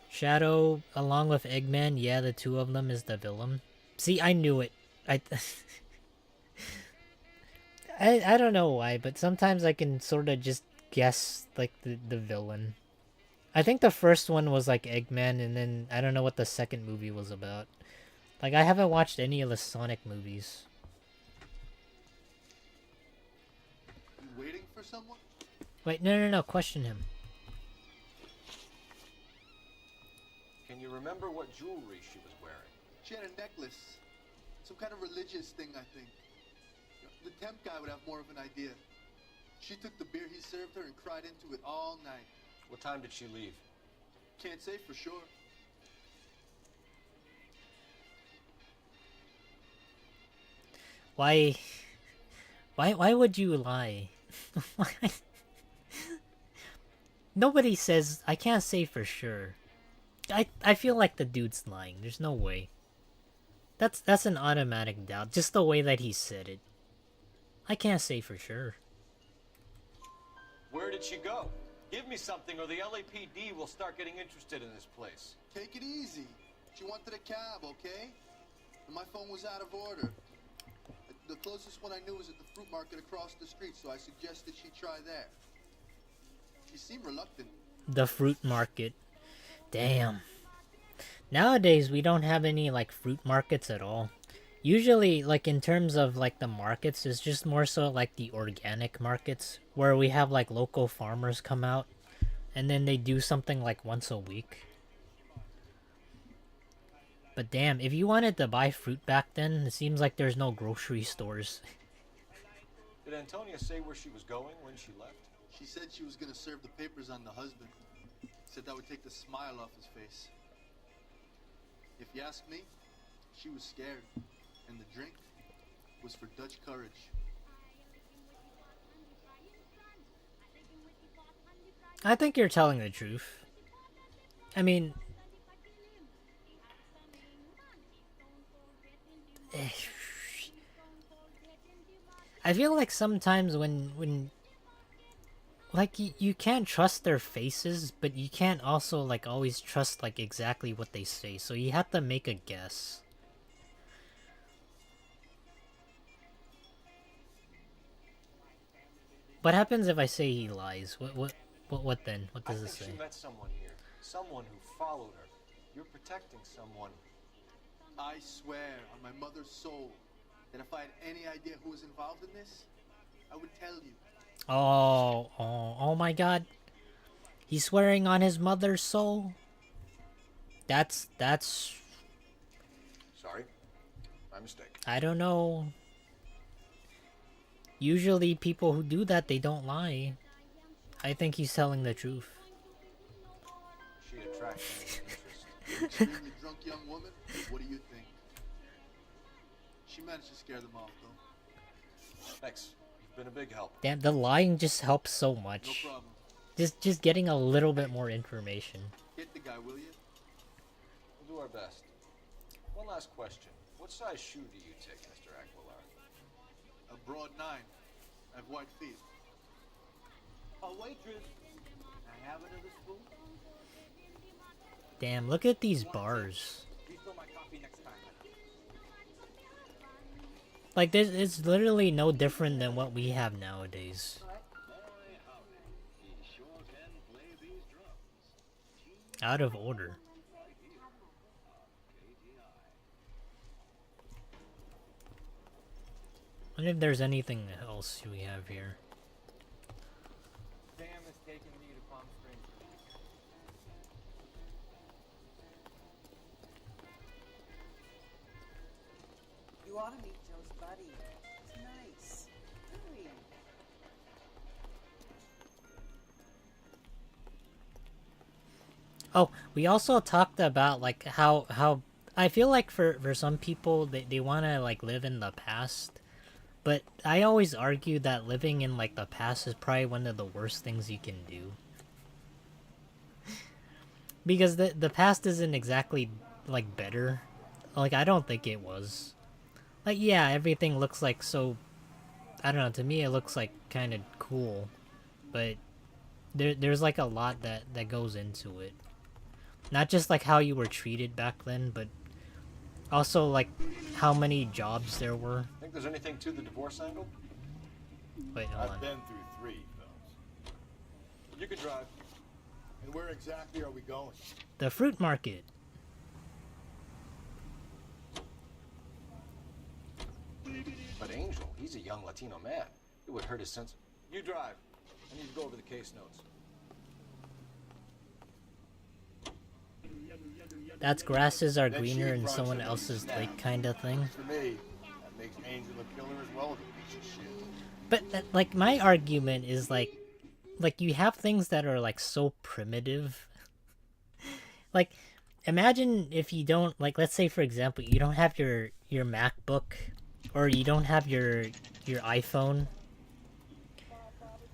Shadow, along with Eggman, yeah, the two of them is the villain. See, I knew it. I don't know why, but sometimes I can sort of just guess, like, the villain. I think the first one was, like, Eggman, and then I don't know what the second movie was about. Like, I haven't watched any of the Sonic movies. You waiting for someone? Wait, no, question him. Can you remember what jewelry she was wearing? She had a necklace. Some kind of religious thing, I think. The temp guy would have more of an idea. She took the beer he served her and cried into it all night. What time did she leave? Can't say for sure. Why would you lie? Nobody says, I can't say for sure. I feel like the dude's lying. There's no way. That's an automatic doubt. Just the way that he said it. I can't say for sure. Where did she go? Give me something or the LAPD will start getting interested in this place. Take it easy. She wanted a cab, okay? And my phone was out of order. The closest one I knew was at the fruit market across the street, so I suggested she try there. She seemed reluctant. The fruit market. Damn. Nowadays, we don't have any, like, fruit markets at all. Usually, like, in terms of, like, the markets, it's just more so, like, the organic markets, where we have, like, local farmers come out, and then they do something, like, once a week. But damn, if you wanted to buy fruit back then, it seems like there's no grocery stores. Did Antonia say where she was going when she left? She said she was gonna serve the papers on the husband. Said that would take the smile off his face. If you ask me, she was scared. And the drink was for Dutch courage. I think you're telling the truth. I mean, I feel like sometimes when like you can't trust their faces, but you can't also like always trust like exactly what they say. So you have to make a guess. What happens if I say he lies? What then? What does it say? I think she met someone here. Someone who followed her. You're protecting someone. I swear on my mother's soul that if I had any idea who was involved in this, I would tell you. Oh my god. He's swearing on his mother's soul. That's Sorry. My mistake. I don't know. Usually people who do that, they don't lie. I think he's telling the truth. She attracts any interest. Extremely drunk young woman. What do you think? She managed to scare them off, though. Thanks. You've been a big help. Damn, the lying just helps so much. No problem. Just getting a little bit more information. Hit the guy, will you? We'll do our best. One last question. What size shoe do you take, Mr. Aguilar? A broad 9. I have white feet. A waitress. I have another spoon. Damn, look at these bars. Refill my coffee next time. Like, this, it's literally no different than what we have nowadays. Out of order. I wonder if there's anything else we have here. Sam is taking me to Palm Springs. You ought to meet Joe's buddy. It's nice. Hurry. Oh, we also talked about like how I feel like for some people they want to like live in the past, but I always argue that living in like the past is probably one of the worst things you can do. Because the past isn't exactly like better. Like I don't think it was. Like yeah, everything looks like so, I don't know, to me it looks like kind of cool, but there's like a lot that goes into it. Not just like how you were treated back then, but also like how many jobs there were. Think there's anything to the divorce angle? Wait, hold on. I've been through 3, Phelps. You can drive. And where exactly are we going? The fruit market. But Angel, he's a young Latino man. It would hurt his sense. You drive. I need to go over the case notes. That's grasses are greener in someone else's lake kind of thing. For me, that makes Angel a killer as well as a piece of shit. But like my argument is like you have things that are like so primitive. Like imagine if you don't, like, let's say for example you don't have your MacBook or you don't have your iPhone.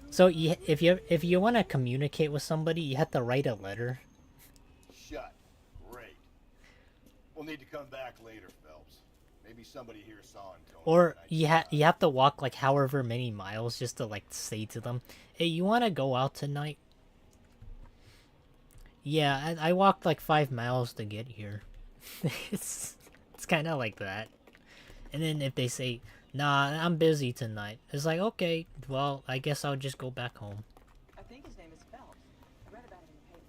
So if you want to communicate with somebody, you have to write a letter. Shut. Great. We'll need to come back later, Phelps. Maybe somebody here saw him. Or you have to walk like however many miles just to like say to them, hey, you want to go out tonight? Yeah, I walked like 5 miles to get here. it's kind of like that. And then if they say, nah, I'm busy tonight, it's like, okay, well, I guess I'll just go back home. I think his name is Phelps. I read about it in the paper.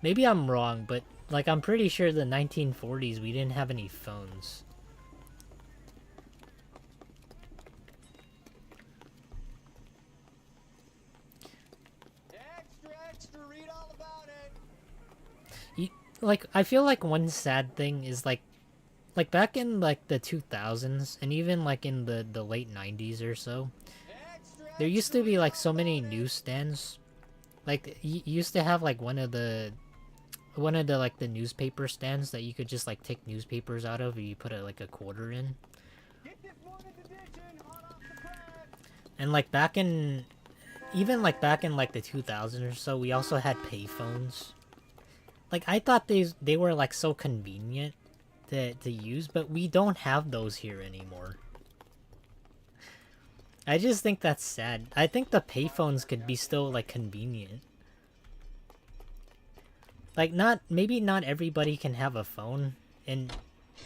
Maybe I'm wrong, but like I'm pretty sure the 1940s we didn't have any phones. Extra, read all about it. Like I feel like one sad thing is like back in like the 2000s and even like in the late 90s or so, there used to be like so many newsstands. Like you used to have like one of the like the newspaper stands that you could just like take newspapers out of, and you put like a quarter in. And like back in like the 2000s or so, we also had payphones. Like, I thought they were like so convenient to use, but we don't have those here anymore. I just think that's sad. I think the payphones could be still like convenient. Like, maybe not everybody can have a phone, and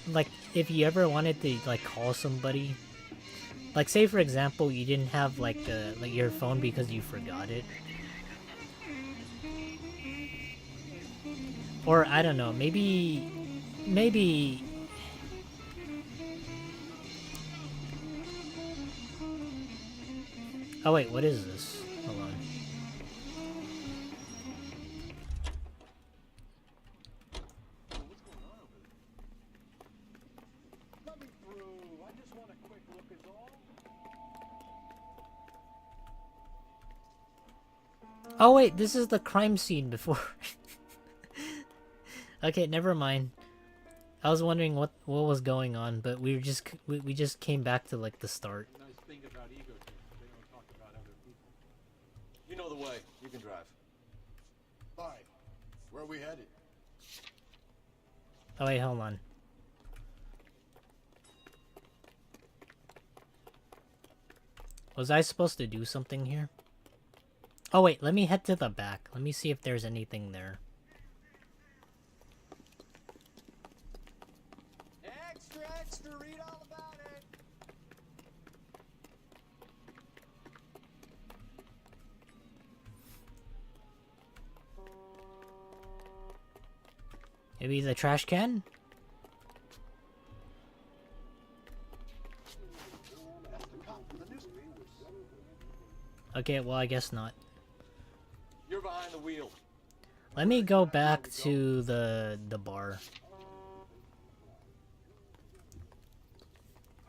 like if you ever wanted to like call somebody, like say for example you didn't have like your phone because you forgot it, or I don't know, maybe oh wait, what is this? Hold on. Oh wait, this is the crime scene before. Okay, never mind. I was wondering what was going on, but we just came back to like the start. Nice thing about ego trips, they don't talk about other people. You know the way. You can drive. Fine. Where are we headed? Oh wait, hold on. Was I supposed to do something here? Oh wait, let me head to the back. Let me see if there's anything there. Extra, read all about it. Maybe the trash can? Okay, well I guess not. You're behind the wheel. Let me go back to the bar.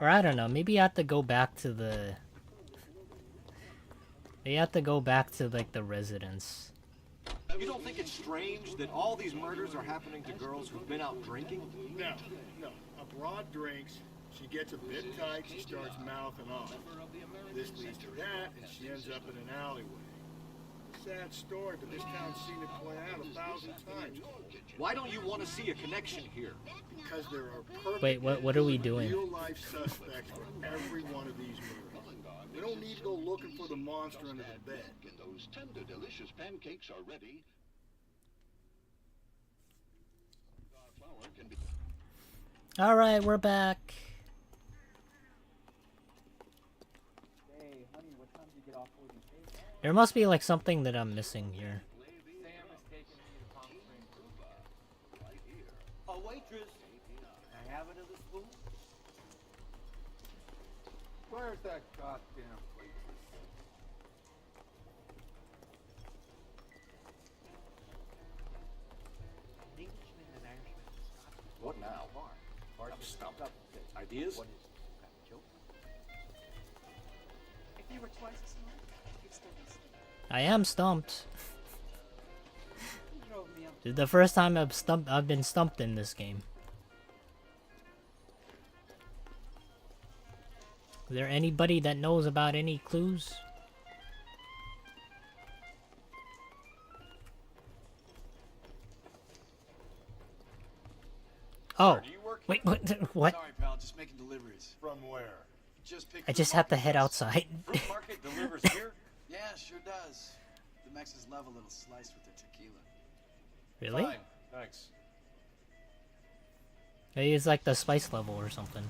Or I don't know, maybe I have to go back to the... Maybe I have to go back to like the residence. You don't think it's strange that all these murders are happening to girls who've been out drinking? No. A broad drinks, she gets a bit tight, she starts mouthing off. This leads to that, and she ends up in an alleyway. Sad story, but this town's seen it play out 1,000 times. Why don't you want to see a connection here? Because there are perfect, Wait, what are we doing? real-life suspects for every one of these murders. We don't need to go looking for the monster under the bed. Those tender, delicious pancakes are ready. Flour can be... Alright, we're back. Hey, honey, what time did you get off work? There must be like something that I'm missing here. A waitress. I have another spoon. Where's that goddamn waitress? Englishman and Irishman. What now? I'm stumped. Ideas? What is that joke? If you were twice as smart, you'd still be stumped. I am stumped. You drove me up. This is the first time I've been stumped in this game. Is there anybody that knows about any clues? Oh, wait, what? Sorry, pal, just making deliveries. From where? I just have to head outside. Fruit market delivers here? Yeah, sure does. The Mexicans love a little slice with their tequila. Really? Fine, thanks. Maybe it's like the spice level or something.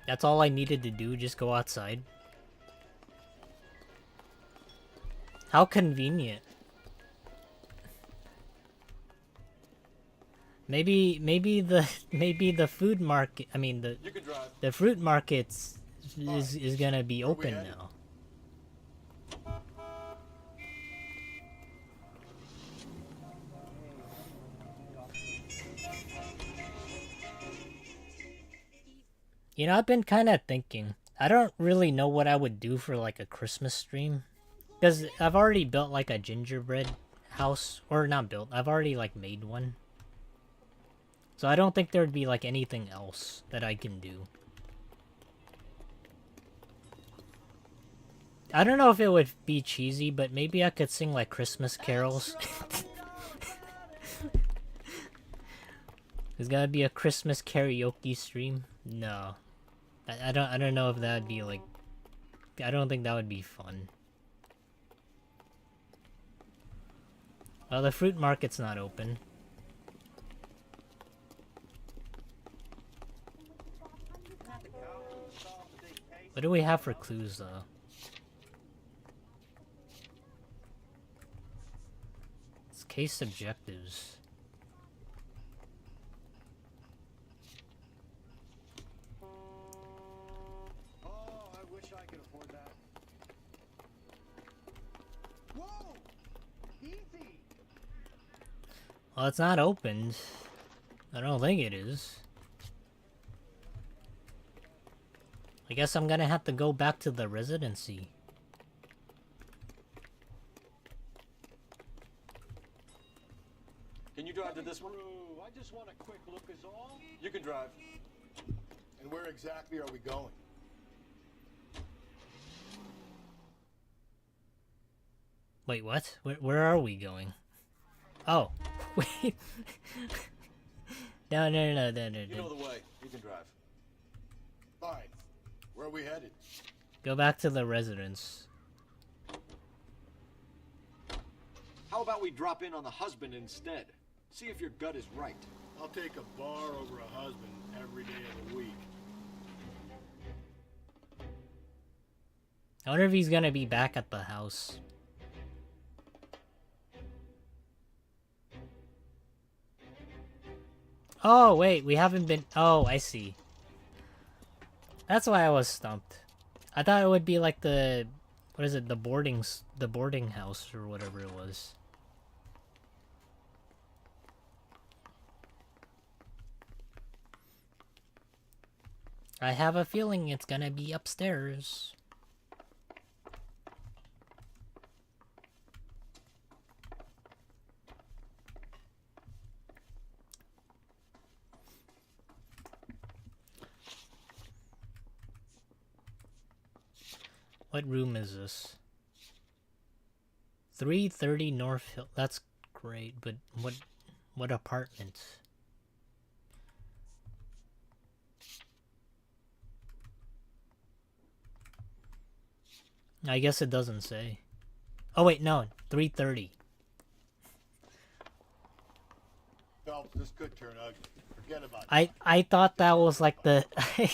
That's all I needed to do, just go outside. How convenient. Maybe the food market, I mean the fruit markets is gonna be open now. You know, I've been kind of thinking. I don't really know what I would do for like a Christmas stream, because I've already built like a gingerbread house, or not built. I've already like made one. So I don't think there'd be like anything else that I can do. I don't know if it would be cheesy, but maybe I could sing like Christmas carols. There's gotta be a Christmas karaoke stream. No, I don't know if that'd be like. I don't think that would be fun. Well, the fruit market's not open. What do we have for clues though? It's case objectives. Well, it's not opened. I don't think it is. I guess I'm gonna have to go back to the residency. Can you drive to this one? I just want a quick look is all. You can drive. And where exactly are we going? Wait, what? Where are we going? Oh, wait. No. You know the way. You can drive. Fine. Where are we headed? Go back to the residence. How about we drop in on the husband instead? See if your gut is right. I'll take a bar over a husband every day of the week. I wonder if he's gonna be back at the house. Oh, wait, we haven't been... Oh, I see. That's why I was stumped. I thought it would be like the... What is it? The boarding house or whatever it was. I have a feeling it's gonna be upstairs. What room is this? 330 North Hill. That's great, but what apartment? I guess it doesn't say. Oh wait, no, 330. Phelps, this could turn ugly. Forget about it. I thought that was like the I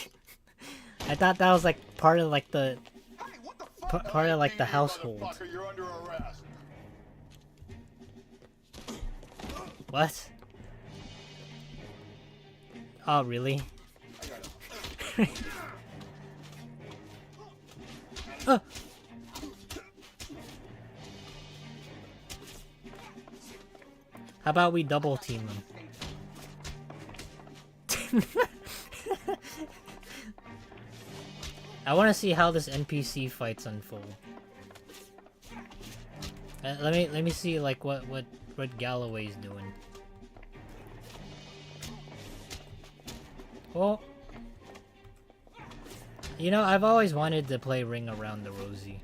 thought that was like part of like the part of like the household. You're under arrest. What? Oh, really? How about we double team them? I want to see how this NPC fights unfold. Let me see like what Galloway's doing. Well, you know, I've always wanted to play Ring Around the Rosie.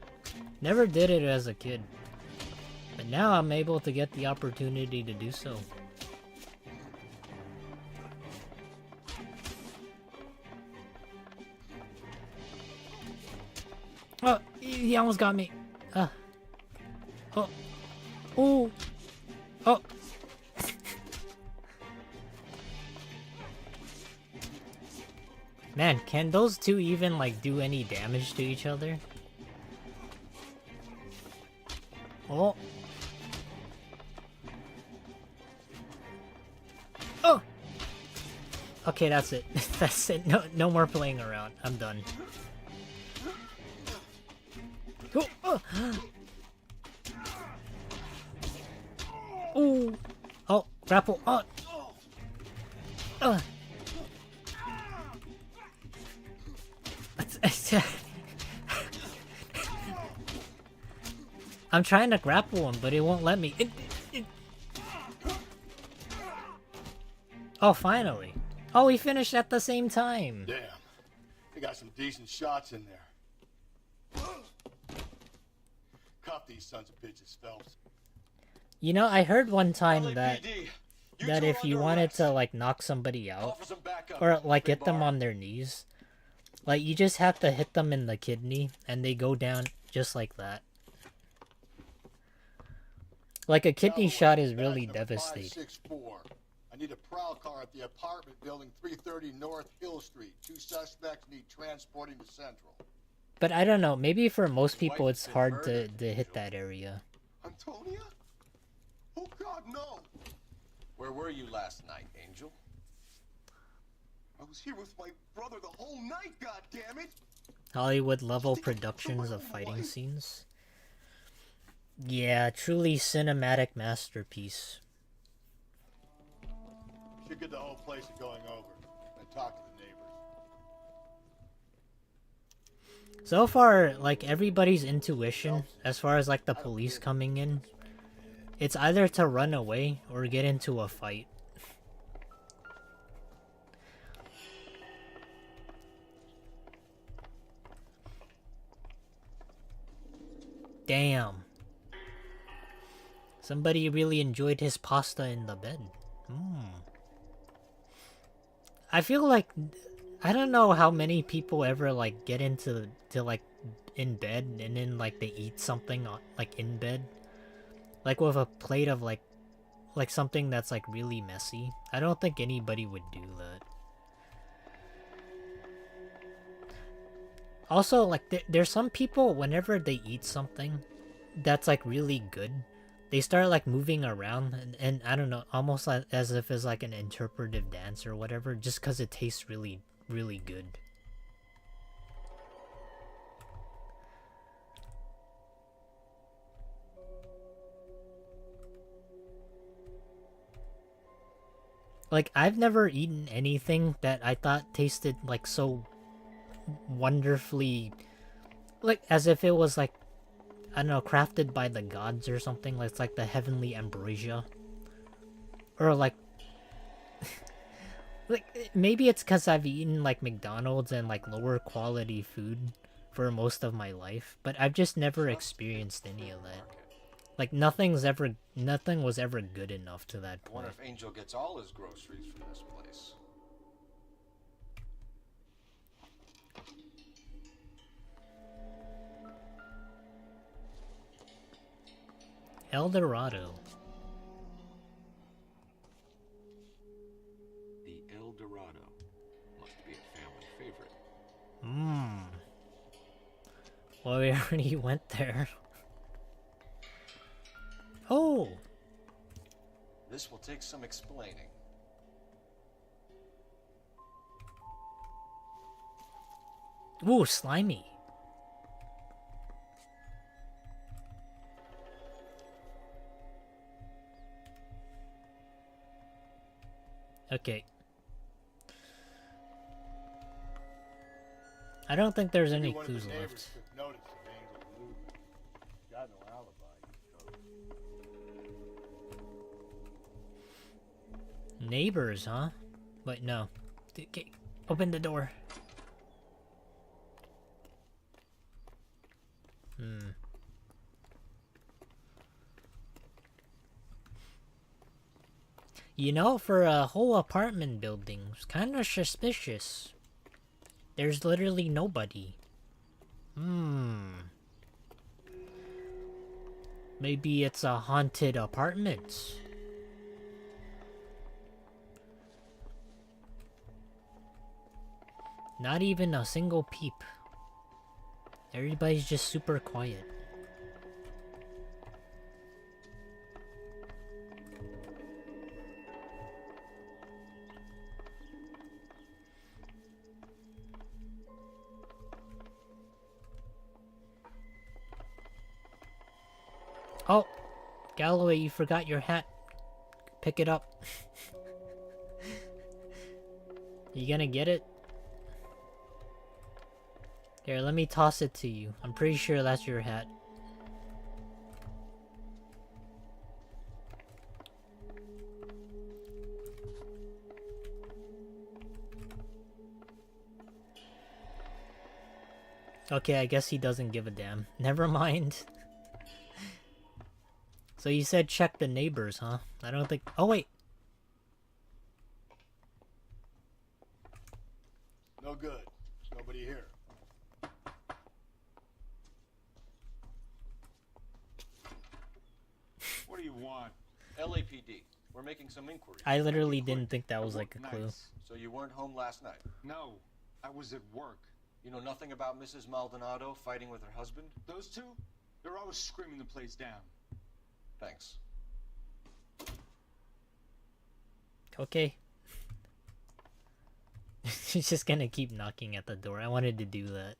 Never did it as a kid. But now I'm able to get the opportunity to do so. Oh, he almost got me. Oh. Oh. Oh. Man, can those two even, like, do any damage to each other? Oh. Oh! Okay, that's it. That's it. No more playing around. I'm done. Oh! Oh! Ooh. Oh, grapple. Oh! I'm trying to grapple him, but it won't let me. Oh, finally. Oh, we finished at the same time. Damn. They got some decent shots in there. cuff these sons of bitches, Phelps. You know, I heard one time that LAPD, if you wanted to like knock somebody out or like get them on their knees, like you just have to hit them in the kidney and they go down just like that. Like a kidney shot is really devastating. 564. I need a prowl car at the apartment building 330 North Hill Street. 2 suspects need transporting to Central. But I don't know, maybe for most people it's hard to hit that area. Antonia? Oh God, no! Where were you last night, Angel? I was here with my brother the whole night, goddammit! Hollywood level productions of fighting scenes. Yeah, truly cinematic masterpiece. Should get the whole place going over and talk to the neighbors. So far, like everybody's intuition, as far as like the police coming in, it's either to run away or get into a fight. Damn. Somebody really enjoyed his pasta in the bed. I feel like I don't know how many people ever like get into like in bed and then like they eat something like in bed, like with a plate of like something that's like really messy. I don't think anybody would do that. Also, like there's some people whenever they eat something that's like really good, they start like moving around and I don't know, almost like, as if it's like an interpretive dance or whatever, just because it tastes really, really good. Like, I've never eaten anything that I thought tasted like so wonderfully, like as if it was like, I don't know, crafted by the gods or something. Like it's like the heavenly ambrosia, or like like maybe it's because I've eaten like McDonald's and like lower quality food for most of my life, but I've just never experienced any of that. Like nothing was ever good enough to that I wonder point. if Angel gets all his groceries from this place. El Dorado. The El Dorado must be a family favorite. Well, we already went there. Oh! This will take some explaining. Ooh, slimy. Okay. I don't think there's any One of the clues neighbors left. took notice of Angel's movement. Got no alibi, so. Neighbors, huh? Wait, no. Okay, open the door. You know, for a whole apartment building, it's kind of suspicious. There's literally nobody. Maybe it's a haunted apartment. Not even a single peep. Everybody's just super quiet. Oh, Galloway, you forgot your hat. Pick it up. You gonna get it? Here, let me toss it to you. I'm pretty sure that's your hat. Okay, I guess he doesn't give a damn. Never mind. So you said check the neighbors, huh? I don't think... Oh, wait. No good. Nobody here. What do you want? LAPD. We're making some inquiries. I literally didn't think that was like a clue. So you weren't home last night? No, I was at work. You know nothing about Mrs. Maldonado fighting with her husband? Those two? They're always screaming the place down. Thanks. Okay. She's just gonna keep knocking at the door. I wanted to do that.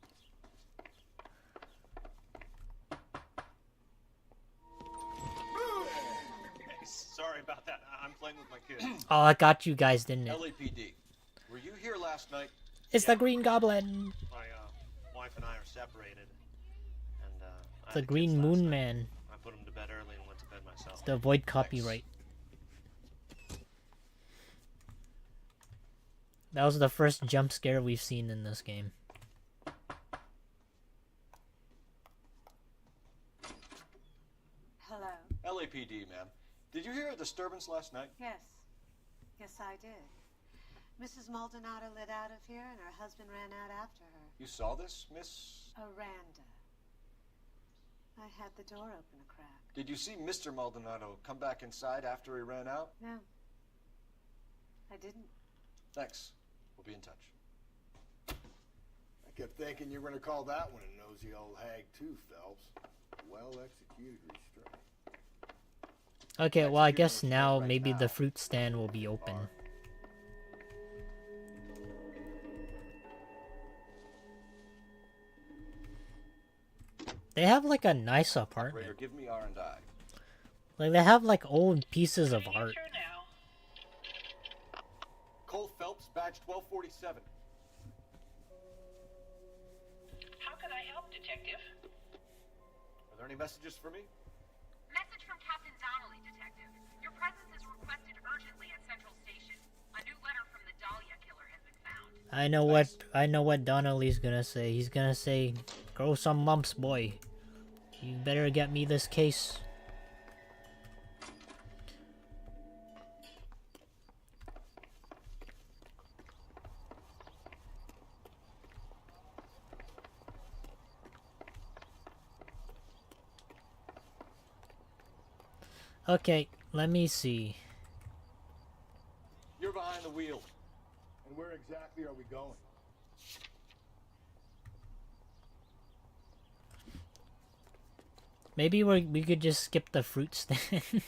Sorry about that. I'm playing with my kids. Oh, I got you guys, didn't it? LAPD. Were you here last night? It's the Green Goblin. My wife and I are separated, and I The had Green kids last Moon night. Man. I put them to bed early and went to bed myself. To avoid copyright. That was the first jump scare we've seen in this game. Hello. LAPD, ma'am. Did you hear a disturbance last night? Yes. Yes, I did. Mrs. Maldonado lit out of here, and her husband ran out after her. You saw this, Miss? Aranda. I had the door open a crack. Did you see Mr. Maldonado come back inside after he ran out? No. I didn't. Thanks. We'll be in touch. I kept thinking you were going to call that one a nosy old hag too, Phelps. Well executed restraint. Okay, well I guess now maybe the fruit stand will be open. They have like a nice apartment. Operator, give me R&I. Like they have like old pieces of art. Cole Phelps, badge 1247. How can I help, Detective? Are there any messages for me? Message from Captain Donnelly, Detective. Your presence is requested urgently at Central Station. A new letter from the Dahlia killer has been found. I know what Donnelly's gonna say. He's gonna say, "Grow some lumps, boy. You better get me this case." Okay, let me see. You're behind the wheel. And where exactly are we going? Maybe we could just skip the fruit stand.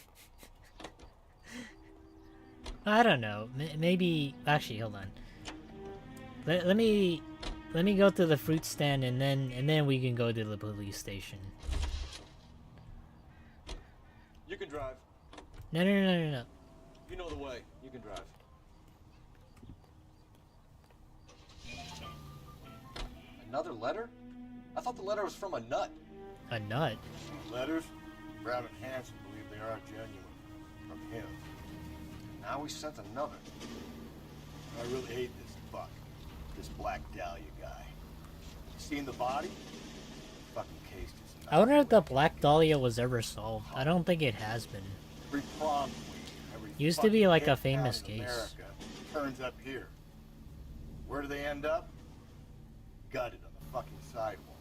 I don't know. Maybe actually, hold on. Let me go to the fruit stand and then we can go to the police station. You can drive. No. You know the way. You can drive. Another letter? I thought the letter was from a nut. A nut? Letters? Brown and Hanson believe they are genuine. From him. Now we sent another. I really hate this fuck. This Black Dahlia guy. Seen the body? Fucking case just I wonder if the Black Dahlia was ever solved. I don't think it has been. every prom queen, every Used to be like a fucking famous town in case. America turns up here. Where do they end up? Gutted on the fucking sidewalk.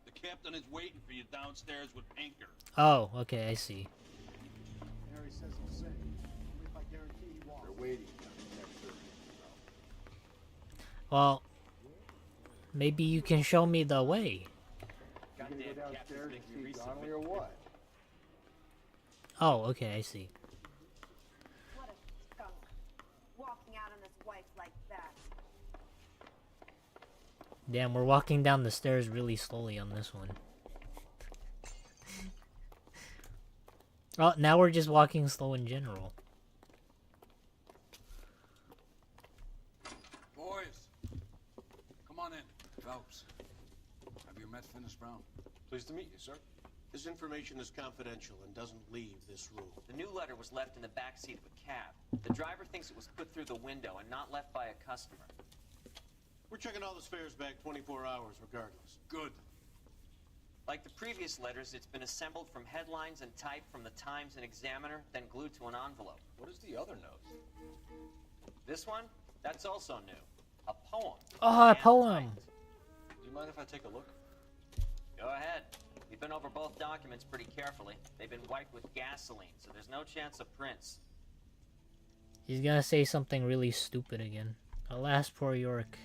The captain is waiting for you downstairs with Pinker. Oh, okay, I see. Harry says he'll say. Only if I guarantee he won't. They're waiting on the next service. Well, maybe you can show me the way. You gonna go downstairs and see Donnelly or what? Oh, okay, I see. What a skunk. Walking out on his wife like that. Damn, we're walking down the stairs really slowly on this one. Oh, now we're just walking slow in general. Boys, come on in. Phelps, have you met Finis Brown? Pleased to meet you, sir. This information is confidential and doesn't leave this room. The new letter was left in the back seat of a cab. The driver thinks it was put through the window and not left by a customer. We're checking all the spares back 24 hours regardless. Good. Like the previous letters, it's been assembled from headlines and type from the Times and Examiner, then glued to an envelope. What is the other note? This one? That's also new. A poem. Oh, a poem. Do you mind if I take a look? Go ahead. We've been over both documents pretty carefully. They've been wiped with gasoline, so there's no chance of prints. He's gonna say something really stupid again. Alas, poor York.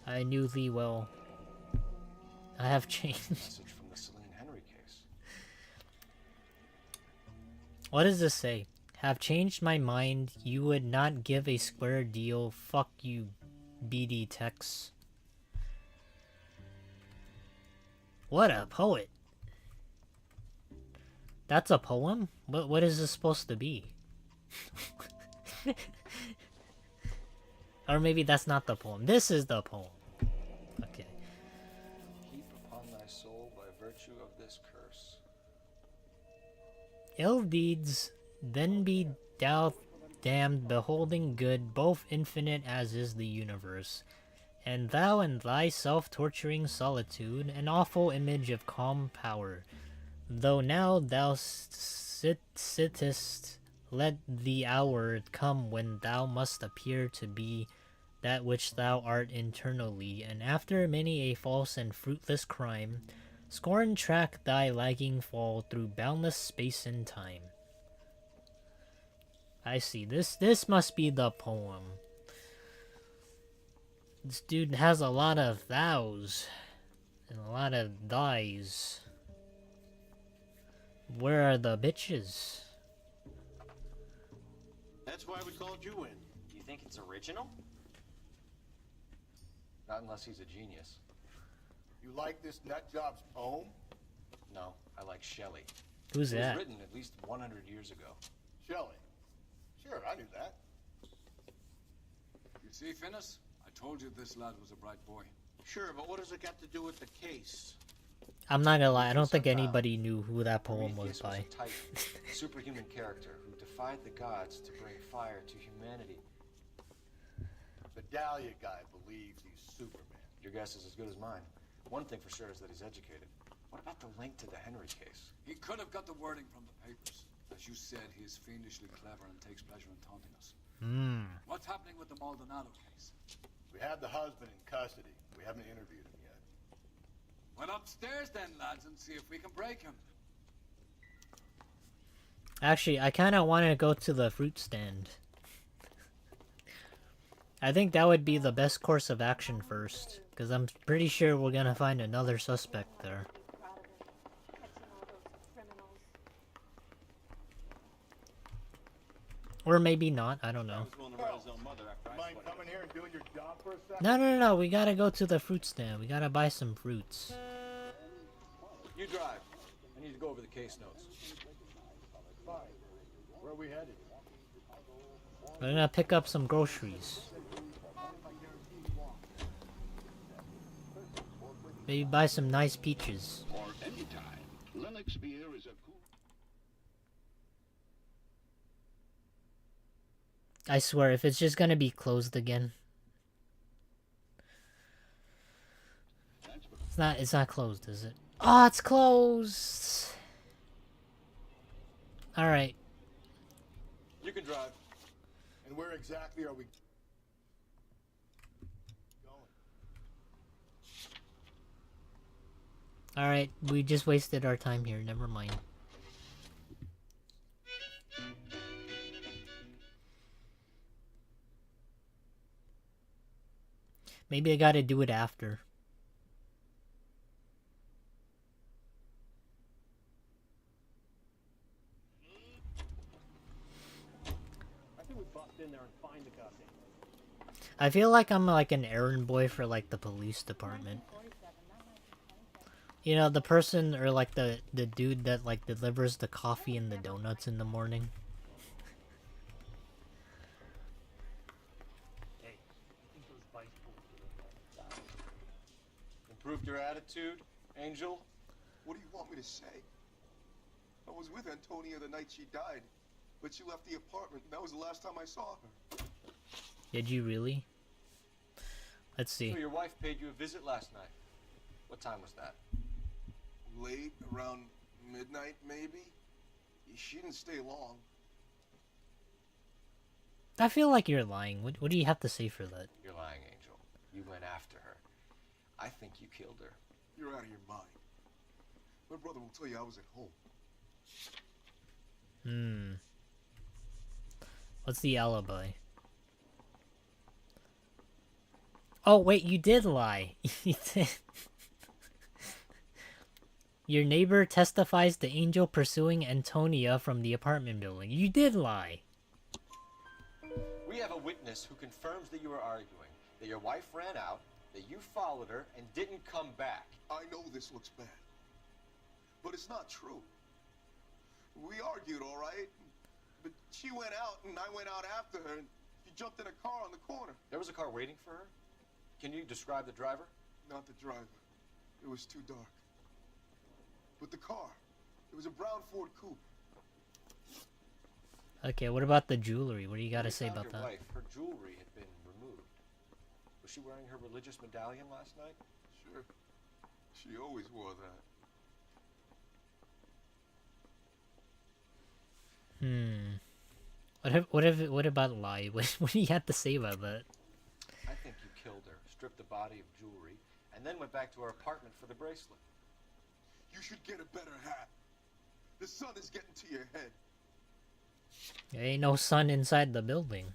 I knew thee well. I have changed. Message from the Celine Henry case. What does this say? Have changed my mind. You would not give a square deal. Fuck you, BD Tex. What a poet. That's a poem? What is this supposed to be? Or maybe that's not the poem. This is the poem. Okay. Keep upon thy soul by virtue of this curse. Ill deeds, then be thou damned, beholding good, both infinite as is the universe. And thou in thy self-torturing solitude, an awful image of calm power. Though now thou sittest, let the hour come when thou must appear to be that which thou art internally, and after many a false and fruitless crime, scorn track thy lagging fall through boundless space and time. I see. This must be the poem. This dude has a lot of thous and a lot of thys. Where are the bitches? That's why we called you in. Do you think it's original? Not unless he's a genius. You like this nutjob's poem? No, I like Shelley. Who's it that? was written at least 100 years ago. Shelley. Sure, I knew that. You see, Finnis? I told you this lad was a bright boy. Sure, but what does it got to do with the case? I'm not gonna lie, I don't think anybody knew who that poem was Prometheus by. a titan, a superhuman character who defied the gods to bring fire to humanity. The Dahlia guy believes he's Superman. Your guess is as good as mine. One thing for sure is that he's educated. What about the link to the Henry case? He could have got the wording from the papers. As you said, he is fiendishly clever and takes pleasure in taunting us. What's happening with the Maldonado case? We have the husband in custody. We haven't interviewed him yet. Well, upstairs then, lads, and see if we can break him. Actually, I kind of want to go to the fruit stand. I think that would be the best course of action first, because I'm pretty sure we're gonna find another suspect there. Or maybe not, I don't know. Mind coming here and doing your job for a second? No, we gotta go to the fruit stand. We gotta buy some fruits. You drive. I need to go over the case notes. Fine. Where are we headed? We're gonna pick up some groceries. Maybe buy some nice peaches. Or anytime. Lennox beer is a cool... I swear, if it's just gonna be closed again. It's not closed, is it? Oh, it's closed! Alright. You can drive. And where exactly are we going? Alright, we just wasted our time here, never mind. Maybe I gotta do it after. I think we bust in there and find the goddamn. I feel like I'm like an errand boy for like the police department. You know, the person or like the dude that like delivers the coffee and the donuts in the morning. Hey, I think those bikes Improved your attitude, Angel? What do you want me to say? I was with Antonia the night she died, but she left the apartment, and that was the last time I saw her. Did you really? Let's see. So your wife paid you a visit last night. What time was that? Late, around midnight, maybe? She didn't stay long. I feel like you're lying. What do you have to say for that? You're lying, Angel. You went after her. I think you killed her. You're out of your mind. My brother will tell you I was at home. What's the alibi? Oh, wait, you did lie. You did. Your neighbor testifies to Angel pursuing Antonia from the apartment building. You did lie. We have a witness who confirms that you were arguing, that your wife ran out, that you followed her, and didn't come back. I know this looks bad, but it's not true. We argued, all right? But she went out, and I went out after her, and she jumped in a car on the corner. There was a car waiting for her? Can you describe the driver? Not the driver. It was too dark. But the car, it was a brown Ford coupe. Okay, what about the jewelry? What do you gotta say about your that? wife, her jewelry had been removed. Was she wearing her religious medallion last night? Sure. She always wore that. What about lie? What do you have to say about that? I think you killed her, stripped the body of jewelry, and then went back to her apartment for the bracelet. You should get a better hat. The sun is getting to your head. There ain't no sun inside the building.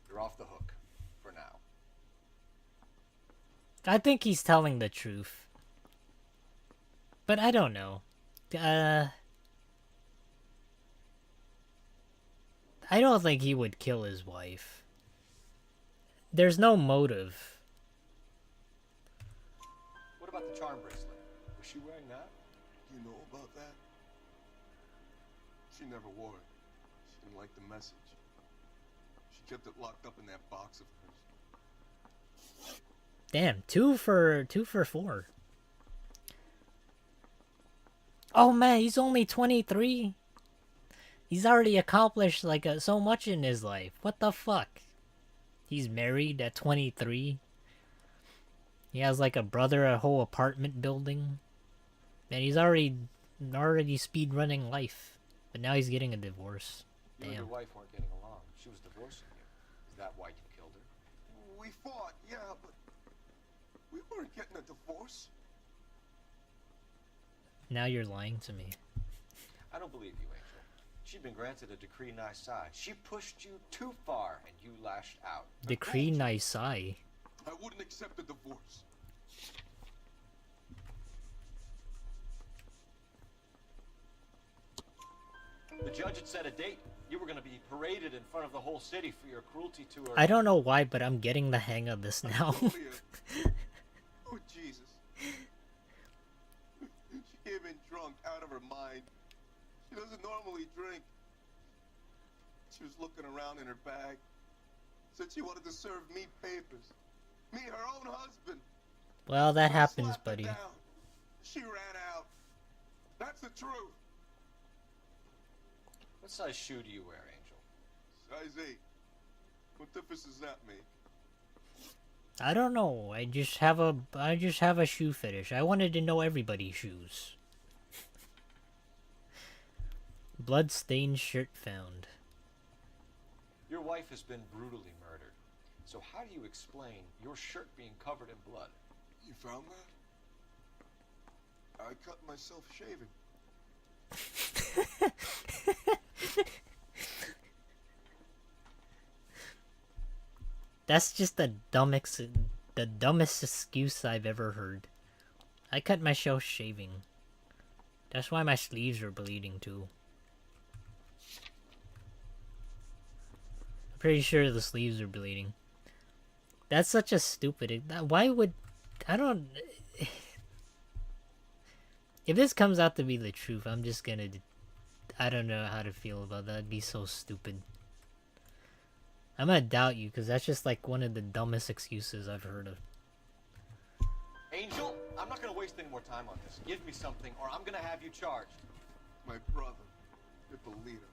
You're off the hook. For now. I think he's telling the truth. But I don't know. I don't think he would kill his wife. There's no motive. What about the charm bracelet? Was she wearing that? You know about that? She never wore it. She didn't like the message. She kept it locked up in that box of hers. Damn, two for 4. Oh man, he's only 23. He's already accomplished like so much in his life. What the fuck? He's married at 23. He has like a brother, a whole apartment building. And he's already speed running life. But now he's getting a divorce. You and your wife weren't getting along. She was divorcing you. Is that why you killed her? We fought, yeah, but we weren't getting a divorce. Now you're lying to me. I don't believe you, Angel. She'd been granted a decree nisi. She pushed you too far, and you lashed out. Decree nisi? I wouldn't accept a divorce. The judge had set a date. You were going to be paraded in front of the whole city for your cruelty to her. I don't know why, but I'm getting the hang of this now. Oh, Jesus. She came in drunk, out of her mind. She doesn't normally drink. She was looking around in her bag. Said she wanted to serve me papers. Me, her own husband. Well, that happens, Slapped her buddy. down. She ran out. That's the truth. What size shoe do you wear, Angel? Size 8. What difference does that make? I don't know. I just have a shoe fetish. I wanted to know everybody's shoes. Blood-stained shirt found. Your wife has been brutally murdered. So how do you explain your shirt being covered in blood? You found that? I cut myself shaving. That's just the dumbest excuse I've ever heard. I cut myself shaving. That's why my sleeves are bleeding too. Pretty sure the sleeves are bleeding. That's such a stupid... Why would... I don't... If this comes out to be the truth, I'm just gonna... I don't know how to feel about that. That'd be so stupid. I'm gonna doubt you, because that's just like one of the dumbest excuses I've heard of. Angel, I'm not gonna waste any more time on this. Give me something, or I'm gonna have you charged. My brother, Ippolito,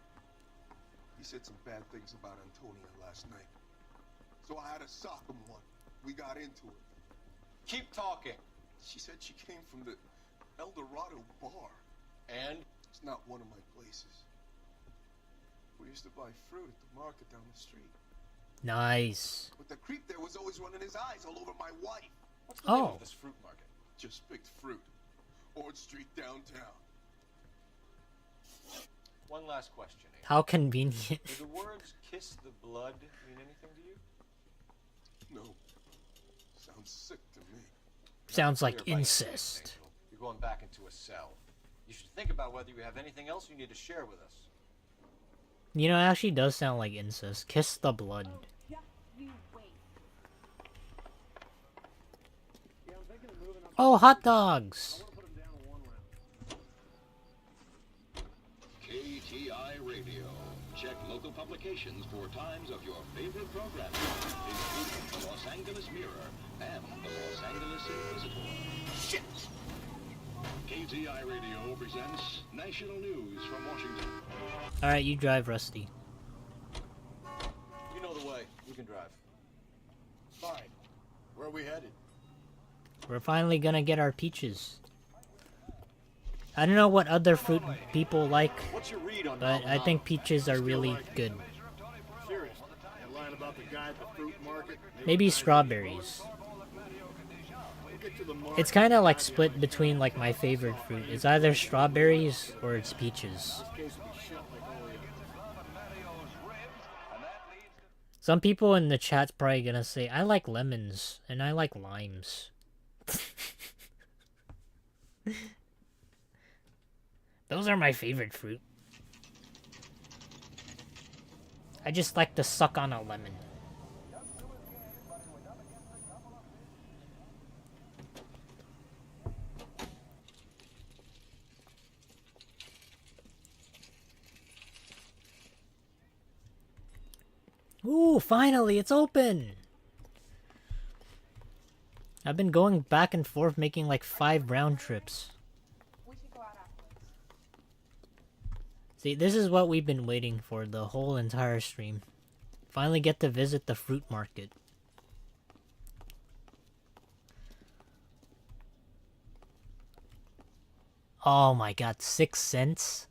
he said some bad things about Antonia last night. So I had to sock him one. We got into it. Keep talking. She said she came from the El Dorado bar. And? It's not one of my places. We used to buy fruit at the market down the street. Nice. But the creep there was always running his eyes all over my wife. What's the name of this fruit market? Just picked fruit. Ord Street downtown. One last question, Angel. How convenient. Do the words kiss the blood mean anything to you? No. Sounds sick to me. Sounds like incest. You're going back into a cell. You should think about whether you have anything else you need to share with us. You know, it actually does sound like incest. Kiss the blood. Oh, hot dogs! KTI Radio. Check local publications for times of your favorite programming, including the Los Angeles Mirror and the Los Angeles Inquisitor. Shit! KTI Radio presents national news from Washington. Alright, you drive, Rusty. You know the way. You can drive. Fine. Where are we headed? We're finally gonna get our peaches. I don't know what other fruit people like, but I think peaches are really good. Serious. You're lying about the guy at the fruit market? Maybe strawberries. It's kind of like split between like my favorite fruit. It's either strawberries or it's peaches. Some people in the chat's probably gonna say, I like lemons and I like limes. Those are my favorite fruit. I just like to suck on a lemon. Ooh, finally, it's open! I've been going back and forth making like 5 round trips. See, this is what we've been waiting for the whole entire stream. Finally get to visit the fruit market. Oh my god, 6 cents?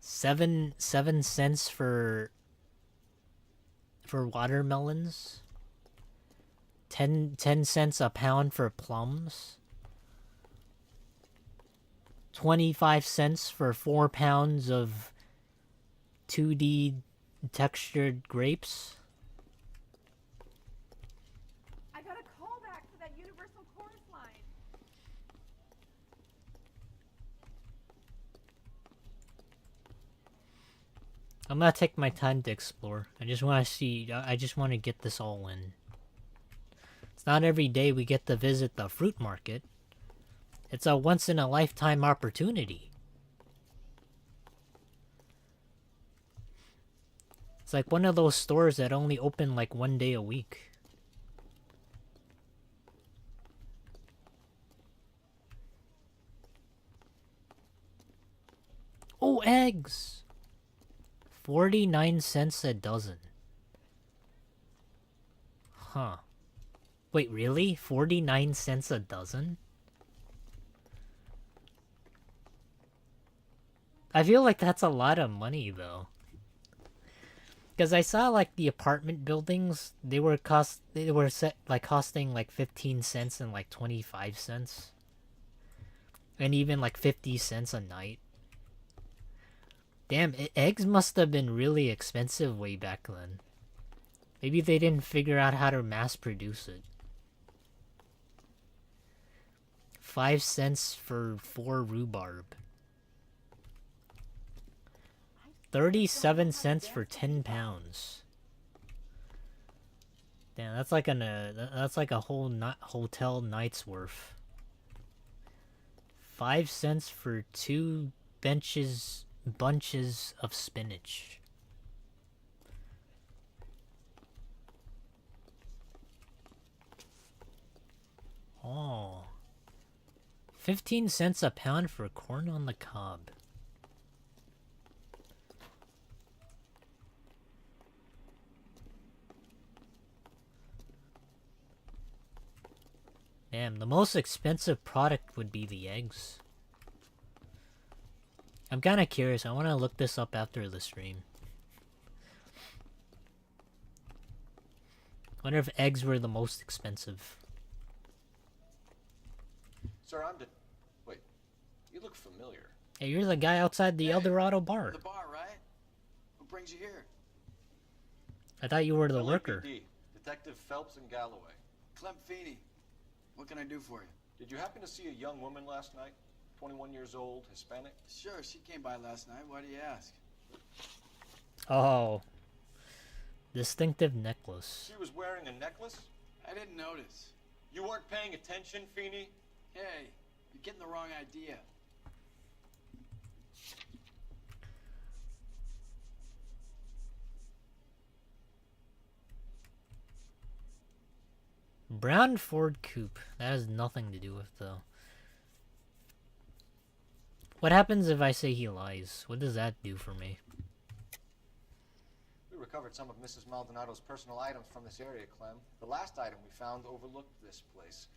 7 cents for watermelons? 10 cents a pound for plums? 25 cents for 4 pounds of 2D textured grapes? I got a call back for that Universal Chorus line. I'm gonna take my time to explore. I just want to see, I just want to get this all in. It's not every day we get to visit the fruit market. It's a once-in-a-lifetime opportunity. It's like one of those stores that only open like 1 day a week. Oh, eggs! 49 cents a dozen. Huh. Wait, really? 49 cents a dozen? I feel like that's a lot of money, though. Because I saw, like, the apartment buildings, they were costing, like, 15 cents and, like, 25 cents. And even, like, 50 cents a night. Damn, eggs must have been really expensive way back then. Maybe they didn't figure out how to mass produce it. 5 cents for 4 rhubarb. 37 cents for 10 pounds. Damn, that's like that's like a whole hotel night's worth. 5 cents for 2 bunches of spinach. Oh. 15 cents a pound for corn on the cob. Damn, the most expensive product would be the eggs. I'm kind of curious. I want to look this up after the stream. Wonder if eggs were the most expensive. Sir, wait, you look familiar. Hey, you're the guy outside the Eldorado bar. The bar, right? What brings you here? I thought you were the worker. LAPD, Detective Phelps and Galloway. Clem Feeney. What can I do for you? Did you happen to see a young woman last night? 21 years old, Hispanic? Sure, she came by last night. Why do you ask? Oh. Distinctive necklace. She was wearing a necklace? I didn't notice. You weren't paying attention, Feeney? Hey, you're getting the wrong idea. Brown Ford Coupe. That has nothing to do with the... What happens if I say he lies? What does that do for me? We recovered some of Mrs. Maldonado's personal items from this area, Clem. The last item we found overlooked this place.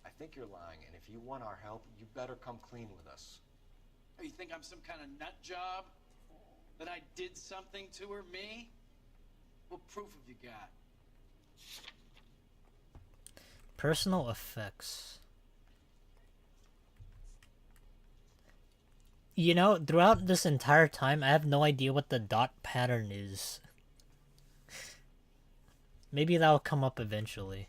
I think you're lying, and if you want our help, you better come clean with us. Oh, you think I'm some kind of nut job? That I did something to her, me? What proof have you got? Personal effects. You know, throughout this entire time, I have no idea what the dot pattern is. Maybe that'll come up eventually.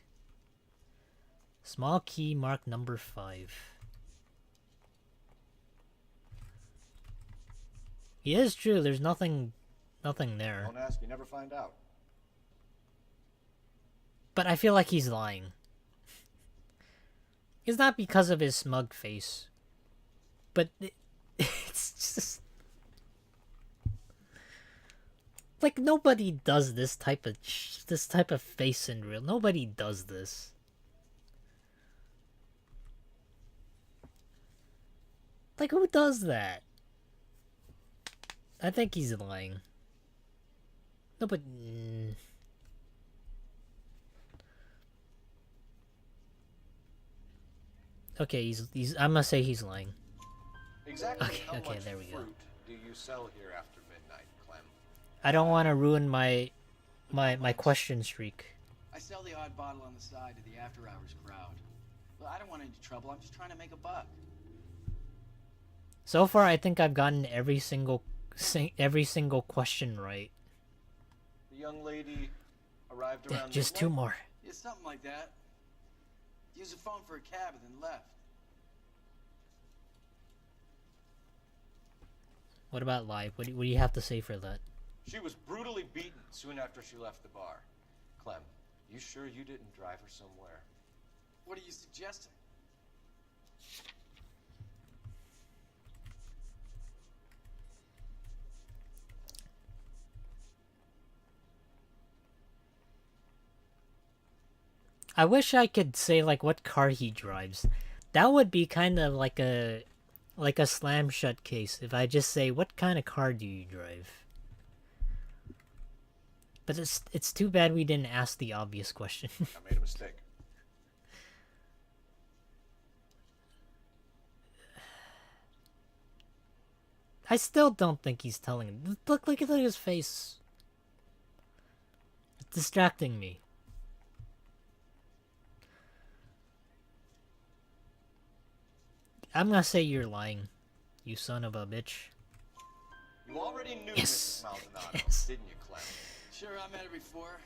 Small key mark number 5. It is true, there's nothing there. Don't ask, you never find out. But I feel like he's lying. It's not because of his smug face. But it's just... Like, nobody does this type of face in real. Nobody does this. Like, who does that? I think he's lying. No, but... Okay, he's. I'm gonna say he's lying. Exactly Okay, how much there we go. fruit do you sell here after midnight, Clem? I don't want to ruin my question streak. I sell the odd bottle on the side to the after-hours crowd. Well, I don't want any trouble. I'm just trying to make a buck. So far, I think I've gotten every single question right. The young lady arrived Yeah, around just midnight? 2 more. Yeah, something like that. Used a phone for a cab and then left. What about live? What do you have to say for that? She was brutally beaten soon after she left the bar. Clem, you sure you didn't drive her somewhere? What are you suggesting? I wish I could say like what car he drives. That would be kind of like a slam shut case if I just say what kind of car do you drive. But it's too bad we didn't ask the obvious question. I made a mistake. I still don't think he's telling him. Look at his face. It's distracting me. I'm gonna say you're lying, you son of a bitch. You already knew Yes. Mrs. Maldonado, Yes. didn't you, Clem? Sure, I met her before.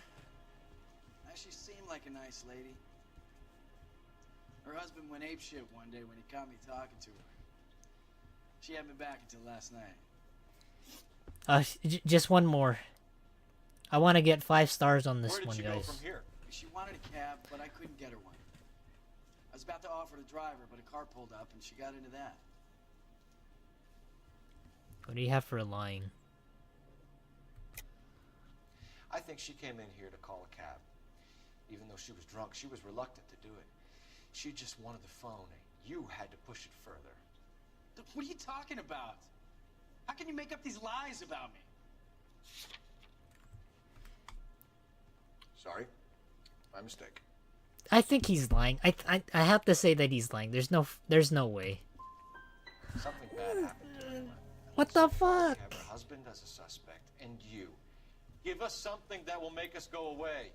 She seemed like a nice lady. Her husband went apeshit one day when he caught me talking to her. She had me back until last night. Just one more. I want to get 5 stars on this Where did one, she guys. go from here? She wanted a cab, but I couldn't get her one. I was about to offer to drive her, but a car pulled up and she got into that. What do you have for lying? I think she came in here to call a cab. Even though she was drunk, she was reluctant to do it. She just wanted the phone. You had to push it further. What are you talking about? How can you make up these lies about me? Sorry. My mistake. I think he's lying. I have to say that he's lying. There's no way. Something bad happened to her. What the fuck? We have her husband as a suspect, and you. Give us something that will make us go away.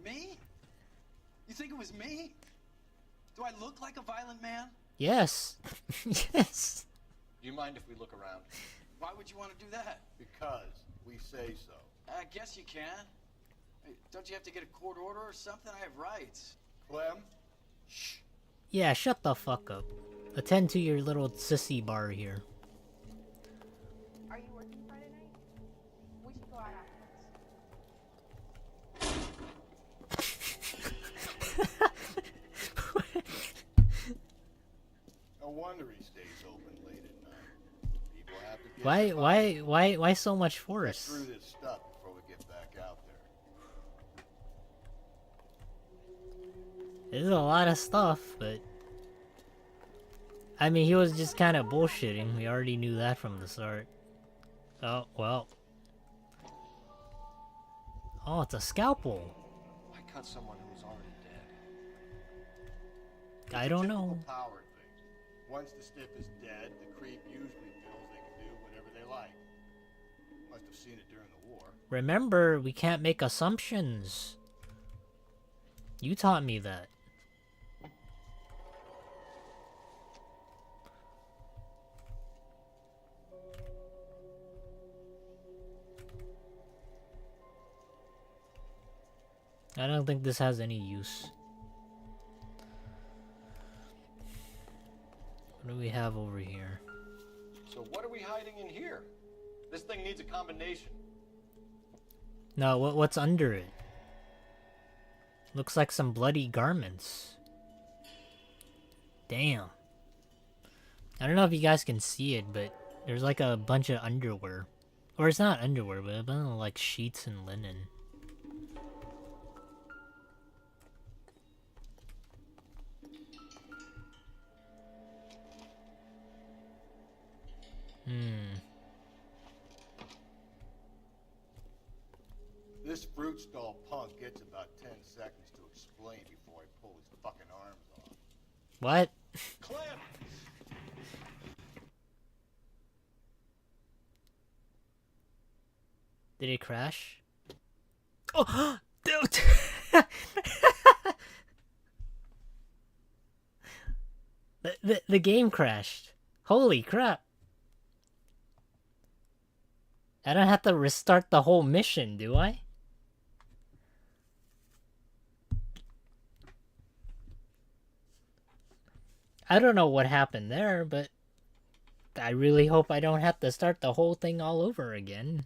Me? You think it was me? Do I look like a violent man? Yes. Yes. Do you mind if we look around? Why would you want to do that? Because we say so. I guess you can. Hey, don't you have to get a court order or something? I have rights. Clem? Shh. Yeah, shut the fuck up. Attend to your little sissy bar here. Are you working Friday night? We should go out afterwards. No wonder he stays open late at night. People have to get Why so much force? Get through this stuff before we get back out there. There's a lot of stuff, but I mean, he was just kind of bullshitting. We already knew that from the start. Oh, well. Oh, it's a scalpel. Why cut someone who was already dead? I don't know. Power thing. Once the stiff is dead, the creep usually feels they can do whatever they like. Must have seen it during the war. Remember, we can't make assumptions. You taught me that. I don't think this has any use. What do we have over here? So what are we hiding in here? This thing needs a combination. No, what's under it? Looks like some bloody garments. Damn. I don't know if you guys can see it, but there's like a bunch of underwear. Or it's not underwear, but a bunch of like sheets and linen. This fruit stall punk gets about 10 seconds to explain before I pull his fucking arms off. What? Clem! Did it crash? Oh, dude! the game crashed. Holy crap. I don't have to restart the whole mission, do I? I don't know what happened there, but I really hope I don't have to start the whole thing all over again.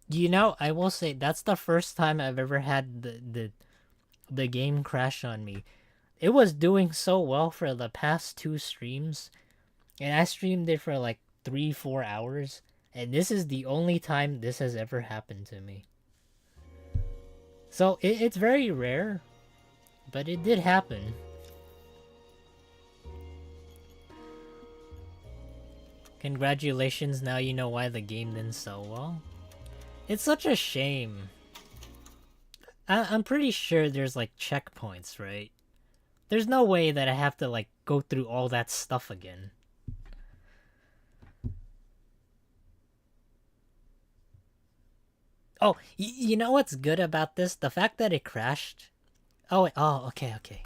You know, I will say that's the first time I've ever had the game crash on me. It was doing so well for the past 2 streams, and I streamed it for like 3-4 hours, and this is the only time this has ever happened to me. So it's very rare, but it did happen. Congratulations, now you know why the game didn't sell well. It's such a shame. I'm pretty sure there's like checkpoints, right? There's no way that I have to like go through all that stuff again. Oh, you know what's good about this? The fact that it crashed. Oh, wait, oh, okay.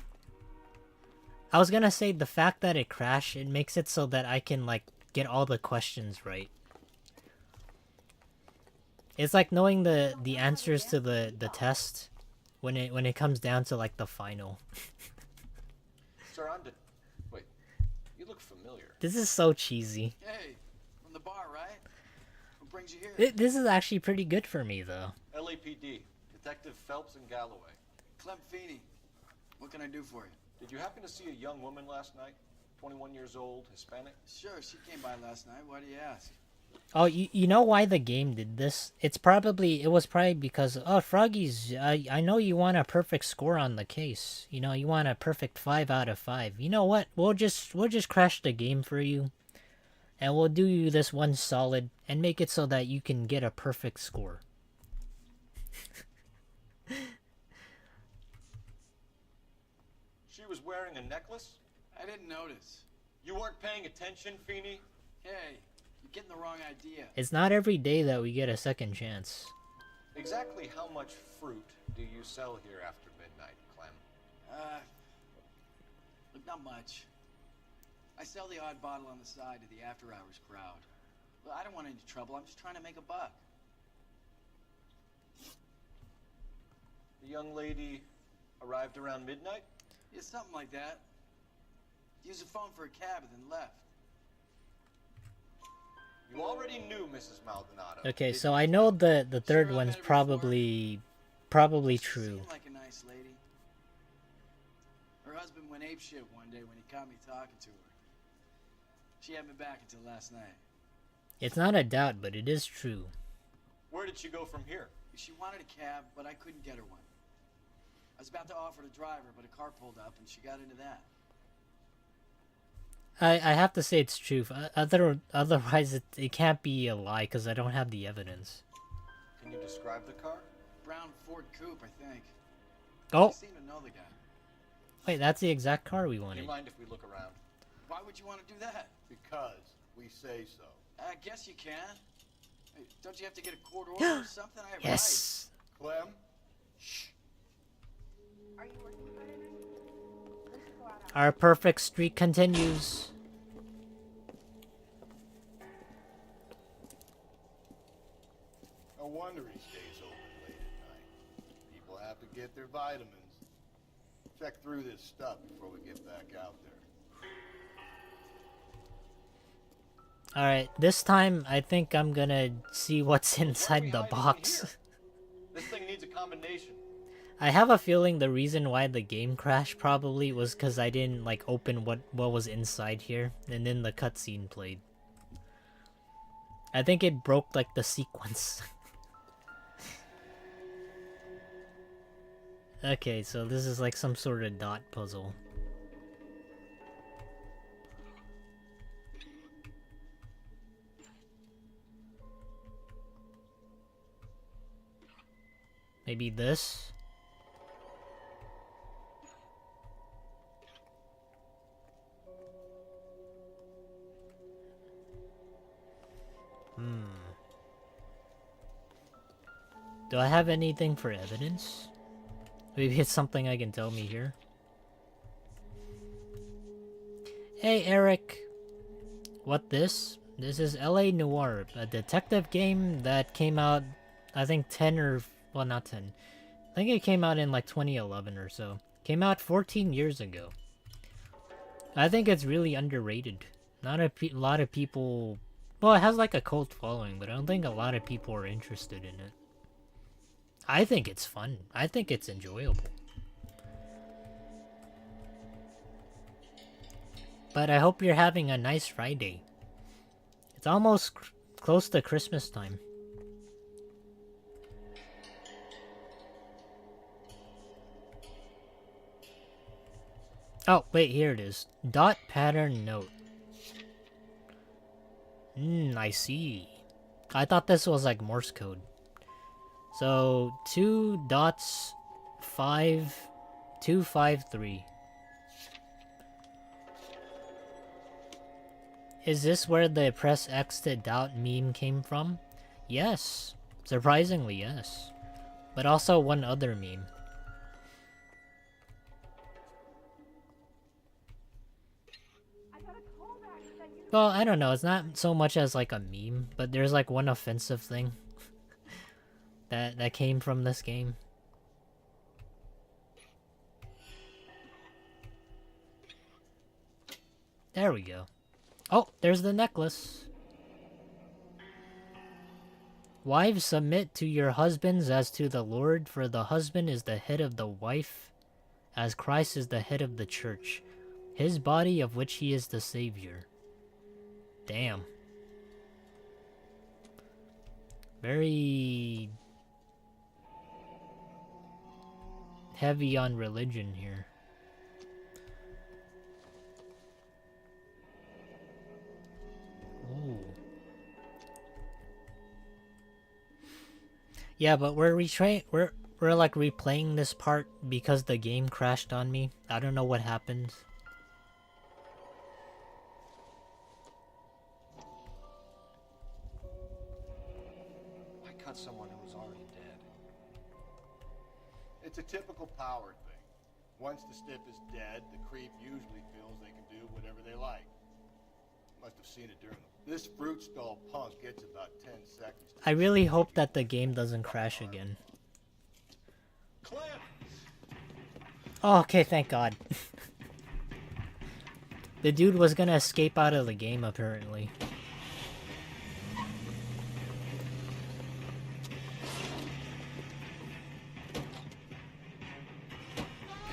I was gonna say the fact that it crashed, it makes it so that I can like get all the questions right. It's like knowing the answers to the test when it comes down to like the final. Sir, wait, you look familiar. This is so cheesy. Hey, from the bar, right? What brings you here? This is actually pretty good for me though. LAPD, Detective Phelps and Galloway. Clem Feeney. What can I do for you? Did you happen to see a young woman last night? 21 years old, Hispanic? Sure, she came by last night. Why do you ask? Oh, you know why the game did this? It was probably because, oh, Froggies, I know you want a perfect score on the case. You know, you want a perfect 5 out of 5. You know what? We'll just crash the game for you. And we'll do you this one solid and make it so that you can get a perfect score. She was wearing a necklace? I didn't notice. You weren't paying attention, Feeney? Hey, you're getting the wrong idea. It's not every day that we get a second chance. Exactly how much fruit do you sell here after midnight, Clem? Look, not much. I sell the odd bottle on the side to the after-hours crowd. Well, I don't want any trouble. I'm just trying to make a buck. The young lady arrived around midnight? Yeah, something like that. Used a phone for a cab and then left. You already knew Mrs. Maldonado. Okay, so I know the third one's probably true. Seemed like a nice lady. Her husband went apeshit one day when he caught me talking to her. She had me back until last night. It's not a doubt, but it is true. Where did she go from here? She wanted a cab, but I couldn't get her one. I was about to offer to drive her, but a car pulled up and she got into that. I have to say it's true. Otherwise, it can't be a lie because I don't have the evidence. Can you describe the car? Brown Ford Coupe, I think. Oh. I seem to know the guy. Wait, that's the exact car we Do wanted. you mind if we look around? Why would you want to do that? Because we say so. I guess you can. Hey, don't you have to get a court order or something? I have Yes. Clem? Shh. Are you working Friday night? Let's go out. Our perfect streak continues. No wonder he stays open late at night. People have to get their vitamins. Check through this stuff before we get back out there. Alright, this time I think I'm gonna see what's inside the box. This thing needs a combination. I have a feeling the reason why the game crashed probably was because I didn't like open what was inside here, and then the cutscene played. I think it broke like the sequence. Okay, so this is like some sort of dot puzzle. Maybe this? Do I have anything for evidence? Maybe it's something I can tell me here. Hey Eric! What this? This is LA Noire, a detective game that came out, I think 10 or... well, not 10. I think it came out in like 2011 or so. Came out 14 years ago. I think it's really underrated. Not a lot of people... well, it has like a cult following, but I don't think a lot of people are interested in it. I think it's fun. I think it's enjoyable. But I hope you're having a nice Friday. It's almost close to Christmas time. Oh, wait, here it is. Dot pattern note. I see. I thought this was like Morse code. So 2 dots 5 2 5 3. Is this where the press X to doubt meme came from? Yes. Surprisingly, yes. But also one other meme. Well, I don't know. It's not so much as like a meme, but there's like one offensive thing. that came from this game. There we go. Oh, there's the necklace. Wives, submit to your husbands as to the Lord, for the husband is the head of the wife, as Christ is the head of the church, his body of which he is the Savior. Damn. Very heavy on religion here. Ooh. Yeah, but we're like replaying this part because the game crashed on me. I don't know what happened. I cut someone who was already dead. It's a typical power thing. Once the stiff is dead, the creep usually feels they can do whatever they like. Must have seen it during this fruit stall punk gets about 10 seconds. I really hope that the game doesn't crash again. Oh, okay, thank God. The dude was gonna escape out of the game, apparently.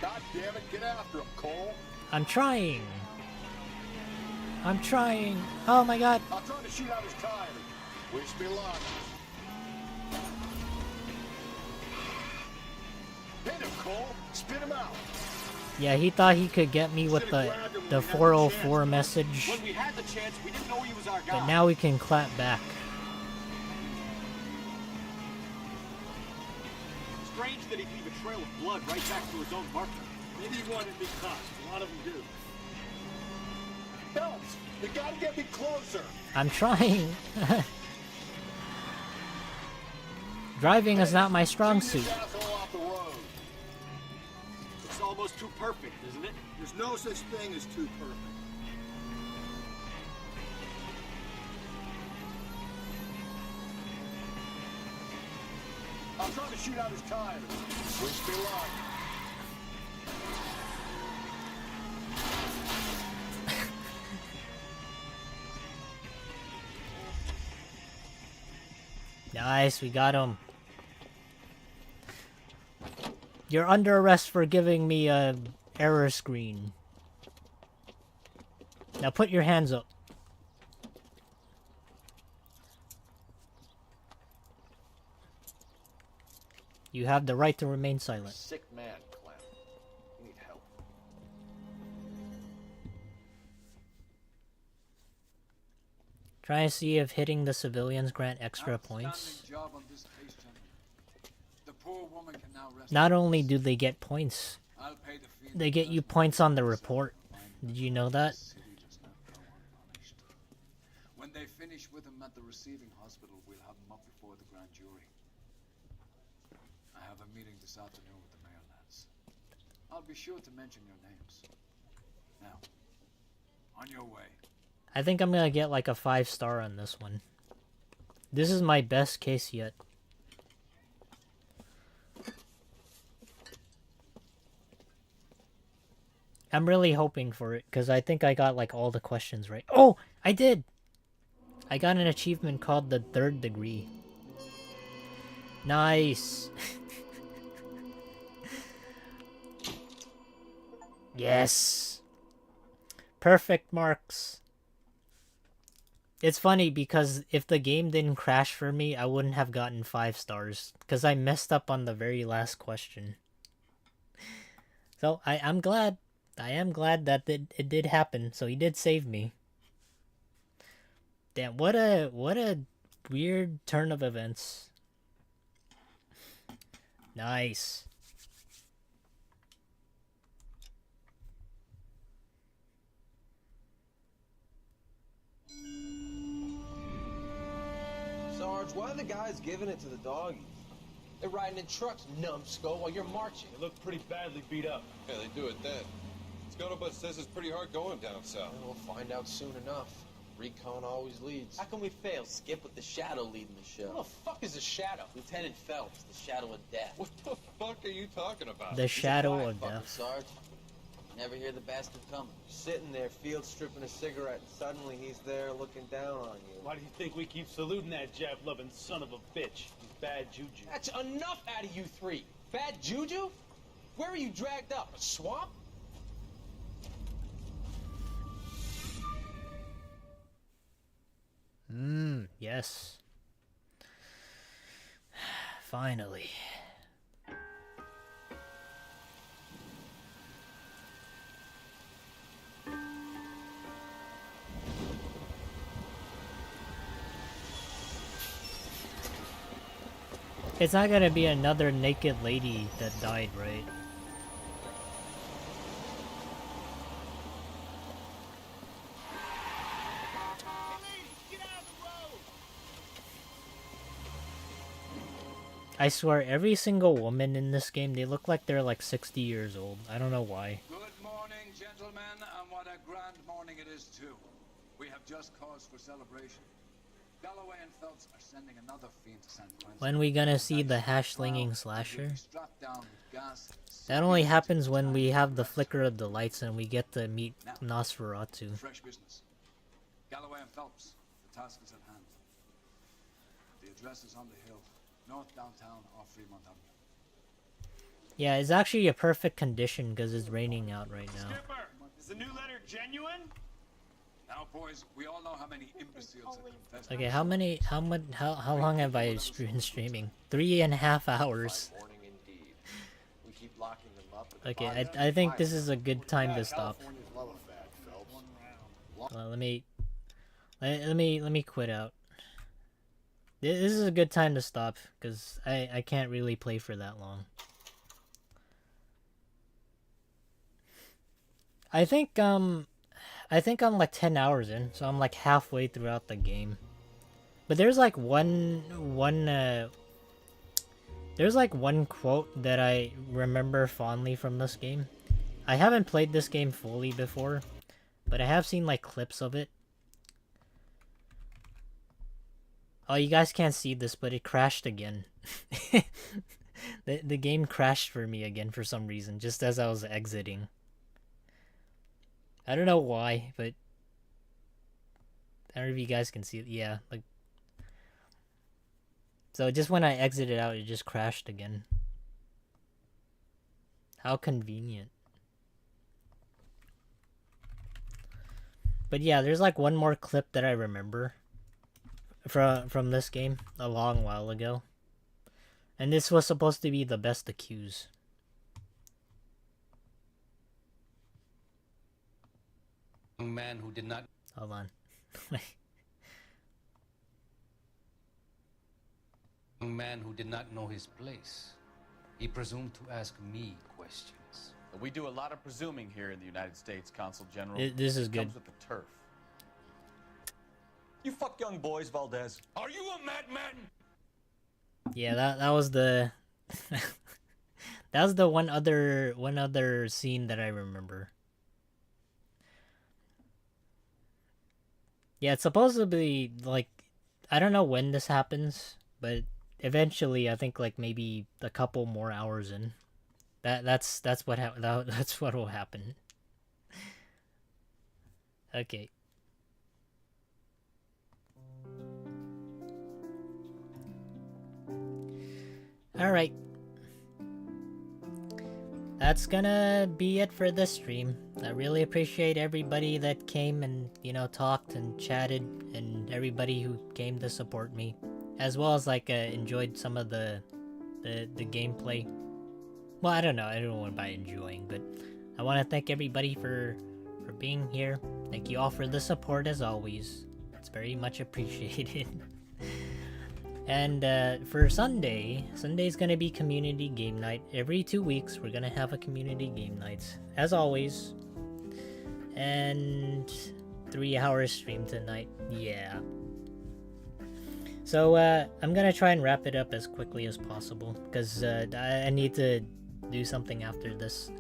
God damn it, get after him, Cole. I'm trying. I'm trying. Oh my God. I'm trying to shoot out his tires. Wish me luck. Hit him, Cole. Spit him out. Yeah, he thought he could get me with the 404 message. When we had the chance, we didn't know he was our guy. But now we can clap back. Strange that he'd leave a trail of blood right back to his own marker. Maybe he wanted to be caught. A lot of them do. Phelps, you gotta get me closer. I'm trying. Driving is not my strong suit. It's almost too perfect, isn't it? There's no such thing as too perfect. I'm trying to shoot out his tires. Wish me luck. Nice, we got him. You're under arrest for giving me a error screen. Now put your hands up. You have the right to remain silent. Sick man, Clem. You need help. Try to see if hitting the civilians grant extra points. Job on this case, gentlemen. The poor woman can now rest. Not only do they get points, I'll pay the fee. they get you points on the report. Did you know that? When they finish with him at the receiving hospital, we'll have him up before the grand jury. I have a meeting this afternoon with the mayor lads. I'll be sure to mention your names. Now, on your way. I think I'm gonna get like a 5-star on this one. This is my best case yet. I'm really hoping for it, because I think I got like all the questions right. Oh, I did! I got an achievement called the 3rd degree. Nice! Yes! Perfect marks. It's funny because if the game didn't crash for me, I wouldn't have gotten 5 stars, because I messed up on the very last question. So I am glad that it did happen. So he did save me. Damn, what a weird turn of events. Nice. Sarge, why are the guys giving it to the doggies? They're riding in trucks, numbskull, while you're marching. They look pretty badly beat up. Yeah, they do at that. Scuttlebutt says it's pretty hard going down south. We'll find out soon enough. Recon always leads. How can we fail? Skip with the Shadow leading the show. Who the fuck is a Shadow? Lieutenant Phelps, the Shadow of Death. What the fuck are you talking about? The Shadow of Death. Sarge. Never hear the bastard coming. Sitting there, field stripping a cigarette, and suddenly he's there looking down on you. Why do you think we keep saluting that jab-loving son of a bitch? He's bad juju. That's enough out of you three. Bad juju? Where are you dragged up? A swamp? Yes. Finally. It's not gonna be another naked lady that died, right? I swear, every single woman in this game, they look like they're like 60 years old. I don't know why. Good morning, gentlemen, and what a grand morning it is, too. We have just cause for celebration. Galloway and Phelps are sending another fiend to San Quentin. When we gonna see the hash-slinging slasher? That only happens when we have the flicker of the lights and we get to meet Nosferatu. Fresh business. Galloway and Phelps, the task is at hand. The address is on the hill, north downtown off Fremont Avenue. Yeah, it's actually a perfect condition because it's raining out right now. Skipper, is the new letter genuine? Now, boys, we all know how many imbeciles have confessed. Okay, how long have I been streaming? 3.5 hours. We keep locking them up. Okay, I think this is a good time to stop. Let me quit out. This is a good time to stop because I can't really play for that long. I think I'm like 10 hours in, so I'm like halfway throughout the game. But there's like one quote that I remember fondly from this game. I haven't played this game fully before, but I have seen like clips of it. Oh, you guys can't see this, but it crashed again. The game crashed for me again for some reason, just as I was exiting. I don't know why, but I don't know if you guys can see it. Yeah, like so just when I exited out, it just crashed again. How convenient. But yeah, there's like one more clip that I remember from this game a long while ago. And this was supposed to be the best accused. Young man who did not. Hold on. Young man who did not know his place. He presumed to ask me questions. We do a lot of presuming here in the United States, Consul General. This is good. Comes with the turf. You fuck young boys, Valdez. Are you a madman? Yeah, that was the that was the one other scene that I remember. Yeah, it's supposed to be like, I don't know when this happens, but eventually I think like maybe a couple more hours in. That's what will happen. Okay. Alright. That's gonna be it for this stream. I really appreciate everybody that came and, you know, talked and chatted, and everybody who came to support me, as well as like enjoyed some of the gameplay. Well, I don't know about enjoying, but I want to thank everybody for being here. Thank you all for the support as always. It's very much appreciated. And for Sunday's gonna be community game night. Every 2 weeks, we're gonna have a community game night, as always. And 3 hours stream tonight. Yeah. So I'm gonna try and wrap it up as quickly as possible because I need to do something after this.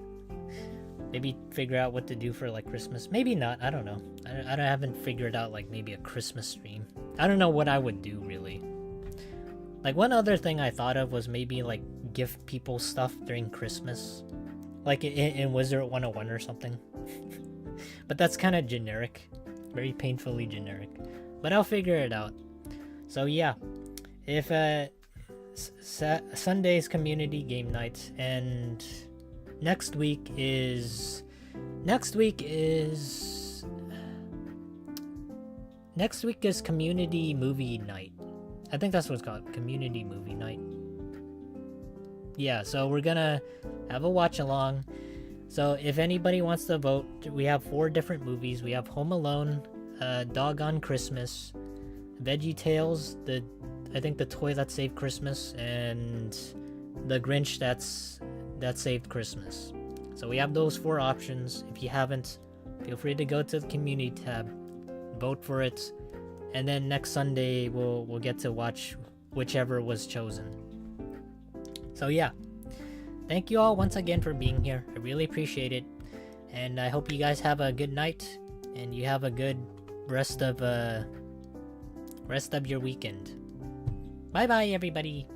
Maybe figure out what to do for like Christmas. Maybe not. I don't know. I haven't figured out like maybe a Christmas stream. I don't know what I would do really. Like one other thing I thought of was maybe like gift people stuff during Christmas, like in Wizard 101 or something. But that's kind of generic, very painfully generic. But I'll figure it out. So yeah, if Sunday's community game night, and next week is community movie night. I think that's what it's called, community movie night. Yeah, so we're gonna have a watch along. So if anybody wants to vote, we have 4 different movies. We have Home Alone, Doggone Christmas, Veggie Tales, I think the toy that saved Christmas, and the Grinch that saved Christmas. So we have those 4 options. If you haven't, feel free to go to the community tab, vote for it, and then next Sunday we'll get to watch whichever was chosen. So yeah, thank you all once again for being here. I really appreciate it, and I hope you guys have a good night and you have a good rest of your weekend. Bye bye everybody.